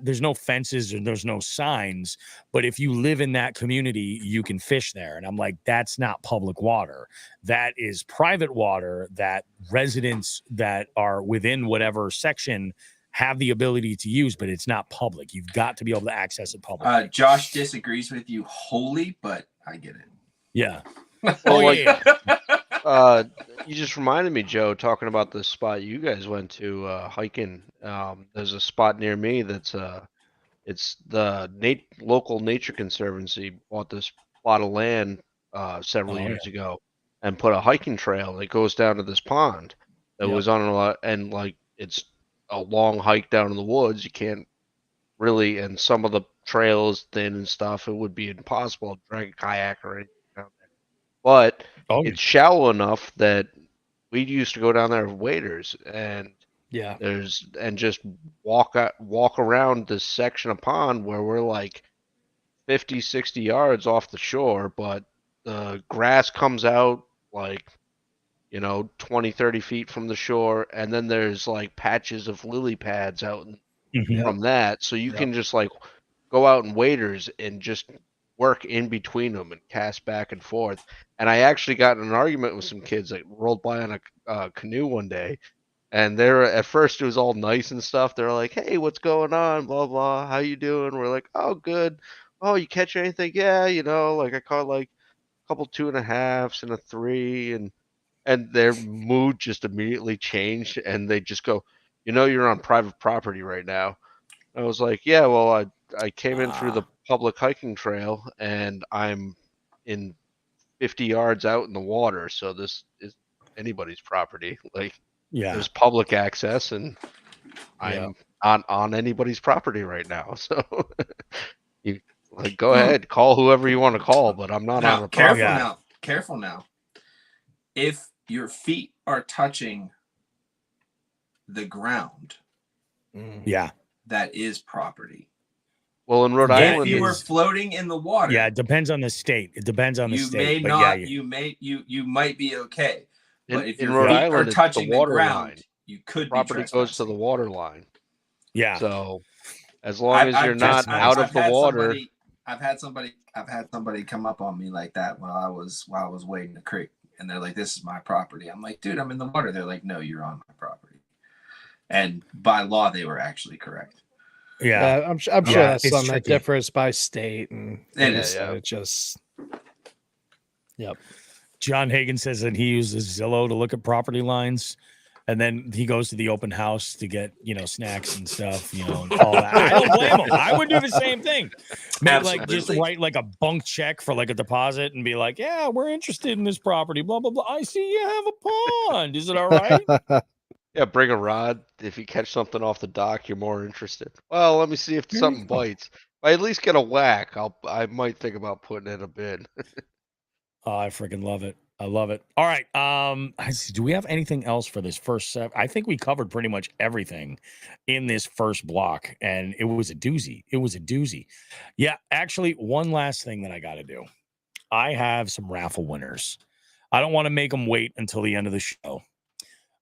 there's no fences and there's no signs, but if you live in that community, you can fish there. And I'm like, that's not public water. That is private water that residents that are within whatever section have the ability to use, but it's not public. You've got to be able to access it publicly. Josh disagrees with you wholly, but I get it. Yeah. Well, yeah. You just reminded me, Joe, talking about the spot you guys went to hiking. There's a spot near me that's it's the local nature conservancy bought this plot of land several years ago and put a hiking trail that goes down to this pond that was on a lot, and like it's a long hike down in the woods. You can't really, and some of the trail is thin and stuff. It would be impossible to drag a kayak or anything down there. But it's shallow enough that we used to go down there with waders and just walk around this section of pond where we're like 50, 60 yards off the shore, but the grass comes out like 20, 30 feet from the shore, and then there's like patches of lily pads out from that, so you can just like go out in waders and just work in between them and cast back and forth. And I actually got in an argument with some kids that rolled by on a canoe one day, and they're at first it was all nice and stuff. They're like, "Hey, what's going on? Blah blah. How you doing?" We're like, "Oh, good. Oh, you catch anything?" "Yeah, like I caught like a couple 2.5s and a 3," and their mood just immediately changed, and they just go, "You're on private property right now." I was like, "Yeah, well, I came in through the public hiking trail, and I'm in 50 yards out in the water, so this is anybody's property. Like, there's public access, and I'm on anybody's property right now. So you go ahead, call whoever you want to call, but I'm not on the property." Careful now. If your feet are touching the ground, that is property. Well, in Rhode Island, if you were floating in the water, it depends on the state. It depends on the state. You might be okay. But if in your Rhode feet Island, are touching the water ground, line. You could property be goes to the water line. Yeah. So as long as you're not out of the water. I've had somebody come up on me like that while I was wading the creek, and they're like, "This is my property." I'm like, "Dude, I'm in the water." They're like, "No, you're on my property." And by law, they were actually correct. Yeah, I'm sure that's something that differs by state, and it just. Yep. John Hagan says that he uses Zillow to look at property lines, and then he goes to the open house to get snacks and stuff, and all that. I don't blame him. I would do the same thing. Just write like a bunk check for like a deposit and be like, "Yeah, we're interested in this property. Blah blah blah. I see you have a pond. Is it all right?" Yeah, bring a rod. If you catch something off the dock, you're more interested. Well, let me see if something bites. If I at least get a whack, I might think about putting in a bid. Oh, I freaking love it. I love it. All right. Do we have anything else for this first set? I think we covered pretty much everything in this first block, and it was a doozy. Yeah, actually, one last thing that I got to do. I have some raffle winners. I don't want to make them wait until the end of the show.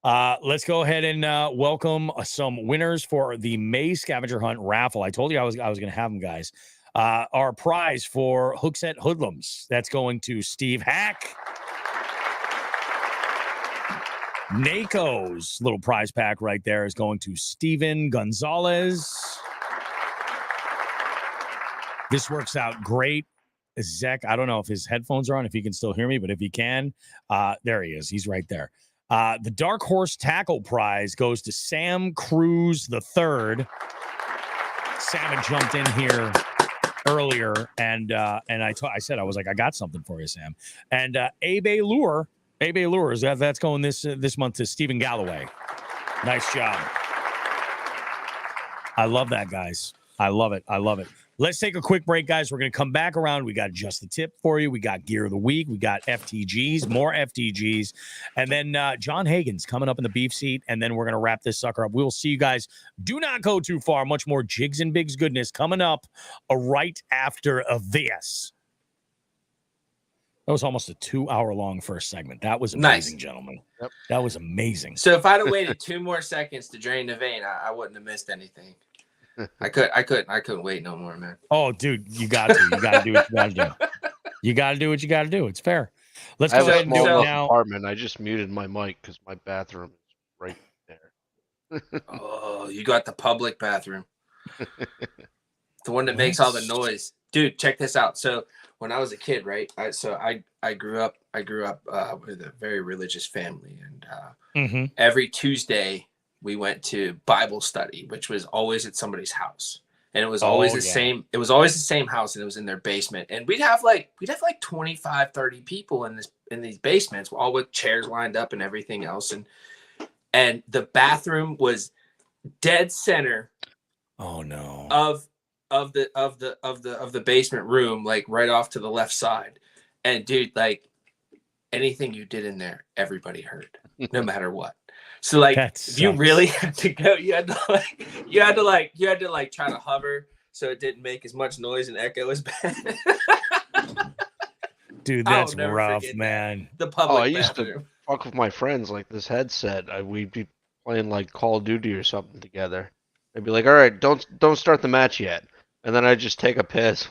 Let's go ahead and welcome some winners for the May Scavenger Hunt raffle. I told you I was going to have them, guys. Our prize for Hookset Hoodlums, that's going to Steve Hack. NACO's little prize pack right there is going to Steven Gonzalez. This works out great. Zach, I don't know if his headphones are on, if he can still hear me, but if he can, there he is. He's right there. The Dark Horse Tackle Prize goes to Sam Cruz III. Sam had jumped in here earlier, and I said, I was like, I got something for you, Sam. And Abe Lures, that's going this month to Stephen Galloway. Nice job. I love that, guys. I love it. Let's take a quick break, guys. We're going to come back around. We got Just the Tip for you. We got Gear of the Week. We got FTGs, more FTGs. And then John Hagan's coming up in the beef seat. And then we're going to wrap this sucker up. We'll see you guys. Do not go too far. Much more Jigs and Bigs goodness coming up right after this. That was almost a 2-hour-long first segment. That was amazing, gentlemen. Yep. That was amazing. So if I'd have waited 2 more seconds to drain the vein, I wouldn't have missed anything. I couldn't wait no more, man. Oh, dude, you got to. You got to do what you got to do. You got to do what you got to do. It's fair. Let's go ahead and do it now. Apartment. I just muted my mic because my bathroom is right there. Oh, you got the public bathroom. The one that makes all the noise. Dude, check this out. So when I was a kid, right? I grew up with a very religious family, and every Tuesday we went to Bible study, which was always at somebody's house. And it was always the same. It was always the same house, and it was in their basement. And we'd have like 25, 30 people in these basements, all with chairs lined up and everything else. And the bathroom was dead center. Oh no. Of the basement room, like right off to the left side. And dude, like anything you did in there, everybody heard, no matter what. So like if you really had to go, you had to try to hover so it didn't make as much noise and echo as bad. Dude, that's rough, man. The public I used bathroom. to fuck with my friends like this headset. We'd be playing like Call of Duty or something together. I'd be like, all right, don't start the match yet. And then I'd just take a piss.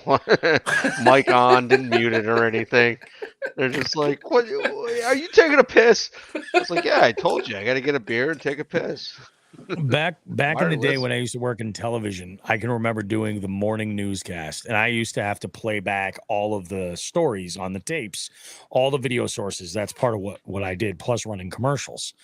Mic on, didn't mute it or anything. They're just like, what are you taking a piss? It's like, yeah, I told you I gotta get a beer and take a piss. Back in the day when I used to work in television, I can remember doing the morning newscast, and I used to have to play back all of the stories on the tapes, all the video sources. That's part of what I did, plus running commercials.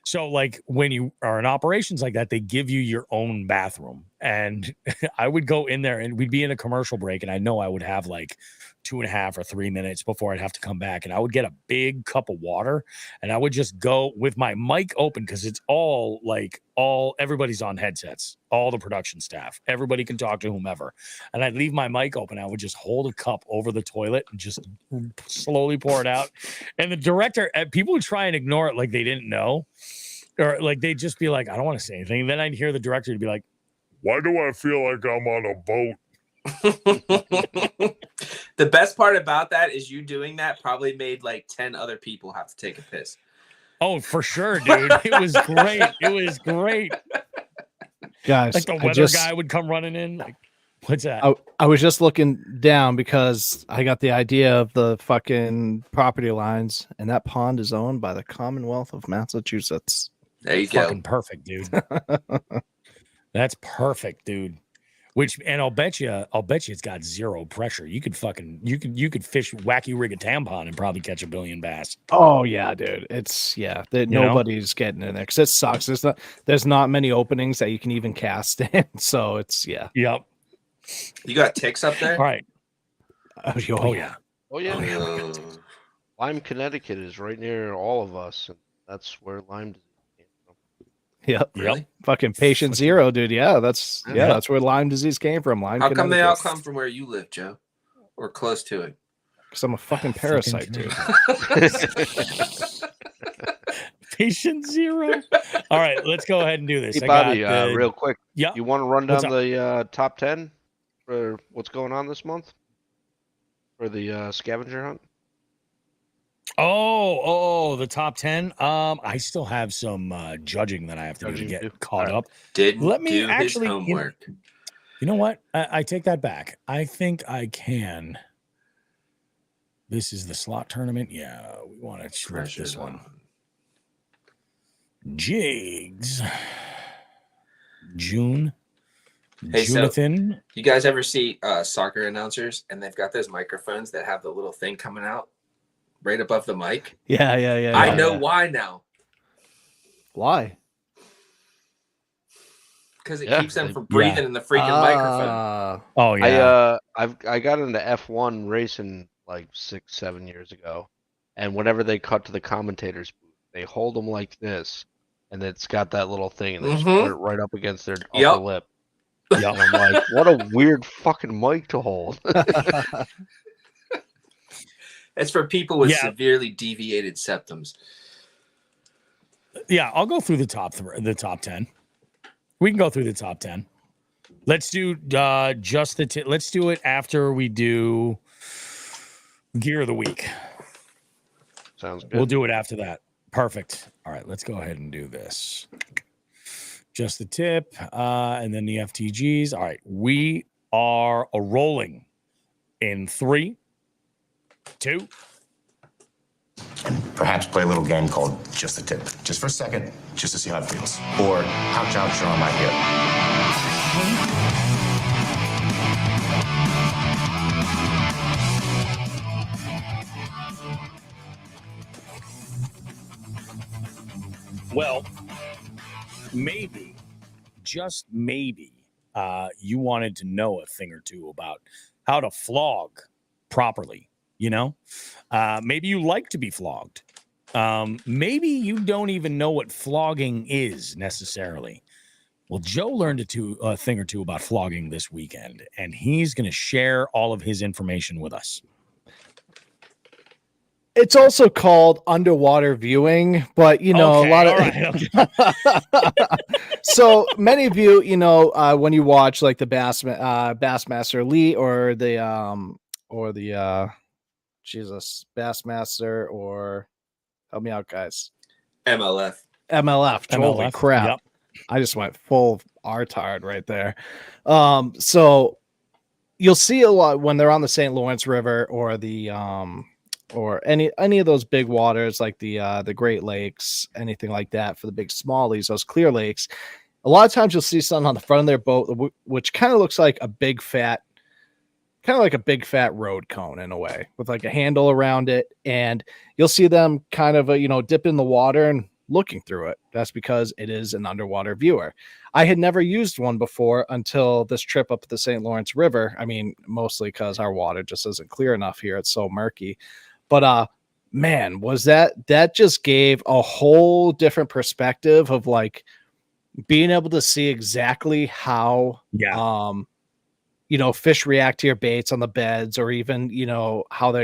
So like when you are in operations like that, they give you your own bathroom, and I would go in there and we'd be in a commercial break, and I know I would have like 2.5 or 3 minutes before I'd have to come back, and I would get a big cup of water, and I would just go with my mic open because it's everybody's on headsets, all the production staff, everybody can talk to whomever, and I'd leave my mic open. I would just hold a cup over the toilet and just slowly pour it out, and the director, people would try and ignore it like they didn't know, or like they'd just be like, I don't want to say anything. And then I'd hear the director be like, why do I feel like I'm on a boat? The best part about that is you doing that probably made like 10 other people have to take a piss. Oh, for sure, dude. It was great. It was great. Guys, like the weather guy would come running in. Like, what's that? I was just looking down because I got the idea of the fucking property lines, and that pond is owned by the Commonwealth of Massachusetts. There you go. Fucking perfect, dude. That's perfect, dude. And I'll bet you it's got zero pressure. You could fish wacky rig a tampon and probably catch 1 billion bass. Oh yeah, dude. It's nobody's getting in there because it sucks. There's not many openings that you can even cast in. So it's Yep. You got ticks up there? All right. Oh yeah. Lyme, Connecticut is right near all of us, and that's where Lyme disease came from. Yep. Really? Fucking patient zero, dude. Yeah, that's where Lyme disease came from. Lyme. How come they all come from where you live, Joe? Or close to it? Because I'm a fucking parasite, dude. Patient zero. All right, let's go ahead and do this. Hey, Bobby, real quick. Yeah. You want to run down the top 10 for what's going on this month for the scavenger hunt? Oh, the top 10. I still have some judging that I have to do to get caught up. Let me actually his homework. You know what? I take that back. I think I can. This is the slot tournament. Yeah, we want to switch this one. Jigs. June. Hey, Jonathan. So you guys ever see soccer announcers and they've got those microphones that have the little thing coming out right above the mic? Yeah. I know why now. Why? Because it keeps them from breathing in the freaking microphone. Oh yeah. I got into F1 racing like 6-7 years ago, and whenever they cut to the commentators booth, they hold them like this, and it's got that little thing, and they just put it right up against their upper lip. Yeah, I'm like, what a weird fucking mic to hold. It's for people with severely deviated septums. Yeah, I'll go through the top 10. We can go through the top 10. Let's do let's do it after we do Gear of the Week. Sounds good. We'll do it after that. Perfect. All right, let's go ahead and do this. Just the tip, and then the FTGs. All right, we are rolling in 3, 2, and perhaps play a little game called Just the Tip. Just for a second, just to see how it feels. Or ouch, ouch, you're on my hip. Well, maybe, just maybe, you wanted to know a thing or two about how to flog properly. Maybe you like to be flogged. Maybe you don't even know what flogging is necessarily. Well, Joe learned a thing or two about flogging this weekend, and he's going to share all of his information with us. It's also called underwater viewing, but a lot of so many of you, when you watch like the Bassmaster Elite or the Bassmaster, or help me out, guys. MLF. Holy crap. Yep. I just went full R-tard right there. So you'll see a lot when they're on the St. Lawrence River or the or any of those big waters like the Great Lakes, anything like that for the big smallies, those clear lakes. A lot of times you'll see something on the front of their boat, which kind of looks like a big fat road cone in a way, with like a handle around it. And you'll see them kind of, dip in the water and looking through it. That's because it is an underwater viewer. I had never used one before until this trip up the St. Lawrence River. I mean, mostly because our water just isn't clear enough here. It's so murky. But man, was that just gave a whole different perspective of like being able to see exactly how fish react to your baits on the beds, or even, how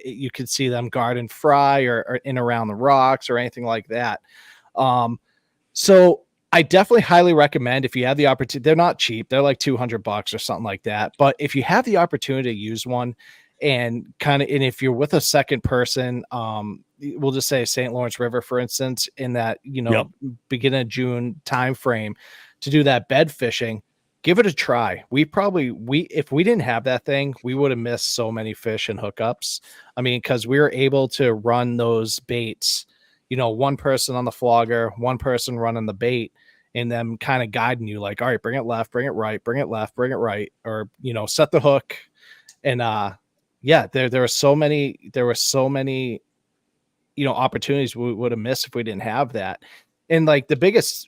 you could see them guard and fry or in around the rocks or anything like that. So I definitely highly recommend, if you have the opportunity. They're not cheap. They're like $200 or something like that. But if you have the opportunity to use one, and if you're with a second person, we'll just say St. Lawrence River, for instance, in that, beginning of June time frame to do that bed fishing, give it a try. If we didn't have that thing, we would have missed so many fish and hookups. I mean, because we were able to run those baits, one person on the flogger, one person running the bait, and them kind of guiding you like, all right, bring it left, bring it right, bring it left, bring it right, or, set the hook. And, there were so many, opportunities we would have missed if we didn't have that. And like the biggest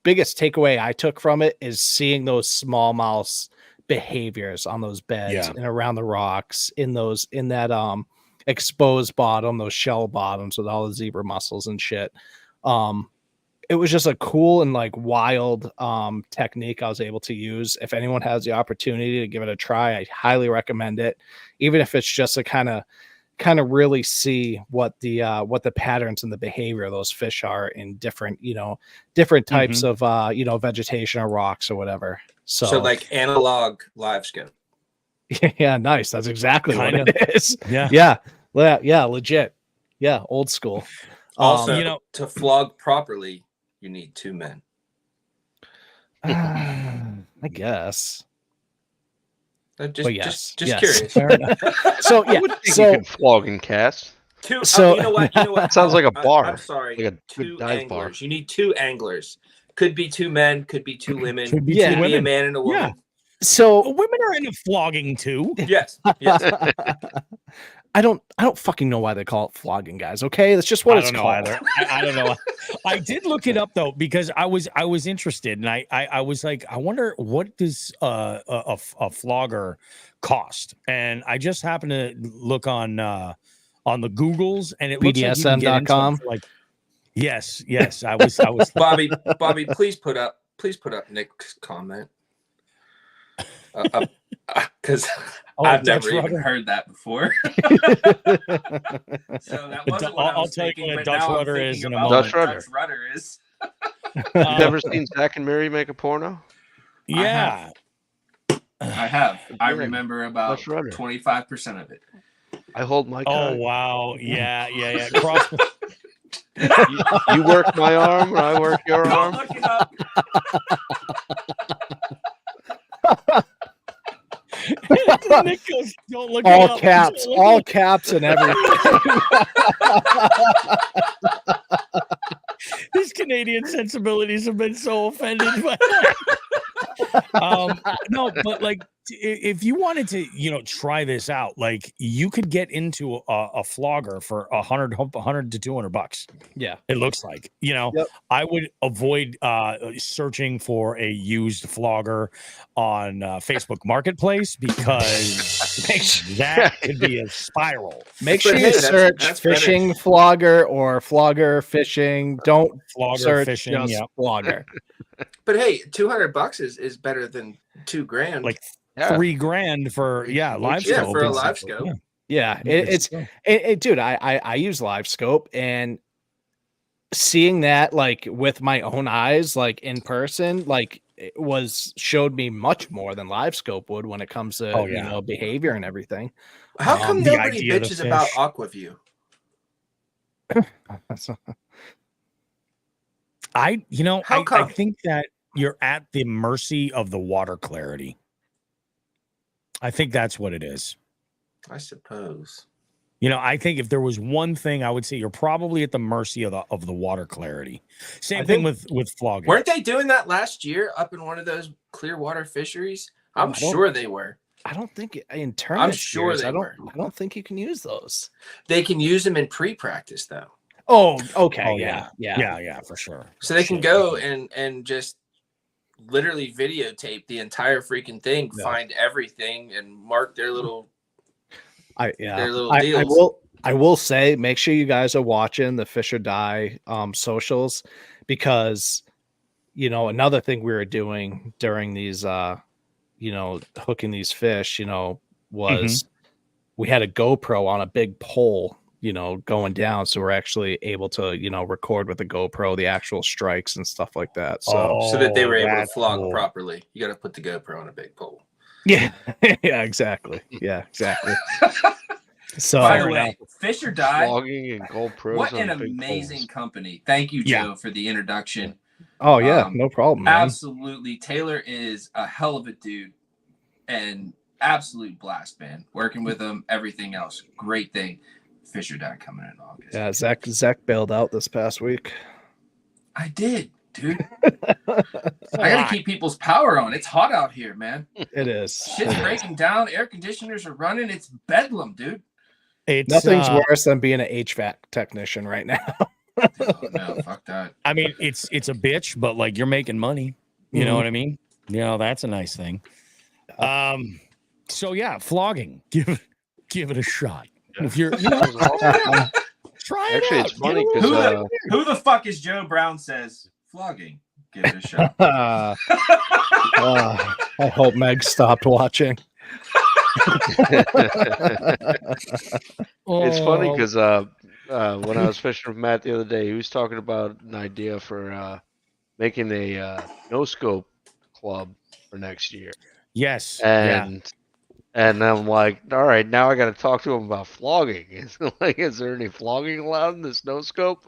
takeaway I took from it is seeing those smallmouth behaviors on those beds and around the rocks, in that exposed bottom, those shell bottoms with all the zebra mussels and shit. It was just a cool and like wild technique I was able to use. If anyone has the opportunity to give it a try, I highly recommend it. Even if it's just to kind of really see what the patterns and the behavior of those fish are in different types of vegetation or rocks or whatever. So like analog live scope. Yeah, nice. That's exactly what it is. Yeah, legit. Yeah, old school. Also, to flog properly, you need 2 men. I guess. Just curious. Fair enough. So I would think you can flog and cast. You know what? Sounds like a bar. I'm sorry. Like a good 2 dive anglers. bar. You need 2 anglers. Could be 2 men. Could be 2 women. Could be Could 2 be women. a man and a woman. Yeah. So Women are into flogging too. Yes. I don't fucking know why they call it flogging, guys. Okay, that's just what it's called. I don't know. I did look it up though, because I was interested, and I was like, I wonder what does a flogger cost, and I just happened to look on the Googles, and it looks BDSM.com. like yes. I was Bobby, please put up Nick's comment. Because I've never even heard that before. So that wasn't what I'll tell you what a Dutch rudder is in a moment. Dutch rudder is. You've never seen Zach and Mary make a porno? Yeah, I have. I remember about 25% of it. I hold my Oh wow. Yeah. Cross. You work my arm, or I work your arm. Look it up. Nick goes, Don't look it All up. caps, Don't look all it caps, and everything. His Canadian sensibilities have been so offended by no, but like if you wanted to, try this out, like you could get into a flogger for $100 to $200. Yeah, it looks like. Yep. I would avoid searching for a used flogger on Facebook Marketplace because that could be a spiral. Make But sure hey, you that's search better. fishing flogger or flogger fishing. Don't Flogger search fishing, just yeah. flogger. But hey, $200 is better than $2,000. Like Yeah. $3,000 for live Yeah, scope for a and live stuff. scope. Yeah, It's dude. I use live scope, and seeing that like with my own eyes, like in person, like it showed me much more than live scope would when it comes to behavior and everything. How come the nobody idea of the bitches about fish. Aquaview? How I come? think that you're at the mercy of the water clarity. I think that's what it is. I suppose. I think if there was one thing, I would say you're probably at the mercy of the water clarity. Same thing with flogging. Weren't they doing that last year up in one of those clear water fisheries? I'm sure they were. I don't think in tournament. I'm sure they were. I don't think you can use those. They can use them in pre-practice though. Oh, okay. Oh, yeah, for sure. So they can go and just literally videotape the entire freaking thing, find everything, and mark their little deals. I will say, make sure you guys are watching the Fish or Die socials, because another thing we were doing during these hooking these fish, was we had a GoPro on a big pole, going down, so we're actually able to record with the GoPro the actual strikes and stuff like that, so that they were able to that's flog cool. properly. You got to put the GoPro on a big pole. yeah exactly. So by the way, Fish or Die, Flogging and GoPros. what on an big amazing poles. company. Thank you, Joe, for the introduction. Oh yeah, no problem, man. Absolutely. Taylor is a hell of a dude and absolute blast, man. Working with him, everything else. Great thing. Fish or Die coming in August. Yeah, Zach bailed out this past week. I did, dude. I gotta keep people's power on. It's hot out here, man. It is. Shit's breaking down. Air conditioners are running. It's bedlam, dude. Nothing's worse than being an HVAC technician right now. Oh, no, fuck that. I mean, it's a bitch, but like you're making money. You know what I mean? That's a nice thing. So yeah, flogging. Give it a shot. If you're try it Actually, out. it's funny because Who the fuck is Joe Brown says flogging? Give it a shot. I hope Meg stopped watching. It's funny because when I was fishing with Matt the other day, he was talking about an idea for making a no scope club for next year. Yes. And I'm like, all right, now I got to talk to him about flogging. Is there any flogging allowed in this no scope?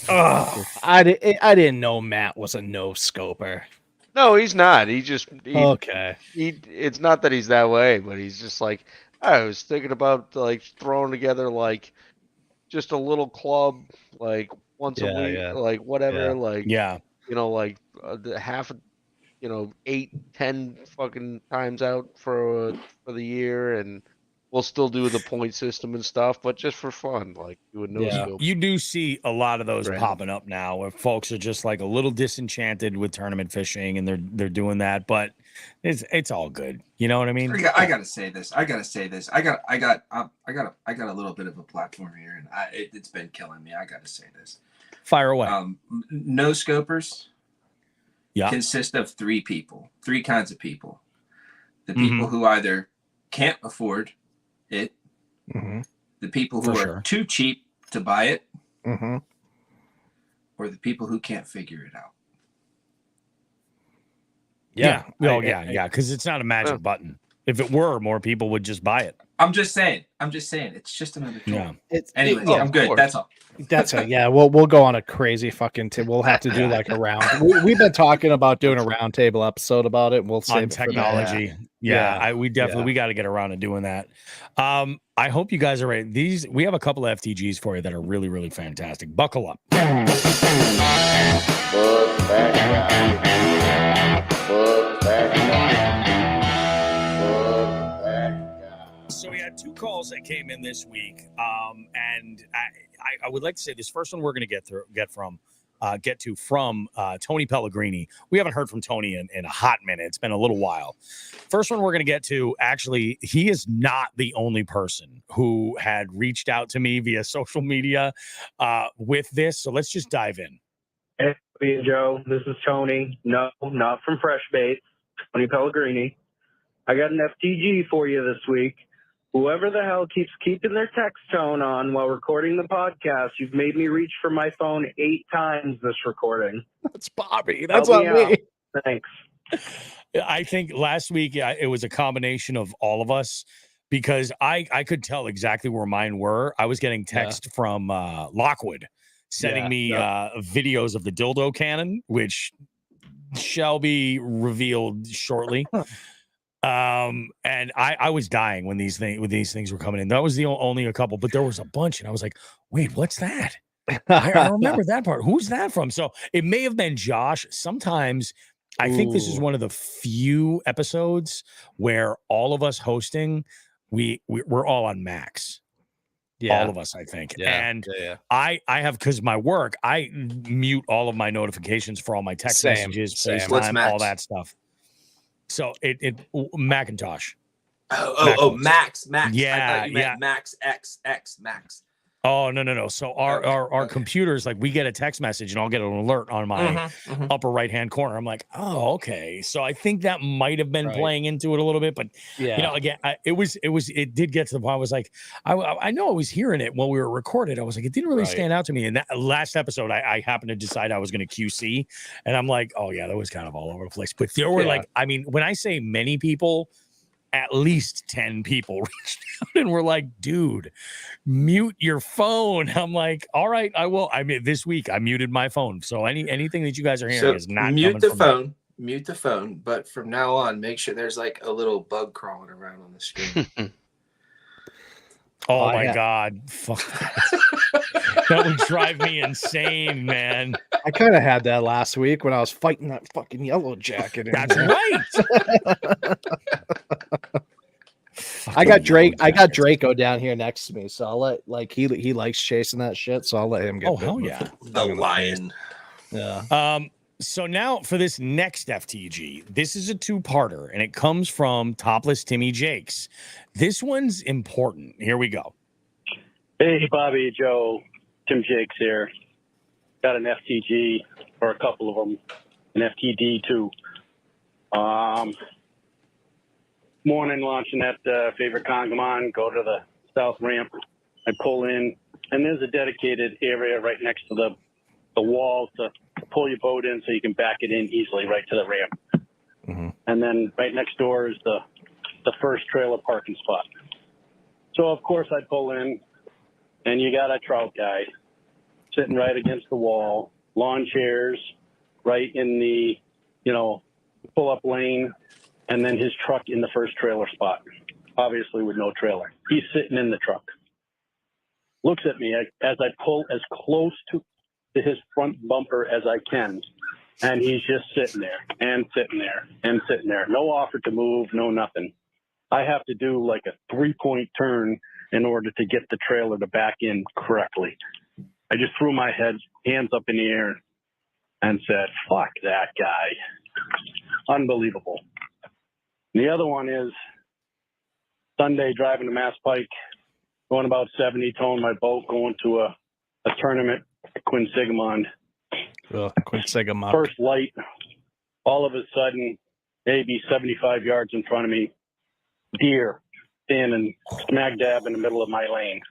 I didn't know Matt was a no scoper. No, he's not. Okay. It's not that he's that way, but he's just like, I was thinking about like throwing together like just a little club like once a week, like whatever, like like half, 8, 10 fucking times out for the year, and we'll still do the point system and stuff, but just for fun, like do a no scope. You do see a lot of those popping up now, where folks are just like a little disenchanted with tournament fishing, and they're doing that, but it's all good. You know what I mean? I gotta say this. I got a little bit of a platform here, and it's been killing me. I gotta say this. Fire away. No scopers. Consist of three kinds of people. The people who either can't afford it, the people who are too cheap to buy it, or the people who can't figure it out. Yeah. Because it's not a magic button. If it were, more people would just buy it. I'm just saying. It's just another tool. Yeah. Anyway, I'm good. That's all. That's it. Yeah, we'll go on a crazy fucking. We'll have to do like a round. We've been talking about doing a roundtable episode about it. We'll save on technology. Yeah, we got to get around to doing that. I hope you guys are ready. We have a couple of FTGs for you that are really, really fantastic. Buckle up. So we had 2 calls that came in this week, and I would like to say this first one we're going to get to from Tony Pellegrini. We haven't heard from Tony in a hot minute. It's been a little while. First one we're going to get to, actually, he is not the only person who had reached out to me via social media with this. So let's just dive in. Hey, Joe, this is Tony. No, not from Fresh Bait. Tony Pellegrini. I got an FTG for you this week. Whoever the hell keeps keeping their text tone on while recording the podcast, you've made me reach for my phone 8 times this recording. That's Bobby. That's not me. Thanks. I think last week it was a combination of all of us, because I could tell exactly where mine were. I was getting text from Lockwood sending me videos of the dildo cannon, which shall be revealed shortly. And I was dying when these things were coming in. That was the only a couple, but there was a bunch, and I was like, wait, what's that? I remember that part. Who's that from? So it may have been Josh. Sometimes I think this is one of the few episodes where all of us hosting, we're all on max. Yeah. All of us, I think. And I have, because my work, I mute all of my notifications for all my text messages, FaceTime, all that stuff. So it Macintosh. Max. Yeah, I thought you meant Max X Max. Oh, no. So our computers, like, we get a text message and I'll get an alert on my upper right-hand corner. I'm like, oh, okay. So I think that might have been playing into it a little bit, but again, it did get to the point. I was like, I know I was hearing it while we were recorded. I was like, it didn't really stand out to me. And that last episode, I happened to decide I was going to QC, and I'm like, oh yeah, that was kind of all over the place. But there were when I say many people, at least 10 people reached out and were like, dude, mute your phone. I'm like, all right, I will. I mean, this week I muted my phone. So anything that you guys are hearing is not mute the phone. Mute the phone. But from now on, make sure there's like a little bug crawling around on the screen. Oh my God. Fuck. That would drive me insane, man. I kind of had that last week when I was fighting that fucking yellow jacket. That's right. I got Draco down here next to me, so I'll let he likes chasing that shit, so I'll let him get. Oh hell yeah, the lion. Yeah. So now for this next FTG, this is a 2-parter, and it comes from Topless Timmy Jakes. This one's important. Here we go. Hey, Bobby, Joe, Tim Jakes here. Got an FTG, or a couple of them, an FTD too. Morning, launching that favorite Congamon, go to the south ramp. I pull in, and there's a dedicated area right next to the wall to pull your boat in so you can back it in easily right to the ramp. Mm-hmm. And then right next door is the first trailer parking spot. So, of course, I pull in, and you got a trout guy sitting right against the wall, lawn chairs right in the, pull-up lane, and then his truck in the first trailer spot, obviously with no trailer. He's sitting in the truck. Looks at me as I pull as close to his front bumper as I can, and he's just sitting there and sitting there and sitting there. No offer to move, no nothing. I have to do like a 3-point turn in order to get the trailer to back in correctly. I just threw my hands up in the air and said, fuck that guy. Unbelievable. The other one is Sunday driving to Mass Pike, going about 70, towing my boat, going to a tournament at Quinsigamond. Quinsigamond. First light, all of a sudden, maybe 75 yards in front of me, deer standing smack dab in the middle of my lane.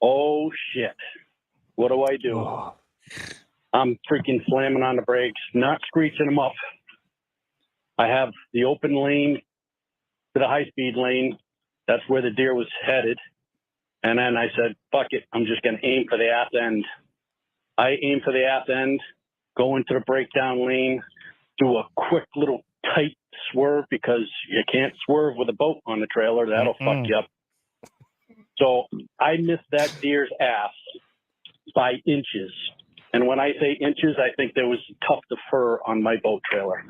Oh, shit. What do I do? Oh. I'm freaking slamming on the brakes, not screeching them up. I have the open lane to the high-speed lane. That's where the deer was headed. And then I said, fuck it, I'm just going to aim for the ass end. I aim for the ass end, go into the breakdown lane, do a quick little tight swerve because you can't swerve with a boat on the trailer. That'll fuck you up. So I missed that deer's ass by inches. And when I say inches, I think there was a tuft of fur on my boat trailer.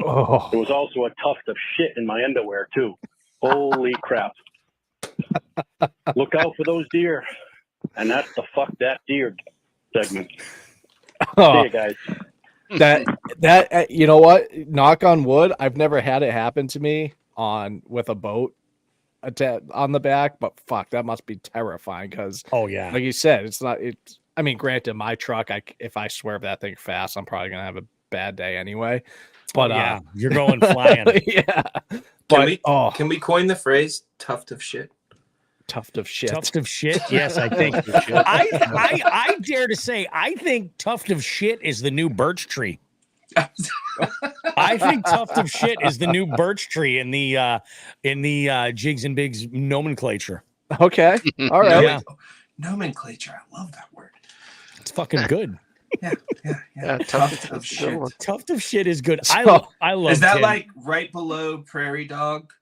Oh. There was also a tuft of shit in my underwear, too. Holy crap. Look out for those deer. And that's the fuck that deer segment. See you guys. That you know what? Knock on wood. I've never had it happen to me with a boat on the back, but fuck, that must be terrifying. Because like you said, it's not. It's. I mean, granted, my truck. If I swerve that thing fast, I'm probably gonna have a bad day anyway. But you're going flying. Yeah. Can we coin the phrase "tuft of shit"? Tuft of shit. Tuft of shit. Yes, I think. I dare to say, I think tuft of shit is the new birch tree. I think tuft of shit is the new birch tree in the Jigs and Bigs nomenclature. Okay. All right. Yeah. Nomenclature. I love that word. It's fucking good. Yeah. Tuft of shit. Tuft of shit is good. I love. Is that Tim. like right below prairie dog?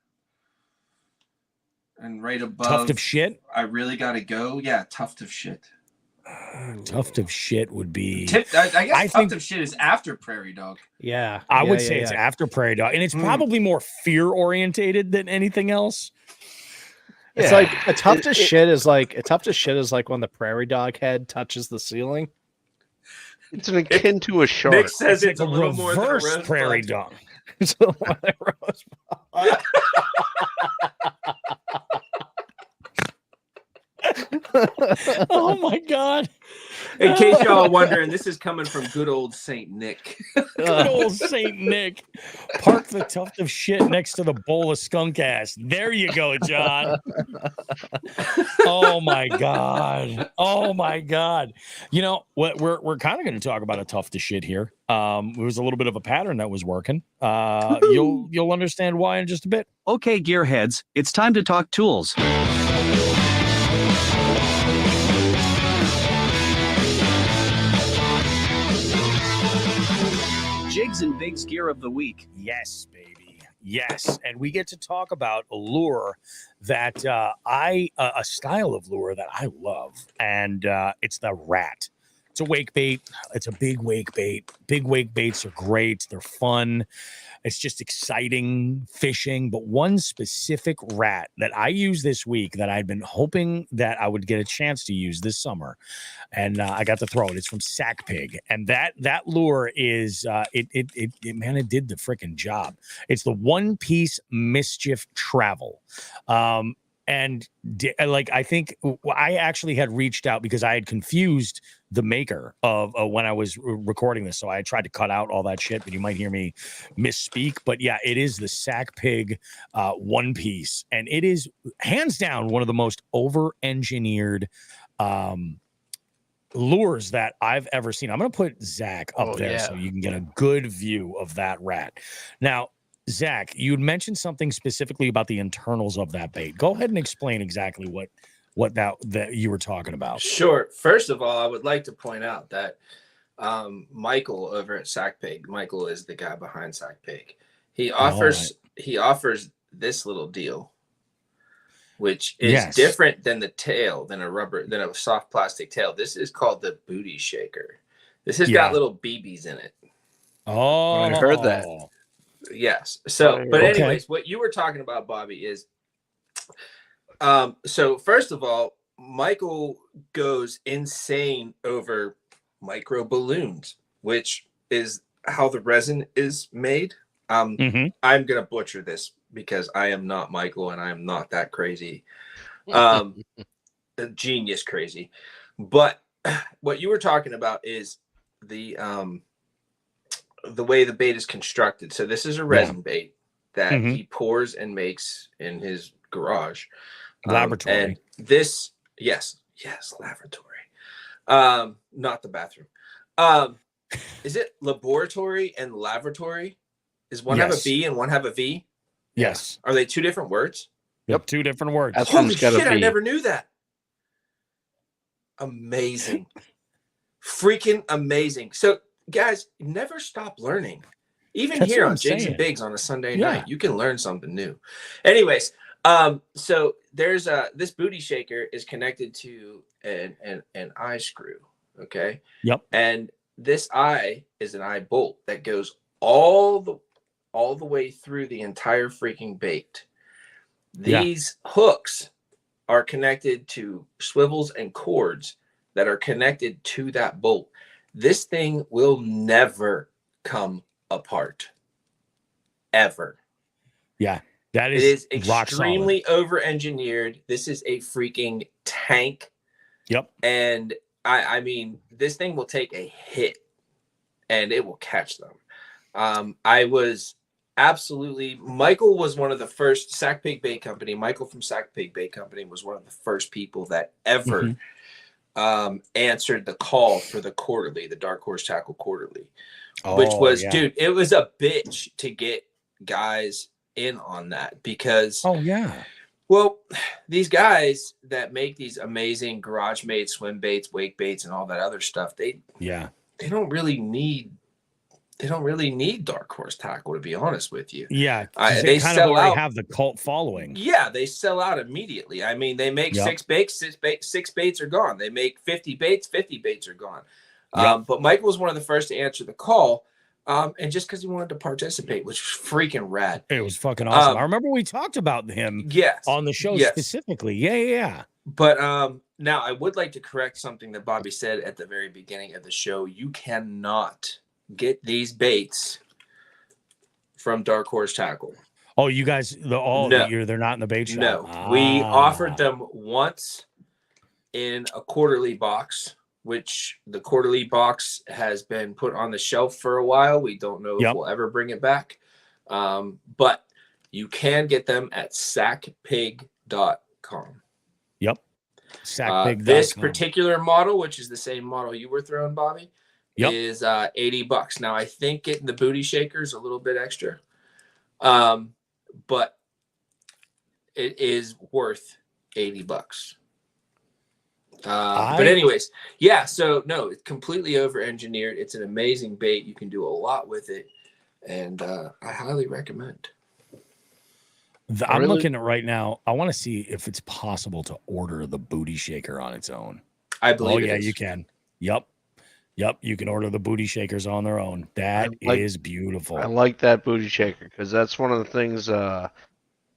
And right above tuft of shit? I really gotta go. Yeah, tuft of shit. Tuft of shit would be. I guess tuft of shit is after prairie dog. Yeah, I would say it's after prairie dog, and it's probably more fear orientated than anything else. It's like a tuft of shit is like when the prairie dog head touches the ceiling. It's an akin to a shark. Nick says it's a little reverse more than a rose prairie bud. dog. It's a rose bud. Oh my god! In case y'all are wondering, this is coming from good old Saint Nick. Good old Saint Nick. Park the tuft of shit next to the bowl of skunk ass. There you go, John. Oh my god. Oh my god. You know what? We're kind of going to talk about a tuft of shit here. It was a little bit of a pattern that was working. You'll understand why in just a bit. Okay, gearheads, it's time to talk tools. Jigs and Bigs gear of the week. Yes, baby. Yes. And we get to talk about a lure that a style of lure that I love. And it's the rat. It's a wake bait. It's a big wake bait. Big wake baits are great. They're fun. It's just exciting fishing. But one specific rat that I used this week that I'd been hoping that I would get a chance to use this summer, and I got to throw it. It's from Sack Pig, and that lure is it did the freaking job. It's the One Piece Mischief Travel. And I think I actually had reached out because I had confused the maker of when I was recording this. So I tried to cut out all that shit, but you might hear me misspeak. But yeah, it is the Sack Pig One Piece. And it is hands down one of the most over-engineered lures that I've ever seen. I'm going to put Zach up there so you can get a good view of that rat. Now, Zach, you'd mentioned something specifically about the internals of that bait. Go ahead and explain exactly what that you were talking about. Sure. First of all, I would like to point out that Michael over at Sack Pig, Michael is the guy behind Sack Pig. He offers this little deal, which is different than the tail, than a soft plastic tail. This is called the booty shaker. This has got little BBs in it. Oh, I heard that. Yes. So, but anyways, what you were talking about, Bobby, is so first of all, Michael goes insane over micro balloons, which is how the resin is made. I'm gonna butcher this because I am not Michael and I am not that crazy. Genius crazy. But what you were talking about is the way the bait is constructed. So this is a resin bait that he pours and makes in his garage. Laboratory. And this, yes, laboratory. Not the bathroom. Is it laboratory and laboratory? Is one have a B and one have a V? Yes. Are they two different words? Yep, two different words. Holy shit, I never knew that. Amazing. Freaking amazing. So guys, never stop learning. Even That's here what on I'm Jigs and saying. Bigs on a Sunday Yeah. night, you can learn something new. Anyways, so there's this booty shaker is connected to an eye screw. Okay. Yep. And this eye is an eye bolt that goes all the way through the entire freaking bait. Yeah. These hooks are connected to swivels and cords that are connected to that bolt. This thing will never come apart. Ever. Yeah. That It is is rock solid. extremely over-engineered. This is a freaking tank. Yep. And I mean, this thing will take a hit and it will catch them. I was absolutely, Michael was one of the first, Sack Pig Bait Company, Michael from Sack Pig Bait Company was one of the first people that ever answered the call for the quarterly, the Dark Horse Tackle Quarterly, which was, dude, it was a bitch to get guys in on that because well, these guys that make these amazing garage made swim baits, wake baits, and all that other stuff, they don't really need Dark Horse Tackle, to be honest with you. Yeah, they kind sell of already out. have the cult following. Yeah, they sell out immediately. I mean, they make six baits are gone. They make 50 baits, 50 baits are gone. But Michael was one of the first to answer the call. And just because he wanted to participate, which was freaking rad. It was fucking awesome. I remember we talked about him on the show specifically. Yeah. But now I would like to correct something that Bobby said at the very beginning of the show. You cannot get these baits from Dark Horse Tackle. Oh, you guys, they're not in the bait shop. No, we offered them once in a quarterly box, which the quarterly box has been put on the shelf for a while. We don't know if we'll ever bring it back. But you can get them at sackpig.com. Yep. Sackpig.com. This particular model, which is the same model you were throwing, Bobby, is $80. Now, I think getting the booty shaker is a little bit extra. But it is worth $80. But anyways, so no, it's completely over-engineered. It's an amazing bait. You can do a lot with it, and I highly recommend. I'm looking at right now. I want to see if it's possible to order the booty shaker on its own. I believe it is. You can. Yep. You can order the booty shakers on their own. That is beautiful. I like that booty shaker because that's one of the things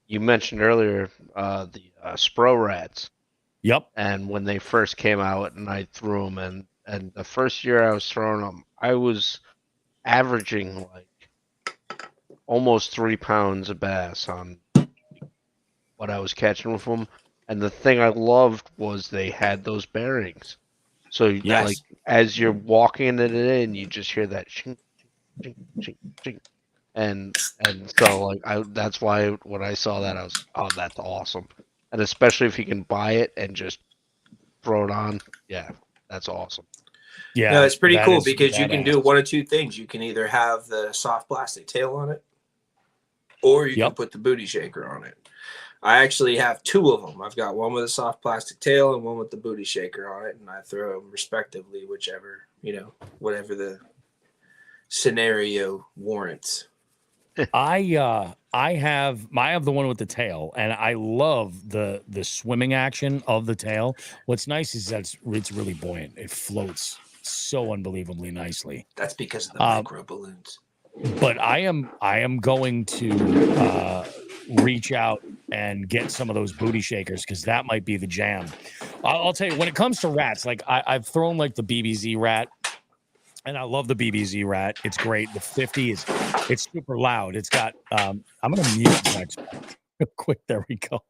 you mentioned earlier, the Spro Rats. Yep. And when they first came out and I threw them, and the first year I was throwing them, I was averaging like almost 3 pounds of bass on what I was catching with them. And the thing I loved was they had those bearings. So like as you're walking it in, you just hear that ching, ching, ching, ching. And so like that's why when I saw that I was, oh, that's awesome. And especially if you can buy it and just throw it on, that's awesome. Yeah, no, it's pretty cool because you can do one of two things. You can either have the soft plastic tail on it, or you can put the booty shaker on it. I actually have two of them. I've got one with a soft plastic tail and one with the booty shaker on it, and I throw them respectively, whatever the scenario warrants. I have the one with the tail, and I love the swimming action of the tail. What's nice is that it's really buoyant. It floats so unbelievably nicely. That's because of the micro balloons. But I am going to reach out and get some of those booty shakers because that might be the jam. I'll tell you, when it comes to rats, like I've thrown like the BBZ rat. And I love the BBZ rat. It's great. The 50 it's super loud. It's got I'm gonna mute next real quick. There we go.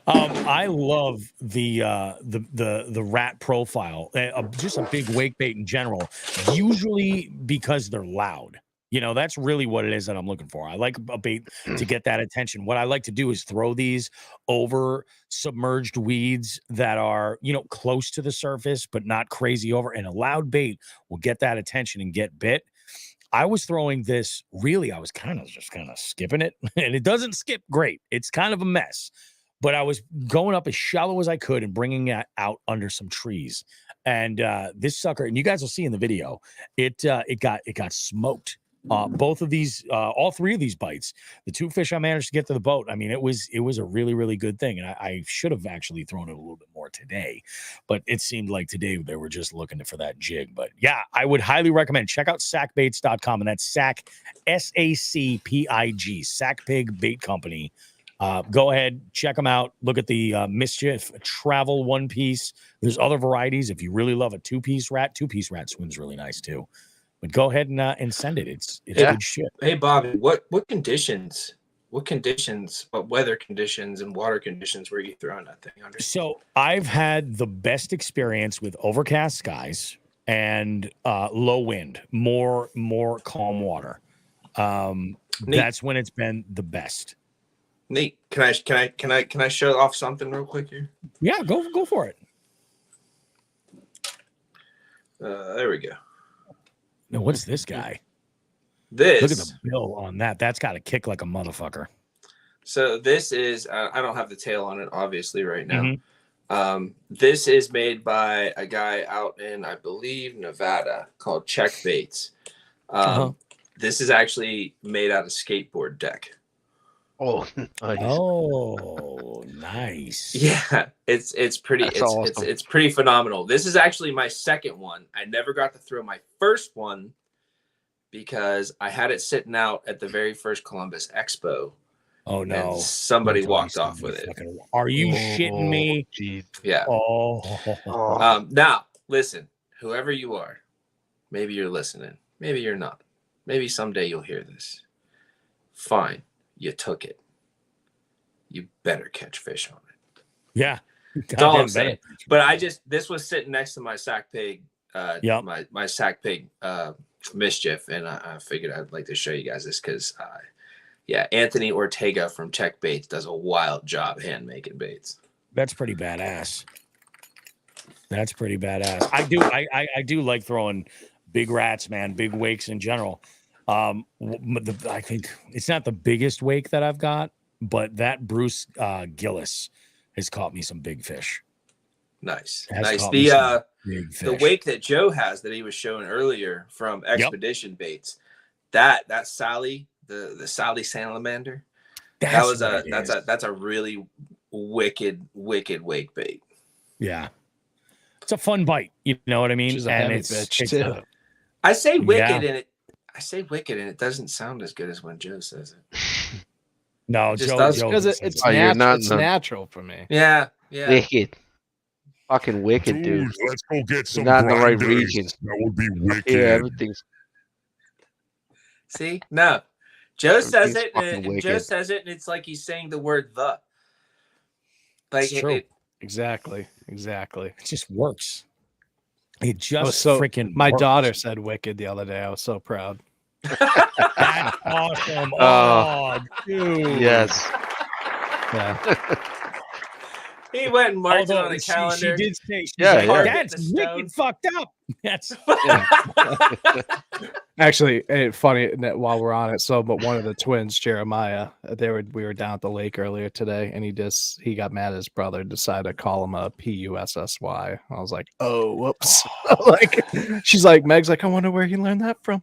I love the rat profile. Just a big wake bait in general. Usually because they're loud. That's really what it is that I'm looking for. I like a bait to get that attention. What I like to do is throw these over submerged weeds that are, close to the surface, but not crazy over. And a loud bait will get that attention and get bit. I was throwing this, really, I was kind of skipping it. And it doesn't skip great. It's kind of a mess. But I was going up as shallow as I could and bringing it out under some trees. And this sucker, and you guys will see in the video, it got smoked. Both of these, all three of these bites, the two fish I managed to get to the boat. I mean, it was a really, really good thing. And I should have actually thrown it a little bit more today, but it seemed like today they were just looking for that jig. But yeah, I would highly recommend check out sackbaits.com, and that's Sack, SACPIG, Sack Pig Bait Company. Go ahead, check them out. Look at the Mischief Travel one piece. There's other varieties. If you really love a two-piece rat swims really nice too. But go ahead and send it. It's good shit. Hey Bobby, what conditions, what weather conditions and water conditions were you throwing that thing under? So I've had the best experience with overcast skies and low wind, more calm water. That's when it's been the best. Neat. Can I show off something real quick here? Yeah, go for it. There we go. No, what's this guy? This. Look at the bill on that. That's got to kick like a motherfucker. So this is, I don't have the tail on it, obviously, right now. This is made by a guy out in, I believe, Nevada, called Check Baits. This is actually made out of skateboard deck. Oh, nice. Oh, nice. Yeah, it's pretty. Awesome. It's pretty phenomenal. This is actually my second one. I never got to throw my first one because I had it sitting out at the very first Columbus Expo. Oh no! Somebody walked off with it. Are you shitting me? Geez. Yeah. Oh. Now listen, whoever you are, maybe you're listening, maybe you're not. Maybe someday you'll hear this. Fine. You took it. You better catch fish on it. Yeah. That's all I'm saying. But this was sitting next to my Sack Pig, my Sack Pig Mischief, and I figured I'd like to show you guys this because, Anthony Ortega from Check Baits does a wild job hand making baits. That's pretty badass. I do like throwing big rats, man, big wakes in general. I think it's not the biggest wake that I've got, but that Bruce Gillis has caught me some big fish. Nice. The wake that Joe has that he was showing earlier from Expedition Baits, that Sally, the Sally salamander, that's a really wicked wake bait. Yeah, it's a fun bite. You know what I mean? She's a heavy bitch too. I say wicked and it doesn't sound as good as when Joe says it. No, it Joe because it's natural for me. Yeah. Wicked. Fucking wicked, dude. Let's go get some. Not in the right grinders. region. That would be wicked. Yeah, everything's. See, no, Joe says it, and Joe says it, and it's like he's saying the word "the." Like Exactly. It just works. It just freaking. My works. daughter said "wicked" the other day. I was so proud. That's awesome. Oh, dude. Yes. Yeah. He went and marked it on the calendar. She did say, that's wicked fucked up. That's Actually, funny that while we're on it. But one of the twins, Jeremiah, we were down at the lake earlier today, and he got mad at his brother, decided to call him a Pussy. I was like, oh, whoops. She's like, Meg's like, I wonder where he learned that from.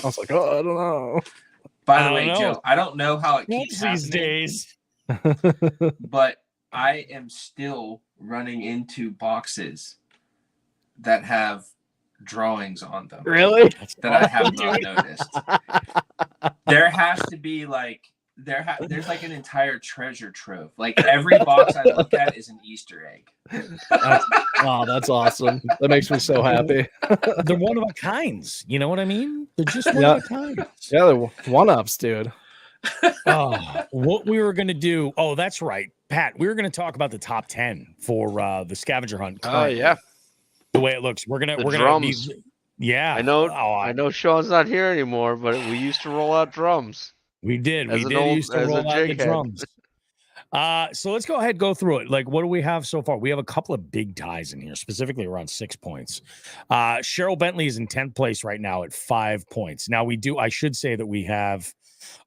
I was like, oh, I don't know. By the way, Joe, I don't know how it keeps these days, but I am still running into boxes that have drawings on them. Really? That I have not noticed. There has to be there's like an entire treasure trove. Like every box I look at is an Easter egg. That's awesome. That makes me so happy. They're one of a kinds. You know what I mean? They're just one of a kind. Yeah, they're one-ups, dude. What we were gonna do? Oh, that's right, Pat. We were gonna talk about the top 10 for the scavenger hunt. Oh yeah, the way it looks. We're gonna drums. Yeah, I know Sean's not here anymore, but we used to roll out drums. We did. We used to roll out the drums. So let's go ahead and go through it. Like, what do we have so far? We have a couple of big ties in here, specifically around 6 points. Cheryl Bentley is in 10th place right now at 5 points. Now I should say that we have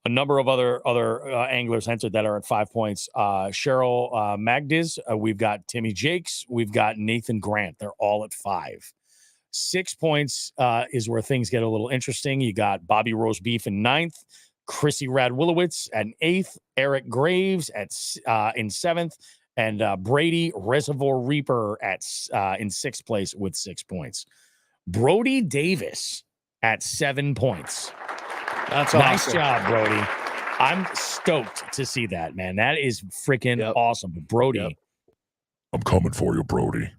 a number of other anglers entered that are at 5 points. Cheryl Magdiz, we've got Timmy Jakes, we've got Nathan Grant. They're all at 5. 6 points is where things get a little interesting. You got Bobby Roast Beef in 9th, Chrissy Radwilowitz at 8th, Eric Graves at in 7th, and Brady Reservoir Reaper in 6th place with 6 points. Brody Davis at 7 points. That's nice awesome. job, Brody. I'm stoked to see that, man. That is freaking awesome. Brody. I'm coming for you, Brody.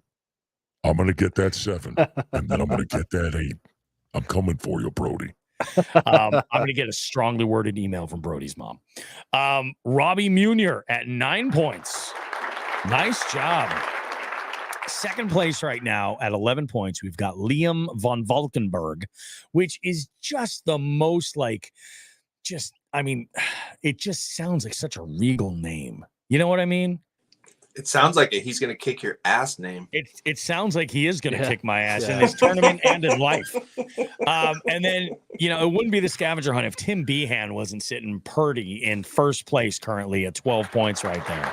I'm going to get that 7, and then I'm going to get that 8. I'm coming for you, Brody. I'm going to get a strongly worded email from Brody's mom. Robbie Munier at 9 points. Nice job. Second place right now at 11 points. We've got Liam von Valkenburg, which is just the most it just sounds like such a regal name. You know what I mean? It sounds like he's going to kick your ass name. It sounds like he is going to kick my ass in this tournament and in life. And then, it wouldn't be the scavenger hunt if Tim Behan wasn't sitting purdy in first place currently at 12 points right there.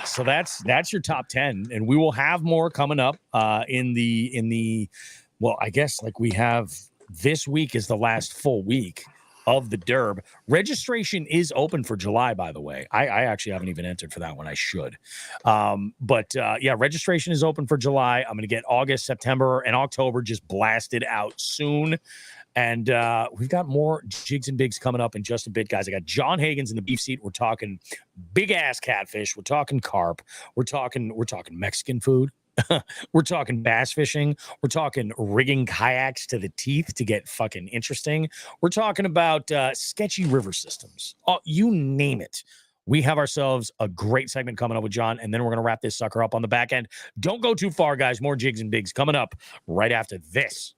So that's your top 10. And we will have more coming up in the I guess like we have this week is the last full week of the Derb. Registration is open for July, by the way. I actually haven't even entered for that one. I should. But registration is open for July. I'm going to get August, September, and October just blasted out soon. And we've got more jigs and bigs coming up in just a bit, guys. I got John Hagen's in the beef seat. We're talking big ass catfish. We're talking carp. We're talking Mexican food. We're talking bass fishing. We're talking rigging kayaks to the teeth to get fucking interesting. We're talking about sketchy river systems. Oh, you name it. We have ourselves a great segment coming up with John, and then we're going to wrap this sucker up on the back end. Don't go too far, guys. More jigs and bigs coming up right after this.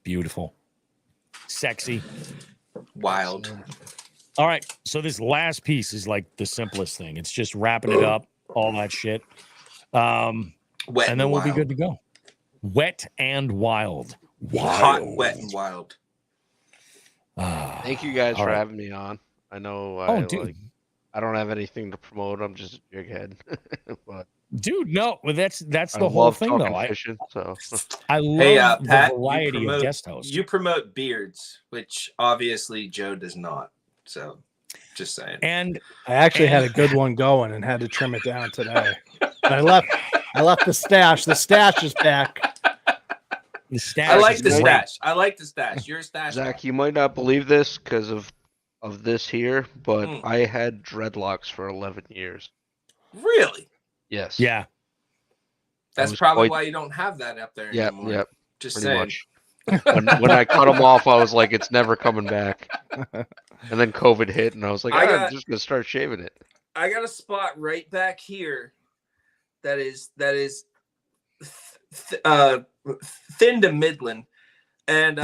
Beautiful. Sexy. Wild. All right. So this last piece is like the simplest thing. It's just wrapping it up. All that shit. And then we'll be good to go. Wet and wild. Hot, wet, and wild. Thank you guys for having me on. I know I don't have anything to promote. I'm just a jig head. But dude, no, that's the whole thing though. Fishing, I love Pat, the variety of guest hosts. You promote beards, which obviously Joe does not. So just saying. And I actually had a good one going and had to trim it down today. But I left the stash. The stash is back. The stash. I like the stash. I like the stash. You're a stash. Zach, you might not believe this because of this here, but I had dreadlocks for 11 years. Really? Yes. Yeah. That's probably why you don't have that up there anymore. Yep. Just pretty saying. much. When I cut them off, I was like, it's never coming back. And then COVID hit, and I was like, I'm just gonna start shaving it. I got a spot right back here that is thin to midland, and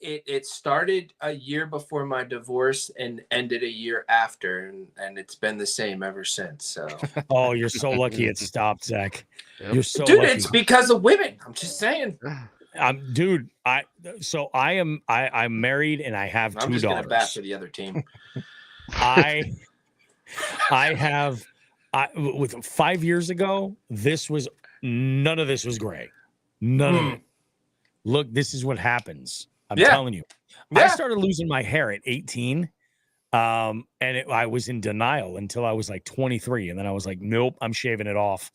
it started a year before my divorce and ended a year after, and it's been the same ever since. So oh, you're so lucky it stopped, Zach. Yep. You're so dude, lucky. it's because of women. I'm just saying. Dude, I'm married and I have 2 I'm just daughters. gonna bat for the other team. I have with 5 years ago, none of this was gray. None of it. Look, this is what happens. I'm telling you. I started losing my hair at 18. And I was in denial until I was like 23. And then I was like, nope, I'm shaving it off.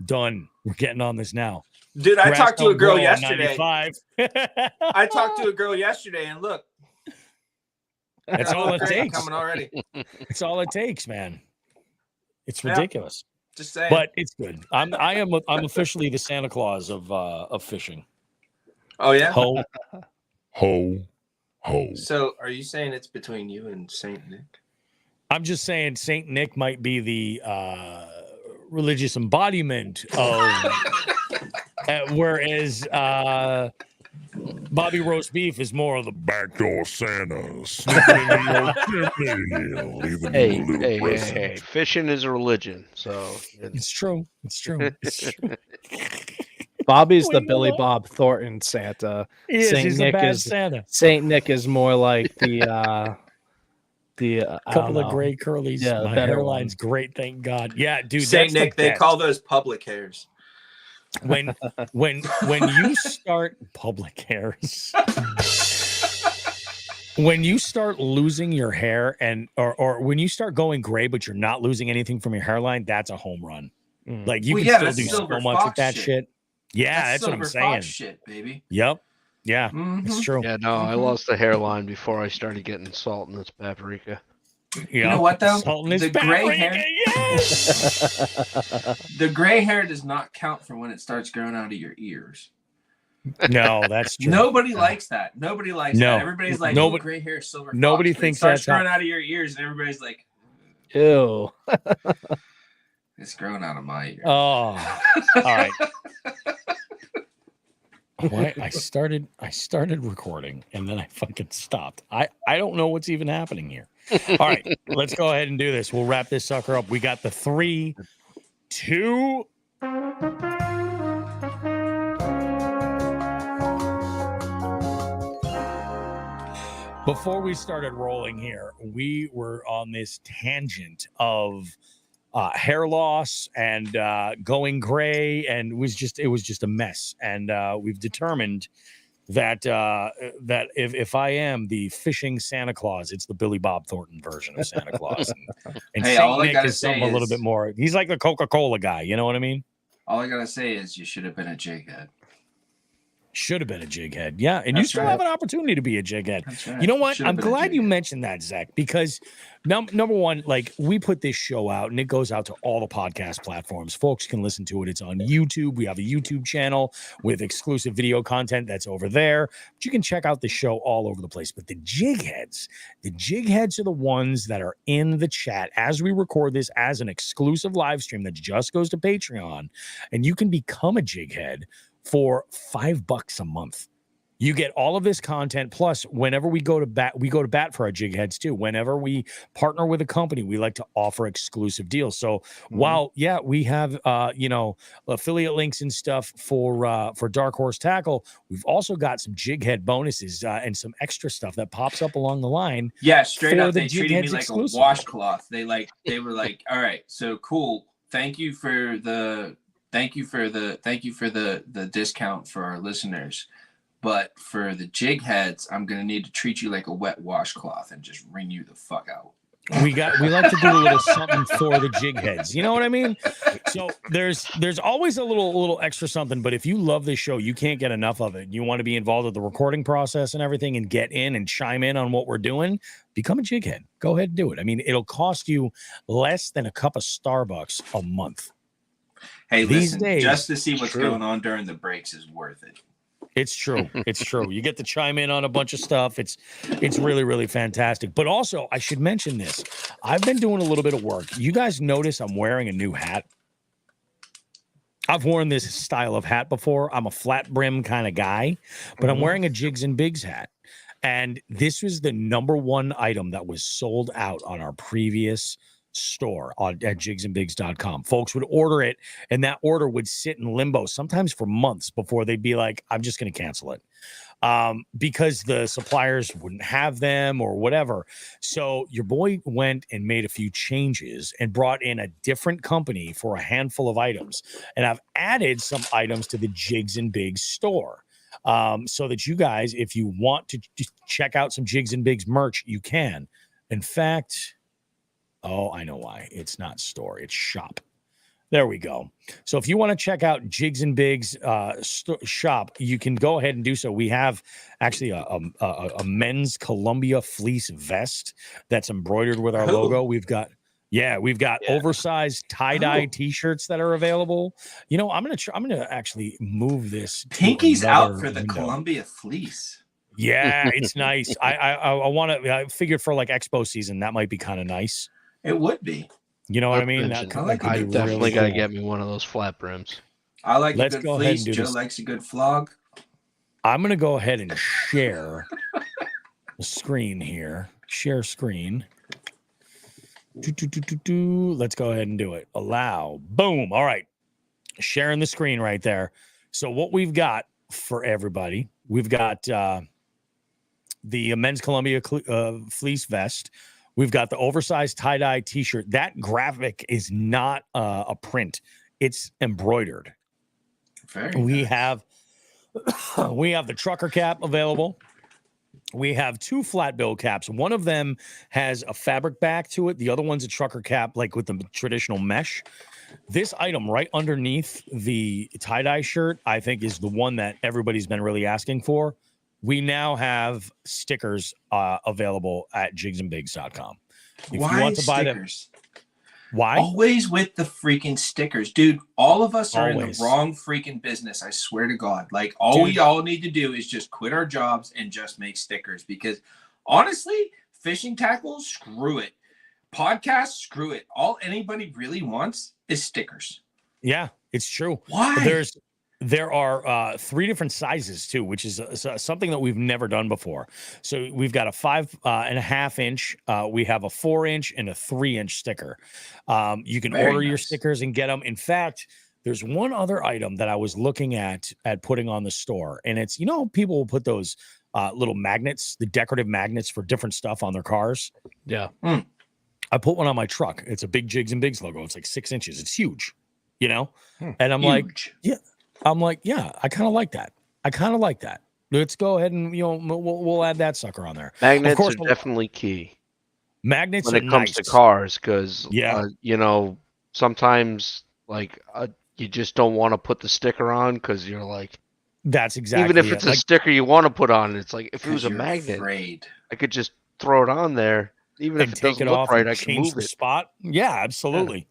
Done. We're getting on this now. Dude, I talked to a girl yesterday. I talked to a girl yesterday, and look. That's all it takes. Coming already. It's all it takes, man. It's ridiculous. Just saying. But it's good. I'm officially the Santa Claus of fishing. Oh yeah. Ho, ho. So, are you saying it's between you and Saint Nick? I'm just saying Saint Nick might be the religious embodiment of, whereas Bobby Roast Beef is more of the backdoor Santa. Sneaking in your chimney, leaving you a little present. Hey, fishing is a religion, so it's true. It's true. Bobby's the Billy Bob Thornton Santa. He's the bad Santa. Saint Nick is more like the the A couple of gray curlies. Yeah, the My better hairline's one. great, thank God. Yeah, dude. Saint That's Nick, the they best. call those public hairs. when you start public hairs. When you start losing your hair or when you start going gray, but you're not losing anything from your hairline, that's a home run. Like you can still do so much with that shit. Yeah, that's what I'm saying. Shit, baby. Yep. Yeah, it's true. Yeah, no, I lost the hairline before I started getting salt in this paprika. You know what though? Salt in this The gray paprika, hair. Yes. The gray hair does not count for when it starts growing out of your ears. No, that's true. Nobody likes that. Nobody likes that. Everybody's like, "Oh, gray hair is silver." Nobody thinks that's growing out of your ears, and everybody's like, "Ew." It's growing out of my ear. Oh, all right. Why I started recording and then I fucking stopped. I don't know what's even happening here. All right, let's go ahead and do this. We'll wrap this sucker up. We got the 3, 2. Before we started rolling here, we were on this tangent of hair loss and going gray, and it was just a mess. And we've determined that if I am the fishing Santa Claus, it's the Billy Bob Thornton version of Santa Claus. And Hey, Saint Nick is something a little bit more. He's like the Coca-Cola guy. You know what I mean? All I gotta say is you should have been a jighead. Should have been a jighead. Yeah. And you still have an opportunity to be a jighead. Right. You know what? I'm glad you mentioned that, Zach, because number one, like we put this show out and it goes out to all the podcast platforms. Folks can listen to it. It's on YouTube. We have a YouTube channel with exclusive video content that's over there. But you can check out the show all over the place. But the jigheads are the ones that are in the chat as we record this as an exclusive live stream that just goes to Patreon. And you can become a jighead for $5 a month. You get all of this content. Plus, whenever we go to bat for our jig heads too. Whenever we partner with a company, we like to offer exclusive deals. So while we have affiliate links and stuff for Dark Horse Tackle, we've also got some jig head bonuses and some extra stuff that pops up along the line. Yeah, straight up, they Jig treated me Heads like exclusive. a washcloth. They were like, all right, so cool. Thank you for the discount for our listeners. But for the jig heads, I'm gonna need to treat you like a wet washcloth and just wring you the fuck out. We like to do a little something for the jig heads. You know what I mean? So there's always a little extra something. But if you love this show, you can't get enough of it. You want to be involved with the recording process and everything and get in and chime in on what we're doing, become a jig head. Go ahead and do it. I mean, it'll cost you less than a cup of Starbucks a month. Hey, These listen, days, just to see what's going on during the breaks is worth it. It's true. It's true. You get to chime in on a bunch of stuff. It's really, really fantastic. But also, I should mention this. I've been doing a little bit of work. You guys notice I'm wearing a new hat. I've worn this style of hat before. I'm a flat brim kind of guy, but I'm wearing a Jigs and Bigs hat. And this was the #1 item that was sold out on our previous store at jigsandbigs.com. Folks would order it and that order would sit in limbo sometimes for months before they'd be like, I'm just going to cancel it because the suppliers wouldn't have them or whatever. So your boy went and made a few changes and brought in a different company for a handful of items. And I've added some items to the Jigs and Bigs store. So that you guys, if you want to just check out some Jigs and Bigs merch, you can. In fact, I know why. It's not store, it's shop. There we go. So if you want to check out Jigs and Bigs shop, you can go ahead and do so. We have actually a men's Columbia fleece vest that's embroidered with our logo. We've got oversized tie-dye t-shirts that are available. You know, I'm gonna actually move this. Pinky's out for the Columbia fleece. Yeah, it's nice. I figured for like expo season that might be kind of nice. It would be. You know what I mean? I definitely got to get me one of those flat brims. I like a good fleece. Joe likes a good flog. I'm going to go ahead and share the screen here. Share screen. Let's go ahead and do it. Allow. Boom. All right. Sharing the screen right there. So what we've got for everybody, we've got the men's Columbia fleece vest. We've got the oversized tie-dye t-shirt. That graphic is not a print. It's embroidered. Very nice. We have the trucker cap available. We have 2 flat bill caps. One of them has a fabric back to it. The other one's a trucker cap, like with the traditional mesh. This item right underneath the tie-dye shirt, I think, is the one that everybody's been really asking for. We now have stickers available at jigsandbigs.com. If Why you want to buy stickers? Why? Always with the freaking stickers, dude. All of us are in the Always. wrong freaking business. I swear to God. Like all we all need to do is just quit our jobs and just make stickers. Because honestly, fishing tackles, screw it. Podcasts, screw it. All anybody really wants is stickers. Yeah, it's true. Why? There are 3 different sizes too, which is something that we've never done before. So we've got a 5.5 inch, we have a 4 inch and a 3 inch sticker. You can order your stickers and get them. In fact, there's one other item that I was looking at putting on the store, and it's, people will put those little magnets, the decorative magnets for different stuff on their cars. Yeah. I put one on my truck. It's a big Jigs and Bigs logo. It's like 6 inches. It's huge, and I'm Huge. yeah, I kind of like that. Let's go ahead and we'll add that sucker on there. Magnets Of course, are definitely key magnets when are it comes to nice. cars, because Yeah. sometimes you just don't want to put the sticker on because you're like, That's exactly even if it. it's a sticker you want to put on, it's like if it was a You're magnet, afraid. I could just throw it on there. Even if and it take doesn't it look off right, and I can change move the it. spot. Yeah, absolutely.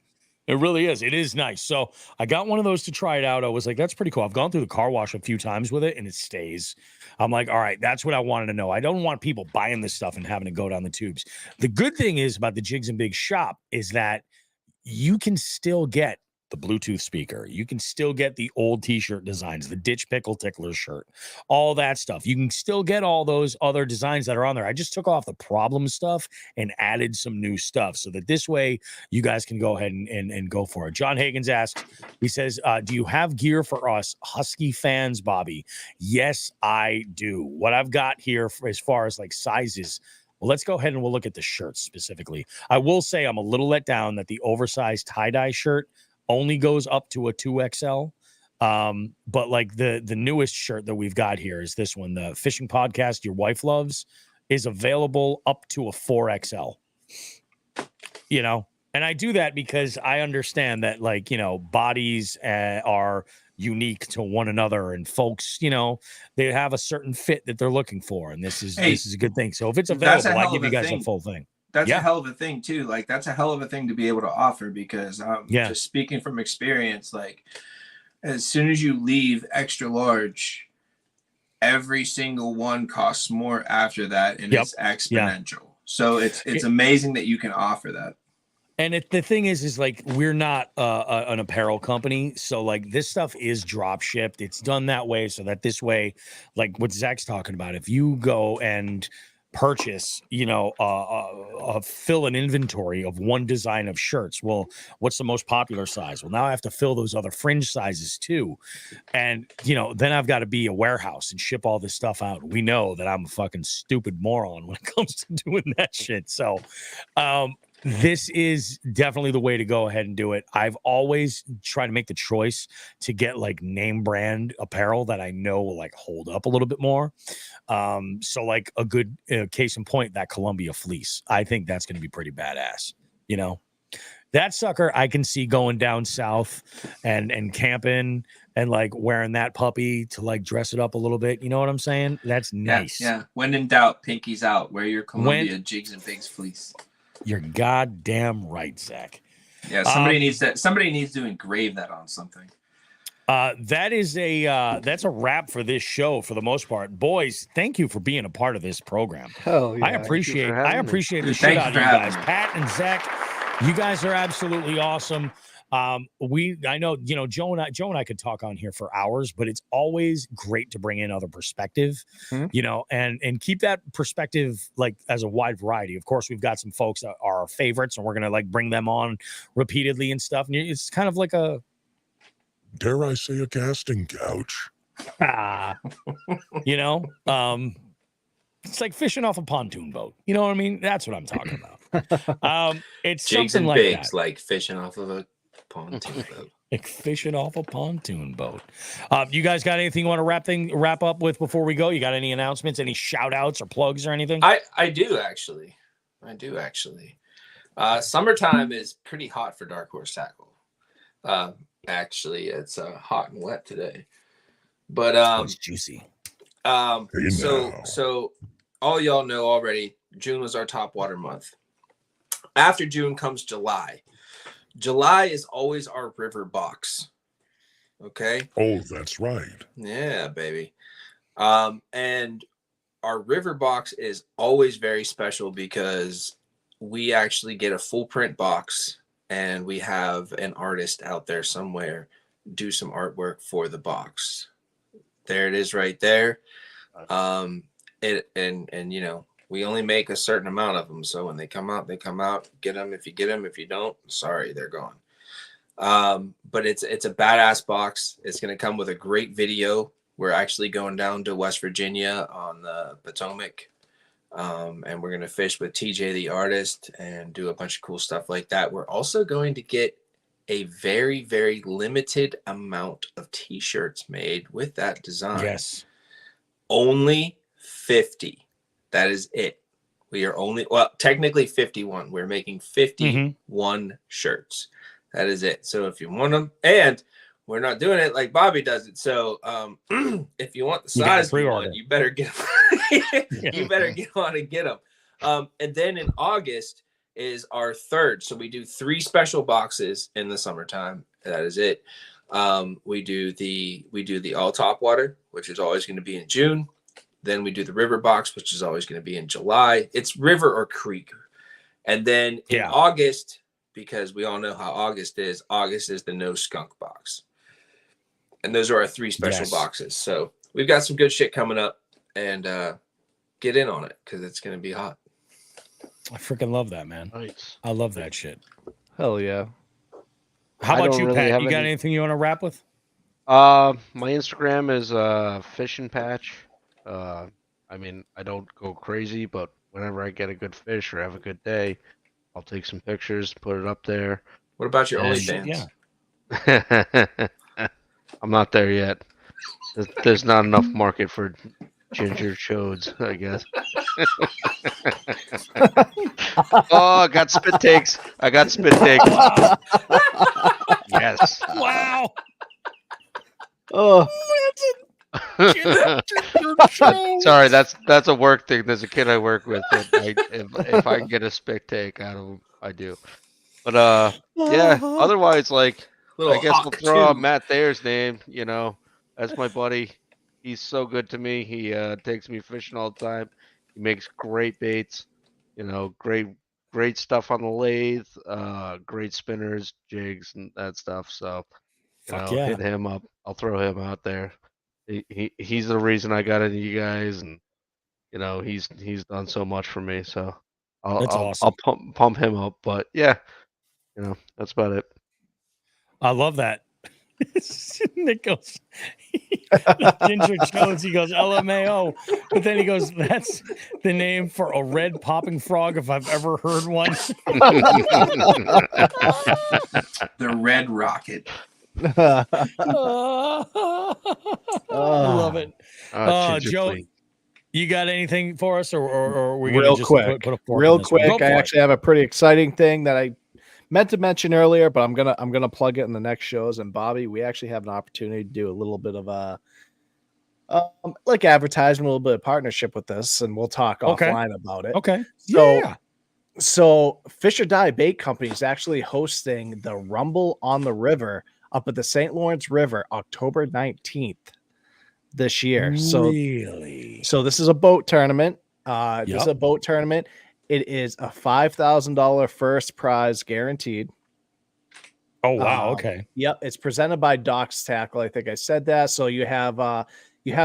It really is. It is nice. So I got one of those to try it out. I was like, that's pretty cool. I've gone through the car wash a few times with it and it stays. I'm like, all right, that's what I wanted to know. I don't want people buying this stuff and having to go down the tubes. The good thing is about the Jigs and Bigs shop is that you can still get the Bluetooth speaker. You can still get the old t-shirt designs, the Ditch Pickle Tickler shirt, all that stuff. You can still get all those other designs that are on there. I just took off the problem stuff and added some new stuff so that this way you guys can go ahead and go for it. John Hagens asked, he says, do you have gear for us Husky fans, Bobby? Yes, I do. What I've got here as far as like sizes, well, let's go ahead and we'll look at the shirts specifically. I will say I'm a little let down that the oversized tie-dye shirt only goes up to a 2XL. But like the newest shirt that we've got here is this one, the Fishing Podcast Your Wife Loves, is available up to a 4XL. And I do that because I understand that bodies are unique to one another, and folks, they have a certain fit that they're looking for, and this is a good thing. So if it's available, I give you guys a full thing. That's a hell of a thing too. Like that's a hell of a thing to be able to offer, because just speaking from experience, like as soon as you leave extra large, every single one costs more after that, and it's exponential. So it's amazing that you can offer that. And the thing is like we're not an apparel company, so like this stuff is drop shipped. It's done that way so that this way, like what Zach's talking about, if you go and purchase, fill an inventory of one design of shirts. Well, what's the most popular size? Well, now I have to fill those other fringe sizes too. And, then I've got to be a warehouse and ship all this stuff out. We know that I'm a fucking stupid moron when it comes to doing that shit. So, this is definitely the way to go ahead and do it. I've always tried to make the choice to get like name brand apparel that I know will like hold up a little bit more. So like a good case in point, that Columbia fleece, I think that's going to be pretty badass. That sucker I can see going down south and camping and like wearing that puppy to like dress it up a little bit. You know what I'm saying? That's nice. Yeah. When in doubt, pinkies out. Wear your Columbia Jigs and Bigs fleece. You're goddamn right, Zach. Yeah, somebody needs that. Somebody needs to engrave that on something. That's a wrap for this show for the most part. Boys, thank you for being a part of this program. Hell yeah. I appreciate the shit out of you guys. Pat and Zach, you guys are absolutely awesome. I know, Joe and I could talk on here for hours, but it's always great to bring in other perspective, and keep that perspective like as a wide variety. Of course, we've got some folks that are our favorites, and we're going to like bring them on repeatedly and stuff. And it's kind of like a, dare I say, a casting couch. It's like fishing off a pontoon boat. You know what I mean? That's what I'm talking about. It's Jigs something and like bigs, that. like fishing off of a pontoon boat. Like fishing off a pontoon boat. You guys got anything you want to wrap up with before we go? You got any announcements, any shout outs or plugs or anything? I do actually. Summertime is pretty hot for Dark Horse Tackle. Actually, it's hot and wet today. But it's juicy. So all y'all know already, June was our top water month. After June comes July. July is always our river box. Okay. Oh, that's right. Yeah, baby. And our river box is always very special because we actually get a full print box and we have an artist out there somewhere do some artwork for the box. There it is right there. And you know, we only make a certain amount of them. So when they come out, get them. If you get them, if you don't, sorry, they're gone. But it's a badass box. It's going to come with a great video. We're actually going down to West Virginia on the Potomac. And we're going to fish with TJ, the artist, and do a bunch of cool stuff like that. We're also going to get a very, very limited amount of t-shirts made with that design. Yes. Only 50. That is it. We are only, well, technically 51. We're making 51 shirts. That is it. So if you want them, and we're not doing it like Bobby does it. So if you want the size you want, you better get them. You better get on and get them. And then in August is our third. So we do 3 special boxes in the summertime. That is it. We do the all top water, which is always going to be in June. Then we do the river box, which is always going to be in July. It's river or creek. And then in August, because we all know how August is the no skunk box. And those are our 3 special boxes. So we've got some good shit coming up, and get in on it because it's going to be hot. I freaking love that, man. Nice. I love that shit. Hell yeah. How about you, Pat? You got anything you want to wrap with? My Instagram is fishing patch. I mean, I don't go crazy, but whenever I get a good fish or have a good day, I'll take some pictures, put it up there. What about your OnlyFans? Yeah. I'm not there yet. There's not enough market for ginger chodes, I guess. Oh, I got spit takes. Yes. Wow. Oh. Sorry, that's a work thing. There's a kid I work with. If I can get a spit take out of him, I do. But yeah. Otherwise, like, I guess we'll throw out Matt Thayer's name. You know, that's my buddy. He's so good to me. He takes me fishing all the time. He makes great baits. You know, great stuff on the lathe. Great spinners, jigs, and that stuff. So, hit him up. I'll throw him out there. He's the reason I got into you guys, and you know, he's done so much for me. So I'll pump him up. But yeah, you know, that's about it. I love that. Nick goes, Ginger Jones, he goes, LMAO. But then he goes, that's the name for a red popping frog if I've ever heard one. The Red Rocket. I love it. Joe, you got anything for us, or are we going to just put a fork real in this quick? one? I actually have a pretty exciting thing that I meant to mention earlier, but I'm gonna plug it in the next shows. And Bobby, we actually have an opportunity to do a little bit of a like advertisement, a little bit of partnership with this, and we'll talk offline about it. Okay. So Fish or Die Bait Company is actually hosting the Rumble on the River up at the St. Lawrence River, October 19th this year. Really? So this is a boat tournament. This is a boat tournament. It is a $5,000 first prize guaranteed. Oh, wow. Okay. Yep. It's presented by Doc's Tackle. I think I said that. So you have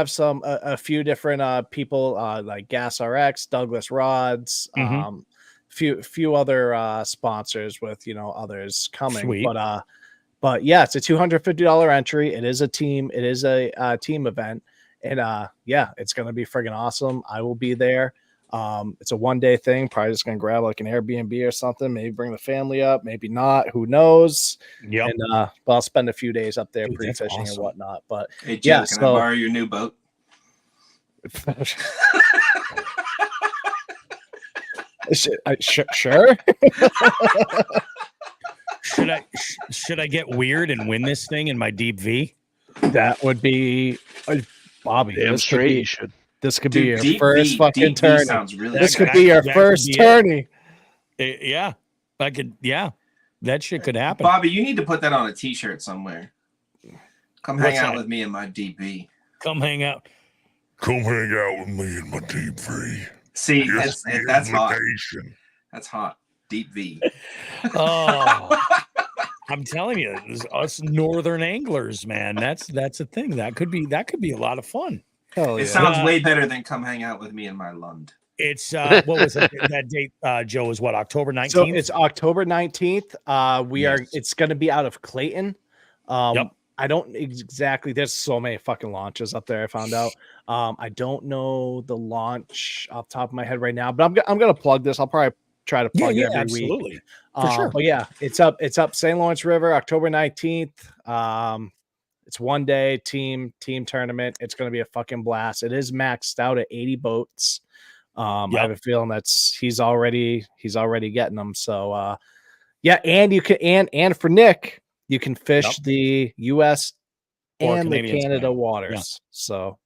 some a few different people like Gas RX, Douglas Rods, few other sponsors with others coming. Sweet. But yeah, it's a $250 entry. It is a team. It is a team event. And yeah, it's gonna be friggin' awesome. I will be there. It's a 1-day thing. Probably just gonna grab like an Airbnb or something. Maybe bring the family up. Maybe not. Who knows? Yep. And but I'll spend a few days up there Dude, that's pre-fishing awesome. and whatnot. But Hey, Joe, yeah, can so I borrow your new boat? Sure. Should I get weird and win this thing in my deep V? That would be Bobby. Damn This could straight be you should. this could Dude, be your deep first V, fucking deep V tourney. sounds really This good. could be your that first could be it. tourney. Yeah, I could. Yeah, that shit could happen. Bobby, you need to put that on a T-shirt somewhere. Come hang What's out that? with me in my deep V. Come hang out. Come hang out with me in my deep V. See, Here's that's the hot. invitation. That's hot. Deep V. Oh, I'm telling you, us northern anglers, man. That's a thing. That could be a lot of fun. Hell It yeah. sounds way better than come hang out with me in my Lund. It's what was it? That date, Joe, is what, October 19th? So it's October 19th. Yes. It's going to be out of Clayton. Yep. I don't exactly, there's so many fucking launches up there. I found out. I don't know the launch off the top of my head right now, but I'm going to plug this. I'll probably try to plug it every absolutely. week. For sure. But yeah, it's up St. Lawrence River, October 19th. It's 1 day team tournament. It's going to be a fucking blast. It is maxed out at 80 boats. I have a feeling he's already getting them. So yeah, and you can and for Nick, you can fish the US Or and the Canadian Canada side. waters. Yeah. So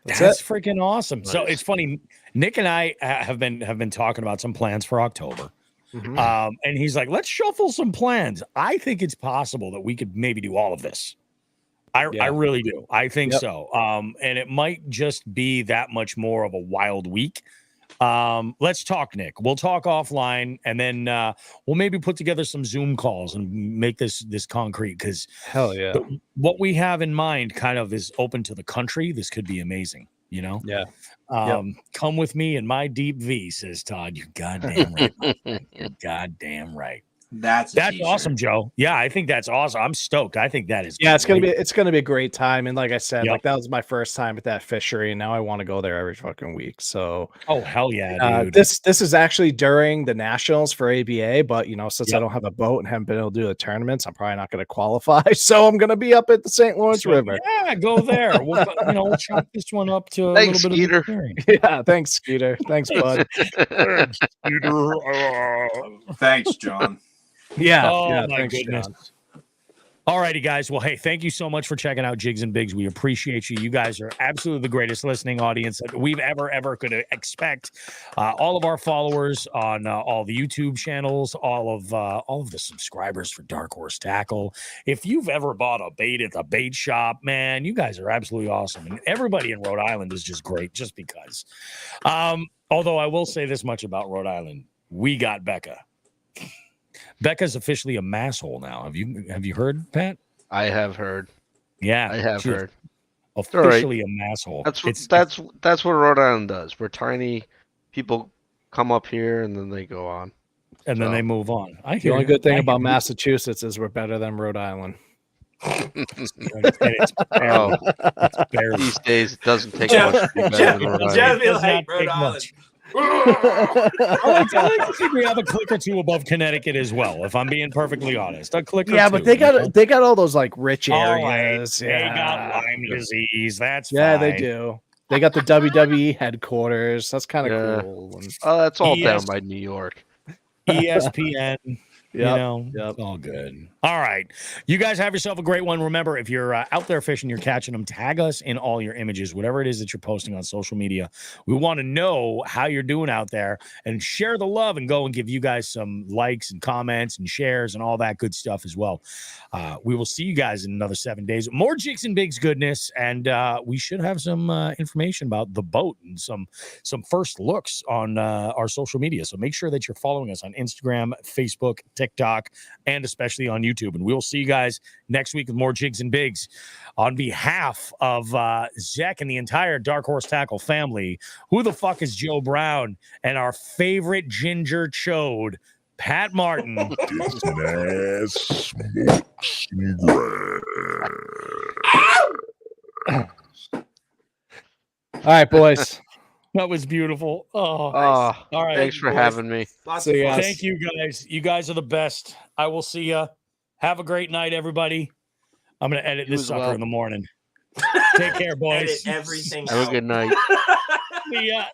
that's freaking awesome. So Nice. it's funny. Nick and I have been talking about some plans for October. Mhm. And he's like, let's shuffle some plans. I think it's possible that we could maybe do all of this. I really do. I think so. And it might just be that much more of a wild week. Let's talk, Nick. We'll talk offline, and then we'll maybe put together some Zoom calls and make this concrete, because hell yeah, what we have in mind kind of is open to the country. This could be amazing, you know? Yeah. Come with me in my deep V, says Todd. You're goddamn right. You're goddamn right. That's awesome, Joe. Yeah, I think that's awesome. I'm stoked. I think that is it's gonna great. be a great time. And like I said, like that was my first time at that fishery, and now I want to go there every fucking week. So oh hell yeah, dude. This is actually during the nationals for ABA, but you know, since I don't have a boat and haven't been able to do the tournaments, I'm probably not going to qualify. So I'm going to be up at the St. Lawrence River. Yeah, go there. We'll chop this one up to Thanks, a little bit Skeeter. of experience. Yeah, thanks, Skeeter. Thanks, bud. Thanks, Peter. Thanks, John. Yeah. Oh yeah, my thanks, goodness. John. All righty, guys. Well, hey, thank you so much for checking out Jigs and Bigs. We appreciate you. You guys are absolutely the greatest listening audience that we've ever could expect. All of our followers on all the YouTube channels, all of the subscribers for Dark Horse Tackle. If you've ever bought a bait at the bait shop, man, you guys are absolutely awesome. And everybody in Rhode Island is just great, just because. Although I will say this much about Rhode Island, we got Becca. Becca's officially a masshole now. Have you heard, Pat? I have heard. Yeah, I have heard. Officially a masshole. That's what Rhode Island does. We're tiny. People come up here and then they go on. And then they move on. The only good thing about Massachusetts is we're better than Rhode Island. It's These days it doesn't take much to be better than Rhode Island. Does not take much. I like to think we have a click or two above Connecticut as well, if I'm being perfectly honest. A click or two. Yeah, but they got all those like rich areas. Right. They got Lyme disease. That's yeah, fine. they do. They got the WWE headquarters. That's kind of cool. And oh, that's all down by New York. ESPN. You know, Yep. it's all good. All right. You guys have yourself a great one. Remember, if you're out there fishing, you're catching them, tag us in all your images, whatever it is that you're posting on social media. We want to know how you're doing out there, and share the love and go and give you guys some likes and comments and shares and all that good stuff as well. We will see you guys in another 7 days. More Jigs and Bigs goodness, and we should have some information about the boat and some first looks on our social media. So make sure that you're following us on Instagram, Facebook, TikTok, and especially on YouTube. And we'll see you guys next week with more Jigs and Bigs. On behalf of Zach and the entire Dark Horse Tackle family, who the fuck is Joe Brown, and our favorite ginger chode, Pat Martin. Ass smokes and grass. right, boys. That was beautiful. Oh, Oh, all right. thanks for boys. having me. Lots See of ya. fun. Thank you guys. You guys are the best. I will see you. Have a great night, everybody. I'm going to edit You this as sucker well. in the morning. Take care, boys. Edit everything Have a out. good night. See ya.